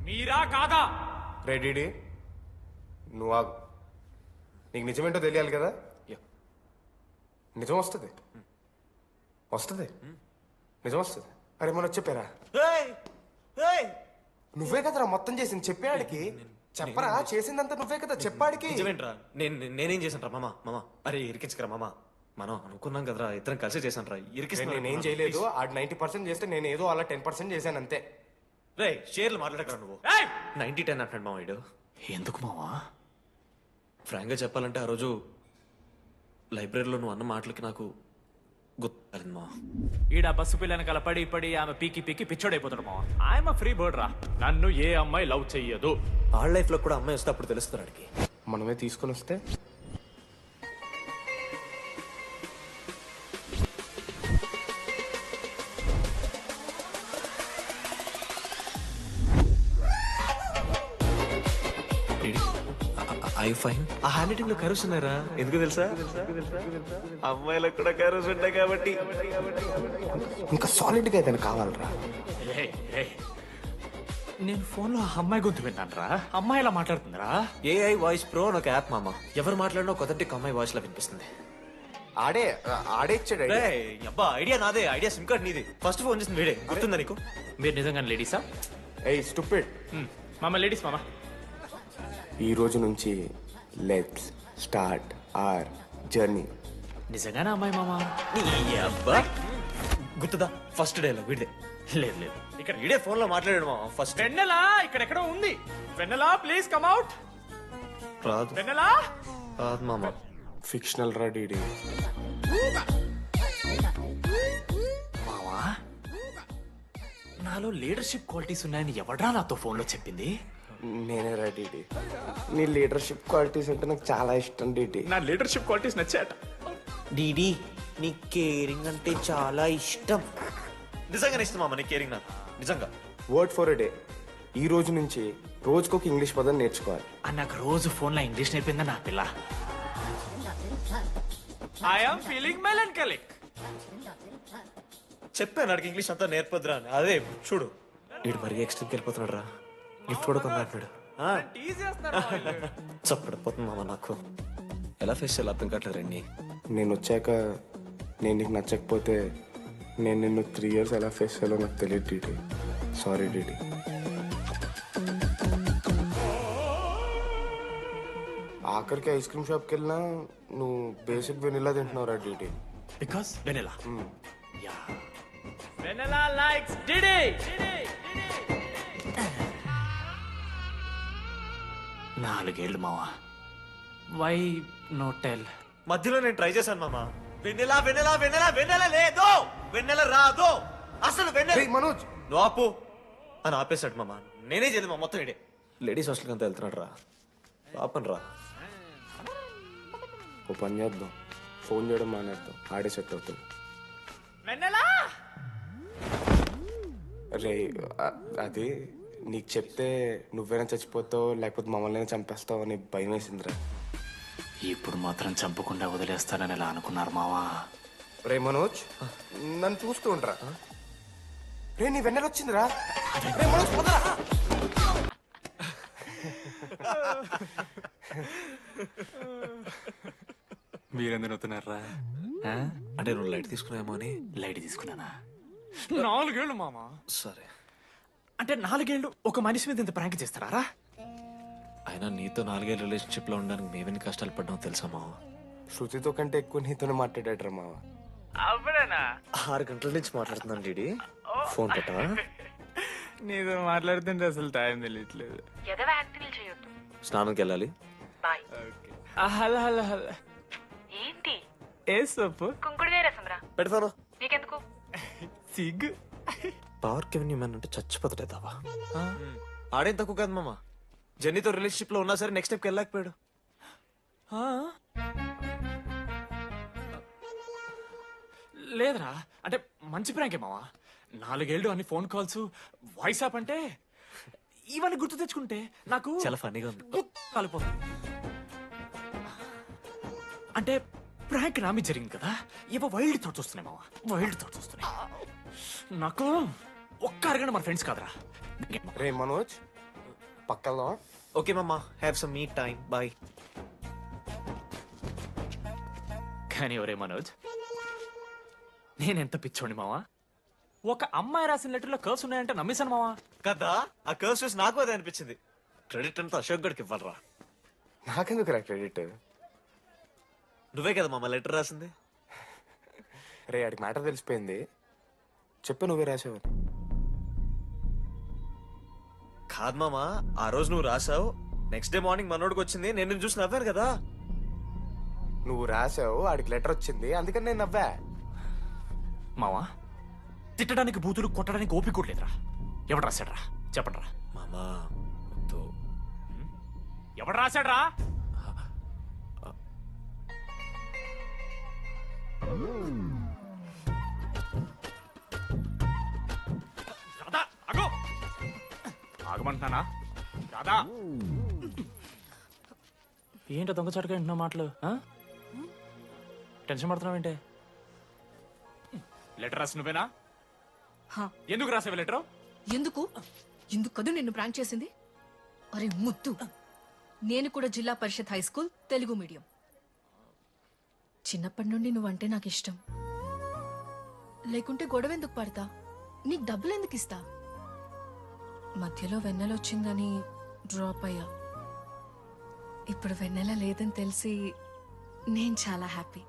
[SPEAKER 12] మీరా కాదా?
[SPEAKER 18] రెడీ నువ్వు ఆగు. నీకు నిజమేంటో తెలియాలి కదా. నిజం వస్తుంది వస్తుంది నిజం వస్తుంది. అరే మొన్న చెప్పారా? నువ్వే కదరా మొత్తం చేసింది చెప్పాడికి. చెప్పరా చేసిందంతా నువ్వే కదా చెప్పాడికి.
[SPEAKER 4] నిజమేంట్రా? నేనేం చేశాను రా మామా? మామా అరే ఇరికించకరా మామా. మనం అనుకున్నాం కదరా, ఇద్దరం కలిసి చేశాను రా.
[SPEAKER 18] నేనేం చేయలేదు. ఆడు 90% చేస్తే నేను ఏదో అలా 10% చేశాను అంతే.
[SPEAKER 4] రే షేర్లు మాట్లాడకరా నువ్వు. 90-10 అంటాడు మామ వీడు.
[SPEAKER 12] ఎందుకు మావా?
[SPEAKER 4] ఫ్రాంక్గా చెప్పాలంటే ఆ రోజు లైబ్రరీలో నువ్వు అన్న మాటలకి నాకు గుర్తులేదు మా.
[SPEAKER 12] ఈడ బస్సు పిల్లని కలపడి పడి ఆమె పీకి పిచ్చోడైపోతాడు మావా. ఆయమ ఫ్రీ బర్డ్ రా. నన్ను ఏ అమ్మాయి లవ్ చెయ్యదు.
[SPEAKER 4] ఆళ్ళ లైఫ్ లో కూడా అమ్మాయి వస్తే అప్పుడు తెలుస్తుంది వాడికి.
[SPEAKER 18] మనమే తీసుకొని వస్తే
[SPEAKER 4] ఐ ఫైన్. ఆ హ్యాండ్ రైటింగ్ లో కరోస్ ఉన్నారా? ఎందుకు తెలుసా? అమ్మాయిలకు కూడా కరోస్ ఉంటాయి కాబట్టి.
[SPEAKER 18] ఇంకా సాలిడ్ గా ఏదైనా కావాలరా.
[SPEAKER 12] నేను ఫోన్ లో అమ్మాయి గొంతు విన్నాను రా. అమ్మాయి ఇలా మాట్లాడుతుందిరా.
[SPEAKER 4] ఏఐ వాయిస్ ప్రో అని ఒక యాప్ మామ. ఎవరు మాట్లాడినా ఒక అథెంటిక్ అమ్మాయి వాయిస్ లా వినిపిస్తుంది.
[SPEAKER 18] ఆడే ఇచ్చాడు
[SPEAKER 4] అబ్బా. ఐడియా నాదే. ఐడియా సిమ్ కార్డ్ నీది. ఫస్ట్ ఫోన్ చేసింది వీడే. గుర్తుందా నీకు?
[SPEAKER 12] మీరు నిజంగా లేడీసా?
[SPEAKER 18] ఏయ్ స్టూపిడ్.
[SPEAKER 12] మామ లేడీస్ మామ.
[SPEAKER 18] ఈ రోజు నుంచి లెట్స్ స్టార్ట్ అవర్ జర్నీ.
[SPEAKER 12] నిజంగానే అమ్మాయి మామ?
[SPEAKER 4] అబ్బా గుర్తుదా? ఫస్ట్ డే లో వీడిదే.
[SPEAKER 12] లేదు
[SPEAKER 4] ఇక్కడ వీడే ఫోన్ లో మాట్లాడాడు మామ. ఫస్ట్
[SPEAKER 12] వెన్నెలా ఇక్కడెక్కడో ఉంది. వెన్నెలా ప్లీజ్ కమ్ అవుట్.
[SPEAKER 4] రాదు.
[SPEAKER 12] వెన్నెలా
[SPEAKER 4] రాదు మామ.
[SPEAKER 18] ఫిక్షనల్ రా డీడీ.
[SPEAKER 12] మావా నాలో లీడర్షిప్ క్వాలిటీస్ ఉన్నాయని ఎవడ్రా నాతో ఫోన్ లో చెప్పింది?
[SPEAKER 18] నేనే రా డీడీ. నీ లీడర్షిప్ క్వాలిటీస్ అంటే నాకు చాలా ఇష్టం డీడీ.
[SPEAKER 12] నా లీడర్షిప్ క్వాలిటీస్ నచ్చాట.
[SPEAKER 4] డీడీ నీ కేరింగ్ అంటే చాలా ఇష్టం. నిజంగానే ఇష్టం మామ నీ కేరింగ్ నాకు. నిజంగా.
[SPEAKER 18] Word for a day. ఈ రోజు నుంచి రోజుకొక ఇంగ్లీష్ పదం నేర్చుకోవాలి.
[SPEAKER 12] నాకు రోజు ఫోన్ లో ఇంగ్లీష్ నేర్పిందా నా పిల్ల. I'm feeling melancholic.
[SPEAKER 4] చెప్పాను నాకు ఇంగ్లీష్ అంతా నేర్పొద్దురా అని. అదే చూడు వీడు మరీ ఎక్స్ట్రీమ్కి వెళ్ళిపోతున్నాడు రా. గిఫ్ట్ కూడా కొన్నాడు. చప్పడిపోతుంది మామ నాకు. ఎలా ఫేస్ చేయాలి అర్థం కావట్లేదు రండి.
[SPEAKER 18] నేను వచ్చాక నేను నీకు నచ్చకపోతే నేను నిన్ను 3 years ఎలా ఫేస్ చేయాలో నాకు తెలియదు డీడీ. Sorry DD. ఆఖరికి ఐస్ క్రీమ్ షాప్కి వెళ్ళినా నువ్వు బేసిక్ వెనిలా తింటున్నావురా DD.
[SPEAKER 12] Because vanilla.
[SPEAKER 2] Vennela likes DD.
[SPEAKER 12] 4 ఏళ్ళు మావా. Why no tell?
[SPEAKER 4] మధ్యలో నేను ట్రై చేశాను మామ. వెన్నెల వెన్నెల వెన్నెల వెన్నెల లేదు, వెన్నెల రాదు అసలు. వెన్నెల
[SPEAKER 18] మనోజ్
[SPEAKER 4] నువ్వు ఆపు అని ఆపేశాడు మామ. నేనే చేయలేదు మా మొత్తం ఇడే. లేడీస్ హాస్టల్కి అంతా వెళ్తున్నాడు రా. పాపం రా.
[SPEAKER 18] ఓ పని చేద్దాం, ఫోన్ చేయడం మానేద్దాం, ఆడే సెట్ అవుతుంది.
[SPEAKER 2] వెన్నెలా
[SPEAKER 18] రే అది నీకు చెప్తే నువ్వైనా చచ్చిపోతావు లేకపోతే మమ్మల్ని చంపేస్తావు అని భయం వేసిందిరా.
[SPEAKER 12] ఇప్పుడు మాత్రం చంపకుండా వదిలేస్తానని ఎలా అనుకున్నారు మావా?
[SPEAKER 18] రే మనోజ్ నన్ను చూస్తూ ఉంటారా? రే నీ వెన్నెల వచ్చిందిరా. రే మనోజ్ పోదరా.
[SPEAKER 12] మీరెందుకు నవ్వుతున్నారా?
[SPEAKER 4] అంటే నువ్వు లైట్ తీసుకున్నామో అని.
[SPEAKER 12] లైట్ తీసుకున్నానా? 4 ఏళ్ళు మామా.
[SPEAKER 4] సరే
[SPEAKER 12] అంటే 4 ఏళ్ళు ఒక మనిషి మీద ఇంత ప్రాంక్ చేస్తారా?
[SPEAKER 4] అయినా నీతో 4 ఏళ్ళ రిలేషన్షిప్ లో ఉండడానికి మేమెన్ని కష్టాలు పడ్డామో తెలుసా మావ?
[SPEAKER 18] శృతితో కంటే ఎక్కువ నీతోనే మాట్లాడాడరా మావ.
[SPEAKER 2] అవునా?
[SPEAKER 4] 6 గంటల నుంచి మాట్లాడుతున్నాను డీడీ. ఫోన్ పెట్టవా?
[SPEAKER 12] నీతో మాట్లాడుతుంటే అసలు టైం తెలియట్లేదు.
[SPEAKER 20] ఎదవ యాక్టింగ్ చేయొద్దు.
[SPEAKER 4] స్నానంకి వెళ్ళాలి.
[SPEAKER 20] బాయ్.
[SPEAKER 12] Hello hello hello.
[SPEAKER 20] ఏంటి?
[SPEAKER 12] ఏ సొప్పు?
[SPEAKER 20] కుంకుడుగాయ రసం రా.
[SPEAKER 4] పెడతాను.
[SPEAKER 20] నీకెందుకు?
[SPEAKER 12] సిగ్గు.
[SPEAKER 4] పవర్ కెవెన్ మ్యాన్ అంటే చచ్చిపోతాడే దావా. ఆడేం తక్కువ కాదు మామ. జెన్నీతో రిలేషన్షిప్ లో ఉన్నా సరే నెక్స్ట్ స్టెప్కి వెళ్ళలేకపోయాడు.
[SPEAKER 12] లేదురా, అంటే మంచి ప్రాంకే మావా. 4 ఏళ్ళు అన్ని ఫోన్ కాల్స్, వాయిస్ యాప్ అంటే ఇవన్నీ గుర్తు తెచ్చుకుంటే నాకు
[SPEAKER 4] చాలా ఫన్నీగా ఉంది.
[SPEAKER 12] కాలిపోతుంది. అంటే ప్రాంక్ నా మీద జరిగింది కదా, ఏవో వైల్డ్ థాట్స్ వస్తున్నాయి మావా. వైల్డ్ థాట్స్ వస్తున్నాయి నాకు. ఒక్క అరగంట మన ఫ్రెండ్స్ కాదురా.
[SPEAKER 18] రే మనోజ్ పక్కలో.
[SPEAKER 4] ఓకే మామ, have some me time. Bye.
[SPEAKER 12] కానీ ఒరే మనోజ్, నేనెంత పిచ్చోండి మావా. ఒక అమ్మాయి రాసిన లెటర్లో కర్వ్స్ ఉన్నాయంటే నమ్మేశాను మావా.
[SPEAKER 4] కదా, ఆ కర్వ్స్ చూసి నాకు అదే అనిపించింది. క్రెడిట్ అంతా అశోక్ గడికి ఇవ్వాలరా.
[SPEAKER 18] నాకెందుకు రా క్రెడిట్?
[SPEAKER 4] నువ్వే కదా మామ లెటర్ రాసింది.
[SPEAKER 18] రే ఆడికి మ్యాటర్ తెలిసిపోయింది. చెప్పు నువ్వే రాసావు.
[SPEAKER 4] కాదు మామ, ఆ రోజు నువ్వు రాసావు. నెక్స్ట్ డే మార్నింగ్ మనోడికి వచ్చింది. నేను నిన్ను చూసి నవ్వాను కదా.
[SPEAKER 18] నువ్వు రాసావు, ఆడికి లెటర్ వచ్చింది, అందుకని నేను నవ్వా.
[SPEAKER 12] మావా, తిట్టడానికి బూతులు కొట్టడానికి ఓపిక కూడా లేదురా. ఎవడు రాశాడ్రా చెప్పండి రా.
[SPEAKER 4] మామా
[SPEAKER 12] ఎవడు రాశాడ్రా? రాధా అగో, ఆగమంటున్నానా? రాధా ఏంటో దొంగచాటుగా వింటున్నా మాటలు? టెన్షన్ పడుతున్నావేంటే? లెటర్ రాసి నువ్వేనా? ఎందుకు రాసావు లెటర్?
[SPEAKER 9] ఎందుకు కదూ నిన్ను ప్రాంక్ చేసింది? అరే ముద్దు, నేను కూడా జిల్లా Parishad high school Telugu medium. చిన్నప్పటి నుండి నువ్వంటే నాకు ఇష్టం. లేకుంటే గొడవ ఎందుకు పడతా? నీకు డబ్బులు ఎందుకు ఇస్తా? మధ్యలో వెన్నెల వచ్చిందని డ్రాప్ అయ్యా. ఇప్పుడు వెన్నెల లేదని తెలిసి నేను చాలా హ్యాపీ.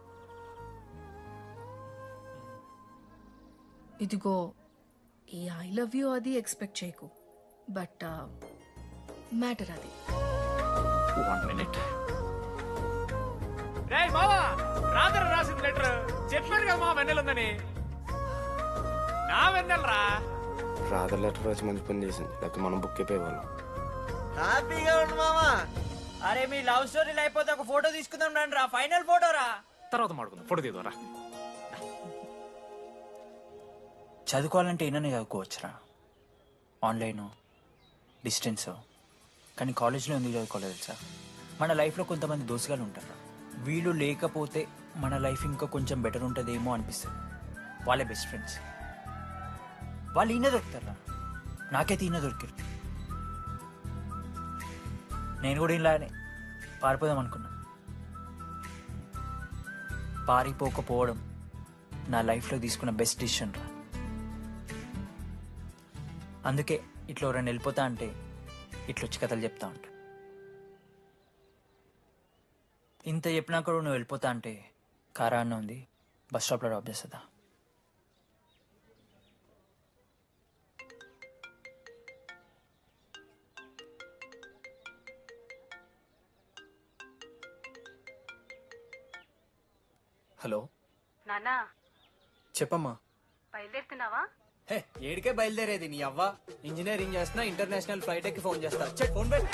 [SPEAKER 9] ఇదిగో ఈ ఐ లవ్ యూ అది ఎక్స్పెక్ట్ చేయకు, బట్ మ్యాటర్ అది.
[SPEAKER 12] 1 minute. రేయ్ మావా, రాత్రి రాసింది లెటర్. చెప్పాను కదా మా వెన్నెల ఉందని. నా వెన్నెలరా.
[SPEAKER 18] రాధ లెటర్ రాసి మంచి పని చేసింది, లేకపోతే మనం బుక్ అయిపోయేవాళ్ళం.
[SPEAKER 2] హ్యాపీగా ఉండు మామా. అరే మీ లవ్ స్టోరీ అయిపోతే ఒక ఫోటో తీసుకుందాం రండి రా. ఫైనల్ ఫోటో రా.
[SPEAKER 12] తర్వాత మాడుకుందాం. ఫోటో తీద్దాం.
[SPEAKER 3] చదువుకోవాలంటే ఏమైనా చదువుకోవచ్చురా, ఆన్లైన్ డిస్టెన్స్. కానీ కాలేజ్లో ఎందుకు చదువుకోలేదు తెలుసా? మన లైఫ్లో కొంతమంది దోస్తుగాలు ఉంటారు. వీళ్ళు లేకపోతే మన లైఫ్ ఇంకా కొంచెం బెటర్ ఉంటుందేమో అనిపిస్తుంది. వాళ్ళే బెస్ట్ ఫ్రెండ్స్. వాళ్ళు ఈయన దొరుకుతారా, నాకైతే ఈయన దొరికారు. నేను కూడా ఇలానే పారిపోదాం అనుకున్నా. పారిపోకపోవడం నా లైఫ్లో తీసుకున్న బెస్ట్ డిసిషన్ రా. అందుకే ఇట్లా ఎవరైనా వెళ్ళిపోతా అంటే ఇట్లొచ్చి కథలు చెప్తా ఉంటా. ఇంత చెప్పినా కూడా నువ్వు వెళ్ళిపోతా అంటే కారా అన్న ఉంది, బస్ స్టాప్లో డ్రాప్ చేస్తుందా?
[SPEAKER 5] హలో
[SPEAKER 20] నానా
[SPEAKER 5] చెప్పమ్మా.
[SPEAKER 20] బయలుదేరుతున్నావా?
[SPEAKER 5] హే ఏడికే బయలుదేరేది నీ అవ్వ. ఇంజనీరింగ్ చేస్తున్నా, ఇంటర్నేషనల్ ఫ్లైట్ ఎక్కి ఫోన్ చేస్తా. చెక్ ఫోన్ పెట్.